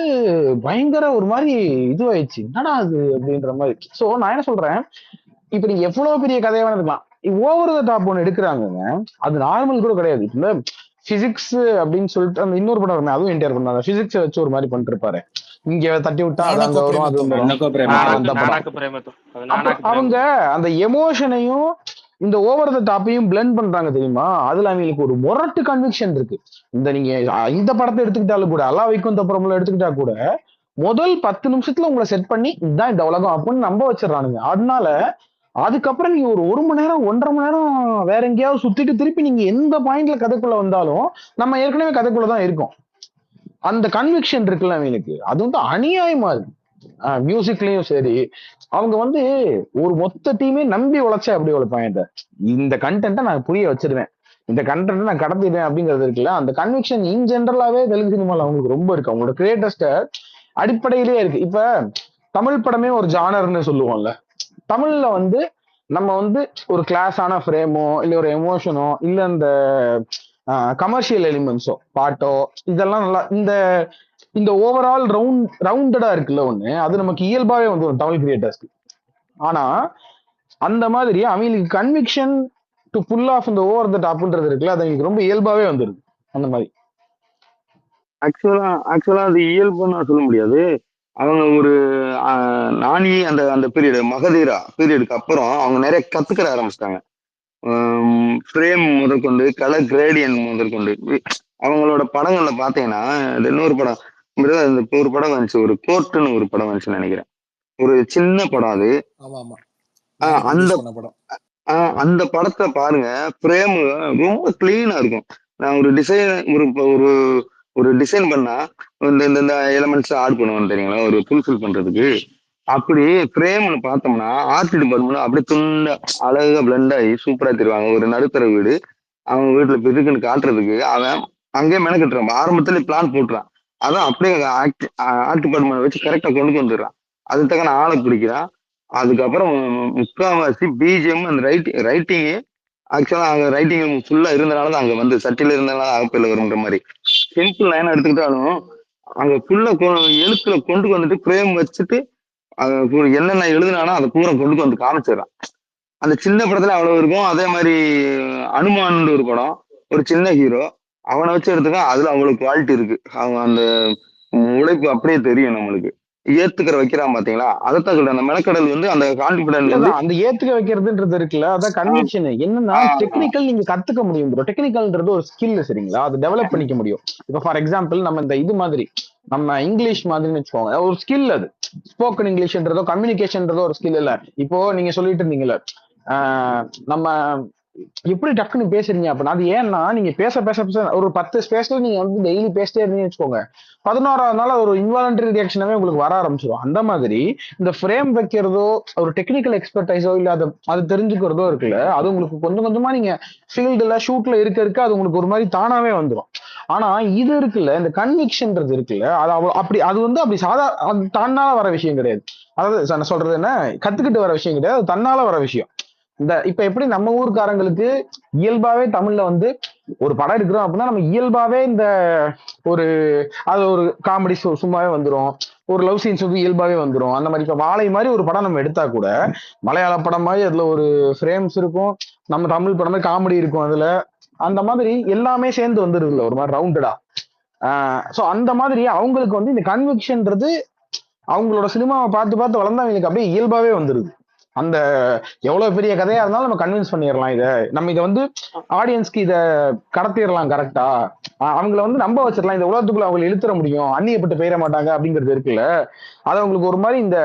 பயங்கர ஒரு மாதிரி இதுவாயிடுச்சு, என்னடா அது அப்படின்ற மாதிரி. சோ நான் என்ன சொல்றேன், இப்ப நீங்க எவ்வளவு பெரிய கதையா வேணா இருக்கலாம், ஓவர் த டாப் ஒன்று எடுக்கிறாங்க, அது நார்மல் கூட கிடையாது. இந்த பிசிக்ஸ் அப்படின்னு சொல்லிட்டு அந்த இன்னொரு படம் வருமே, அதுவும் என்டிஆர் பண்ணாங்க, பிசிக்ஸ் வச்சு ஒரு மாதிரி பண்ணிட்டு இருப்பாரு, இங்க தட்டி விட்டா அது அங்க வரும், அது அவங்க அந்த எமோஷனையும் இந்த ஓவர் த டாப்பையும் பிளெண்ட் பண்றாங்க தெரியுமா. அதுல அவங்களுக்கு ஒரு மொரட்டு கன்விக்ஷன் இருக்கு. இந்த நீங்க இந்த படத்தை எடுத்துக்கிட்டாலும் கூட, அல்லா வைக்கும் தப்புறம்ல எடுத்துக்கிட்டா கூட, முதல் 10 நிமிஷத்துல உங்களை செட் பண்ணி இதுதான் இந்த உலகம் அப்படின்னு நம்ப வச்சிடறானுங்க. அதனால அதுக்கப்புறம் நீங்க ஒரு மணி நேரம் 1.5 மணி நேரம் வேற எங்கேயாவது சுத்திட்டு திருப்பி நீங்க எந்த பாயிண்ட்ல கதைக்குள்ள வந்தாலும் நம்ம ஏற்கனவே கதைக்குள்ளதான் இருக்கோம். அந்த கன்விக்ஷன் இருக்குல்ல அவங்களுக்கு, அது வந்து அநியாயமா இருக்கு. மியூசிக்லயும் சரி, அவங்க வந்து ஒரு மொத்த டீமே நம்பி உழைச்சா அப்படி உழைப்பாங்க, இந்த கண்டென்ட்டை நான் புரிய வச்சிருவேன், இந்த கண்டென்ட்டை நான் கடத்திடுவேன் அப்படிங்கிறது இருக்குல்ல, அந்த கன்விக்ஷன் இன் ஜென்ரலாவே தெலுங்கு சினிமால அவங்களுக்கு ரொம்ப இருக்கு, அவங்களோட கிரியேட்டர்ஸ்ட அடிப்படையிலேயே இருக்கு. இப்ப தமிழ் படமே ஒரு ஜானர்னு சொல்லுவோம்ல, தமிழ்ல வந்து நம்ம வந்து ஒரு கிளாஸான ஃப்ரேமோ இல்ல ஒரு எமோஷனோ இல்ல இந்த கமர்ஷியல் எலிமெண்ட்ஸோ பாட்டோ இதெல்லாம் நல்லா இந்த ஓவரால் ரவுண்டடா இருக்குல்ல ஒண்ணு, அது நமக்கு இயல்பாவே வந்துடும் தமிழ் கிரியேட்டர்ஸ்க்கு. ஆனா அந்த மாதிரி அவங்களுக்கு கன்விக்ஷன் டு புல் ஆஃப் இந்த ஓவர் த டாப்ன்றது இருக்குல்ல, அது அவங்களுக்கு ரொம்ப இயல்பாவே வந்துடுது. அந்த மாதிரி ஆக்சுவலா அது இயல்புன்னு நான் சொல்ல முடியாது. அவங்க ஒரு நானி அந்த பீரியடு மகதீரா பீரியடுக்கு அப்புறம் அவங்க நிறைய கத்துக்கிற ஆரம்பிச்சிட்டாங்க. ஃப்ரேம் முதற்கொண்டு கலர் கிரேடியன் முதற்கொண்டு அவங்களோட படங்கள்ல பாத்தீங்கன்னா, இன்னொரு படம் ஒரு படம் வந்துச்சு, ஒரு கோர்ட்டுன்னு ஒரு படம் வந்துச்சுன்னு நினைக்கிறேன், ஒரு சின்ன படம் அது. அந்த படத்தை பாருங்க, ஃப்ரேம் ரொம்ப கிளீனா இருக்கும். நான் ஒரு டிசைன் ஒரு டிசைன் பண்ணா இந்த எலமெண்ட்ஸ் ஆட் பண்ணுவோம் தெரியுங்களா, ஒரு ஃபுல்ஃபில் பண்றதுக்கு. அப்படி ஃப்ரேம்னு பார்த்தோம்னா ஆர்ட் டிபார்ட்மெண்ட் அப்படியே துண்ட அழகா பிளண்ட் ஆகி சூப்பரா தெரிவாங்க. ஒரு நடுத்தர வீடு, அவங்க வீட்டுல இருக்குன்னு காட்டுறதுக்கு அவன் அங்கேயே மெனக்கட்டுறான், ஆரம்பத்துல பிளான் போட்டுறான், அதான் அப்படியே ஆர்ட் டிபார்ட்மெண்ட் வச்சு கரெக்டா கொண்டு வந்துடுறான், அது தக்க ஆளை பிடிக்கிறான். அதுக்கப்புறம் முக்கால்வாசி பிஜிஎம் அந்த ரைட்டிங்கு ஆக்சுவலா அங்க ரைட்டிங் ஃபுல்லா இருந்தனாலதான் அங்க வந்து சட்டில இருந்தனால அகப்பில் வருன்ற மாதிரி சிம்பிள் லைன் எடுத்துக்கிட்டாலும் அங்க ஃபுல்லா எழுத்துல கொண்டு வந்துட்டு ஃப்ரேம் வச்சுட்டு என்னென்ன எழுதுனானோ அதை பூரா கொண்டு வந்து காமிச்சிடறான். அந்த சின்ன படத்துல அவ்வளவு இருக்கும். அதே மாதிரி அனுமான் ஒரு படம், ஒரு சின்ன ஹீரோ, அவனை வச்சு எடுத்துக்க அதுல அவ்வளவு குவாலிட்டி இருக்கு. அவங்க அந்த உழைப்பு அப்படியே தெரியும் நம்மளுக்கு. ஏத்துக்கிற வைக்கிறான் பாத்தீங்களா, அதைத்தான் சொல்றேன். அந்த மெனக்கடல் வந்து அந்த கான்பிடன்ஸ் வந்து அந்த ஏத்துக்க வைக்கிறதுன்றது இருக்குல்ல, அதான் கன்விக்ஷன். என்னன்னா டெக்னிக்கல் நீங்க கத்துக்க முடியும் ப்ரோ, டெக்னிக்கல்ன்றது ஒரு ஸ்கில் சரிங்களா, அது டெவலப் பண்ணிக்க முடியும். இப்ப ஃபார் எக்ஸாம்பிள் நம்ம இந்த இது மாதிரி நம்ம இங்கிலீஷ் மாதிரின்னு வச்சுக்கோங்க, ஒரு ஸ்கில். அது ஸ்போக்கன் இங்கிலீஷ்ன்றதோ கம்யூனிகேஷன்றதோ ஒரு ஸ்கில் இல்ல. இப்போ நீங்க சொல்லிட்டு இருந்தீங்கல்ல, நம்ம எப்படி டக்குன்னு பேசுறீங்க அப்படின்னா, அது ஏன்னா நீங்க பேச பேச பேச ஒரு 10 ஸ்பேஸ்ல நீங்க வந்து டெய்லி பேசிட்டே இருந்தீங்கன்னு வச்சுக்கோங்க, 11ஆவது நாள் ஒரு இன்வாலண்டரி ரியாக்ஷனாவே உங்களுக்கு வர ஆரம்பிச்சிடும். அந்த மாதிரி இந்த ஃப்ரேம் வைக்கிறதோ ஒரு டெக்னிக்கல் எக்ஸ்பர்டைஸோ இல்ல அது தெரிஞ்சுக்கிறதோ இருக்குல்ல, அது உங்களுக்கு கொஞ்சம் கொஞ்சமா நீங்க ஃபீல்டுல ஷூட்ல இருக்க அது உங்களுக்கு ஒரு மாதிரி தானாவே வந்துடும். ஆனா இது இருக்குல்ல, இந்த கன்விக்ஷன்ன்றது இருக்குல்ல, அது அப்படி அது வந்து அப்படி அது தன்னால வர விஷயம் கிடையாது. அதாவது நான் சொல்றது என்ன, கத்துக்கிட்டு வர விஷயம் கிடையாது, அது தன்னால வர விஷயம். இப்ப எப்படி நம்ம ஊர்க்காரங்களுக்கு இயல்பாவே தமிழ்ல வந்து ஒரு படம் எடுக்கிறோம் அப்படின்னா நம்ம இயல்பாவே ஒரு அது ஒரு காமெடி சும்மாவே வந்துரும், ஒரு லவ் சீன்ஸ் வந்து இயல்பாவே வந்துரும். அந்த மாதிரி இப்ப வாழை மாதிரி ஒரு படம் நம்ம எடுத்தா கூட மலையாள படம் மாதிரி அதுல ஒரு ஃப்ரேம்ஸ் இருக்கும், நம்ம தமிழ் படம் மாதிரி காமெடி இருக்கும், அதுல அந்த மாதிரி எல்லாமே சேர்ந்து வந்துருதுல ஒரு மாதிரி ரவுண்டடா. சோ அந்த மாதிரி அவங்களுக்கு வந்து இந்த கன்விக்ஷன்ன்றது அவங்களோட சினிமாவை பார்த்து பார்த்து வளர்ந்தா அவங்களுக்கு அப்படியே இயல்பாவே வந்துருது. அந்த எவ்வளவு பெரிய கதையா இருந்தாலும் நம்ம கன்வின்ஸ் பண்ணிடலாம், நம்ம இதை வந்து ஆடியன்ஸ்க்கு இதை கடத்திடலாம் கரெக்டா, அவங்கள வந்து நம்ப வச்சிடலாம், இந்த உலகத்துக்குள்ள அவங்களை இழுத்துற முடியும், அந்நியப்பட்டு போயிட மாட்டாங்க அப்படிங்கிறது இருக்குல்ல. அது அவங்களுக்கு ஒரு மாதிரி இந்த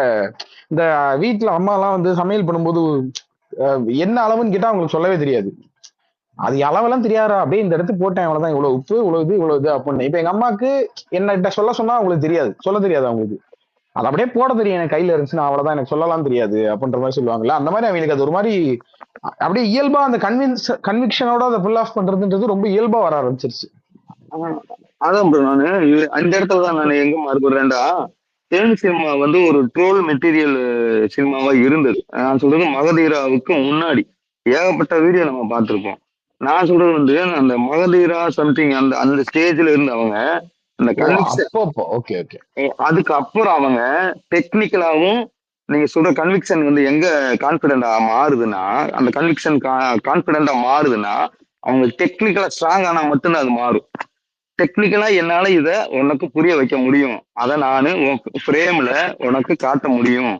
இந்த வீட்டுல அம்மா எல்லாம் வந்து சமையல் பண்ணும்போது என்ன அளவுன்னு கேட்டா அவங்களுக்கு சொல்லவே தெரியாது. அது அளவெல்லாம் தெரியாதா, அப்படியே இந்த இடத்துக்கு போட்டேன் அவ்வளவுதான், இவ்வளவு உப்பு இவ்வளவு இது அப்படின்னு. இப்ப எங்க அம்மாக்கு என்ன சொல்ல சொன்னா அவங்களுக்கு தெரியாது, சொல்ல தெரியாது அவங்களுக்கு. அது அப்படியே போட தெரியும், எனக்கு கையில இருந்துச்சுன்னா அவ்வளவுதான், எனக்கு சொல்லலாம் தெரியாது அப்படின்ற மாதிரி சொல்லுவாங்கல்ல. அந்த மாதிரி அவங்களுக்கு அது ஒரு மாதிரி அப்படியே இயல்பா அந்த கன்விக்ஷனோட அதை புல் ஆஃப் பண்றதுன்றது ரொம்ப இயல்பா வர ஆரம்பிச்சிருச்சு. அதான் ப்ரோ, நானு அந்த இடத்துல தான் நான் எங்க மாறுபடுறேன்டா, தெலுங்கு சினிமா வந்து ஒரு ட்ரோல் மெட்டீரியல் சினிமாவா இருந்தது. நான் சொல்றது மகதீராவுக்கு முன்னாடி ஏகப்பட்ட வீடியோ நம்ம பார்த்திருப்போம். நான் சொல்றது வந்து அந்த மகதீரா சம்திங் அந்த அந்த ஸ்டேஜ்ல இருந்து அவங்க அந்த அதுக்கு அப்புறம் அவங்க டெக்னிக்கலாவும் நீங்க சொல்ற கன்விக்ஷன் வந்து எங்க கான்பிடண்டா மாறுதுன்னா, அந்த கன்விக்ஷன் கான்பிடண்டா மாறுதுன்னா அவங்க டெக்னிக்கலா ஸ்ட்ராங் ஆனா மட்டும்தான் அது மாறும். டெக்னிக்கலா என்னால இத உனக்கு புரிய வைக்க முடியும், அதை நானு ஃப்ரேம்ல உனக்கு காட்ட முடியும்,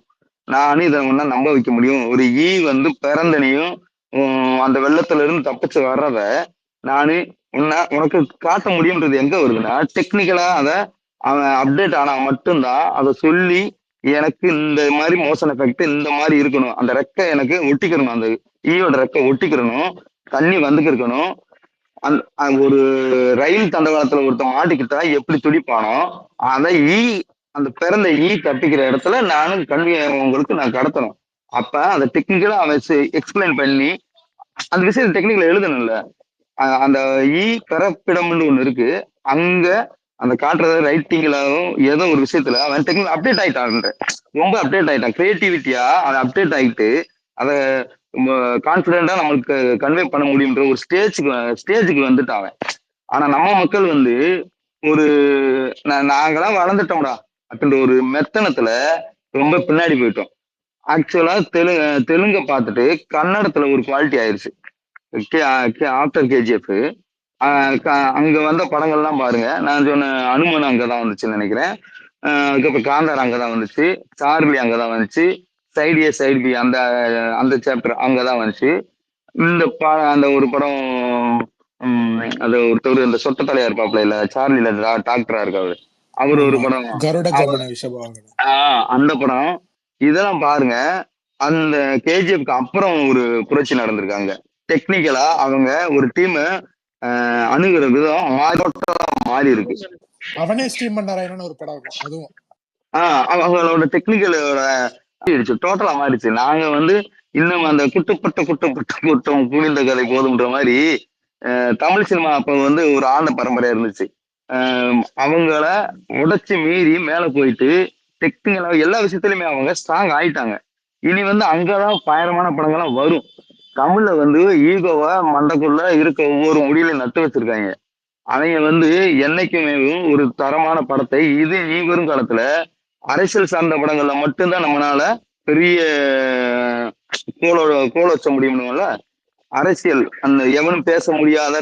நானு இதை ஒன்னா நம்ப வைக்க முடியும். ஒரு வந்து பிறந்தனையும் அந்த வெள்ளத்துல இருந்து தப்பிச்சு வர்றத நானு உனக்கு காட்ட முடியும்ன்றது எங்க வருதுன்னா, டெக்னிக்கலா அதை அவன் அப்டேட் ஆனா மட்டும்தான் அதை சொல்லி எனக்கு இந்த மாதிரி மோஷன் எஃபெக்ட் இந்த மாதிரி இருக்கணும், அந்த ரெக்கை எனக்கு ஒட்டிக்கிறணும், அந்த ஈயோட ரெக்கை ஒட்டிக்கிறணும், தண்ணி வந்துக்கு இருக்கணும், ஒரு ரயில் தண்டவாளத்துல ஒருத்தன் மாட்டிக்கிட்டா எப்படி துடிப்பானோ அதை அந்த பிறந்த தப்பிக்கிற இடத்துல நானும் உங்களுக்கு நான் கடத்தணும். அப்ப அந்த டெக்னிக்கலா அவன் எக்ஸ்பிளைன் பண்ணி அந்த விஷயத்த டெக்னிக்கல எழுதணும்ல. அந்த பிறப்பிடம்னு ஒண்ணு இருக்கு, அங்க அந்த காட்டுறது ரைட்டிங்லாவும் ஏதோ ஒரு விஷயத்துல அவன் டெக்னிக்கல் அப்டேட் ஆயிட்டான், ரொம்ப அப்டேட் ஆயிட்டான், கிரியேட்டிவிட்டியா அதை அப்டேட் ஆகிட்டு அதை கான்பிடண்டா நம்மளுக்கு கன்வே பண்ண முடியும்ன்ற ஒரு ஸ்டேஜுக்கு வந்துட்டாங்க. ஆனா நம்ம மக்கள் வந்து ஒரு நாங்கெல்லாம் வளர்ந்துட்டோம்டா அப்படின்ற ஒரு மெத்தனத்துல ரொம்ப பின்னாடி போயிட்டோம். ஆக்சுவலா தெலுங்க பார்த்துட்டு கன்னடத்துல ஒரு குவாலிட்டி ஆயிடுச்சு. ஆஃப்டர் கேஜிஎஃப் அங்க வந்த படங்கள்லாம் பாருங்க, நான் சொன்ன அனுமன் அங்கதான் வந்துச்சுன்னு நினைக்கிறேன், அதுக்கப்புறம் காந்தார் அங்கதான் வந்துச்சு, சார்லி அங்கதான் வந்துச்சு, சைடு ஏ சைடு பி அந்த அந்த சாப்டர் அங்கதான் வந்துச்சு. இந்த அந்த ஒரு படம் அது ஒருத்தர் இந்த சொட்ட தலையா இருப்பாப்ல இல்ல சார்லில டாக்டரா இருக்காரு, அவரு ஒரு படம் அந்த படம். இதெல்லாம் பாருங்க, அந்த கேஜிஎஃப்க்கு அப்புறம் ஒரு புரட்சி நடந்திருக்காங்க. டெக்னிக்கலா அவங்க ஒரு டீம் அணுகிற விதம் மாறி இருக்கு. அவனே ஸ்டீம் பண்ணாராயனு ஒரு படம் இருக்கும், அதுவும் அவங்களோட டெக்னிக்கலோட டோட்டலா மாறிடுச்சு. நாங்க வந்து இன்னும் அந்த குட்டுப்பட்ட குட்டம் குனிந்த கதை போதும்ன்ற மாதிரி தமிழ் சினிமா அப்ப வந்து ஒரு ஆண்ட பரம்பரையா இருந்துச்சு. அவங்கள உடைச்சு மீறி மேல போயிட்டு டெக்னிக்கலா எல்லா விஷயத்திலுமே அவங்க ஸ்ட்ராங் ஆயிட்டாங்க. இனி வந்து அங்கதான் பயங்கரமான படங்கள்லாம் வரும். தமிழ்ல வந்து ஈகோவை மண்டக்குள்ள இருக்க ஒவ்வொரு முடியலையும் நட்டு வச்சிருக்காங்க. அவங்க வந்து என்னைக்குமே ஒரு தரமான படத்தை இனி வரும் காலத்துல அரசியல் சார்ந்த படங்கள்ல மட்டும்தான் நம்மளால பெரிய கோல வச்ச முடியும்ல. அரசியல் அந்த எவனும் பேச முடியாத,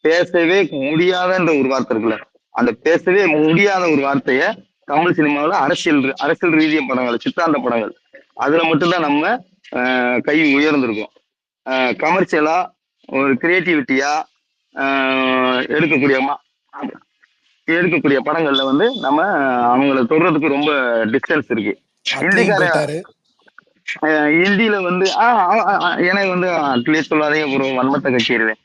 பேசவே முடியாதன்ற ஒரு வார்த்தை இருக்குல்ல, அந்த பேசவே முடியாத ஒரு வார்த்தைய தமிழ் சினிமாவில் அரசியல் ரீதிய படங்கள், சித்தாந்த படங்கள், அதுல மட்டும்தான் நம்ம கை உயர்ந்திருக்கும். கமர்ஷியலா ஒரு கிரியேட்டிவிட்டியா எடுக்கக்கூடிய படங்கள்ல வந்து நம்ம அவங்கள தொடர்றதுக்கு ரொம்ப டிஸ்டன்ஸ் இருக்கு. இந்தியில வந்து எனக்கு வந்து அட்லீஸ்ட் சொல்லாதீங்க ப்ரோ, வன்மத்தை கட்சிடுவேன்.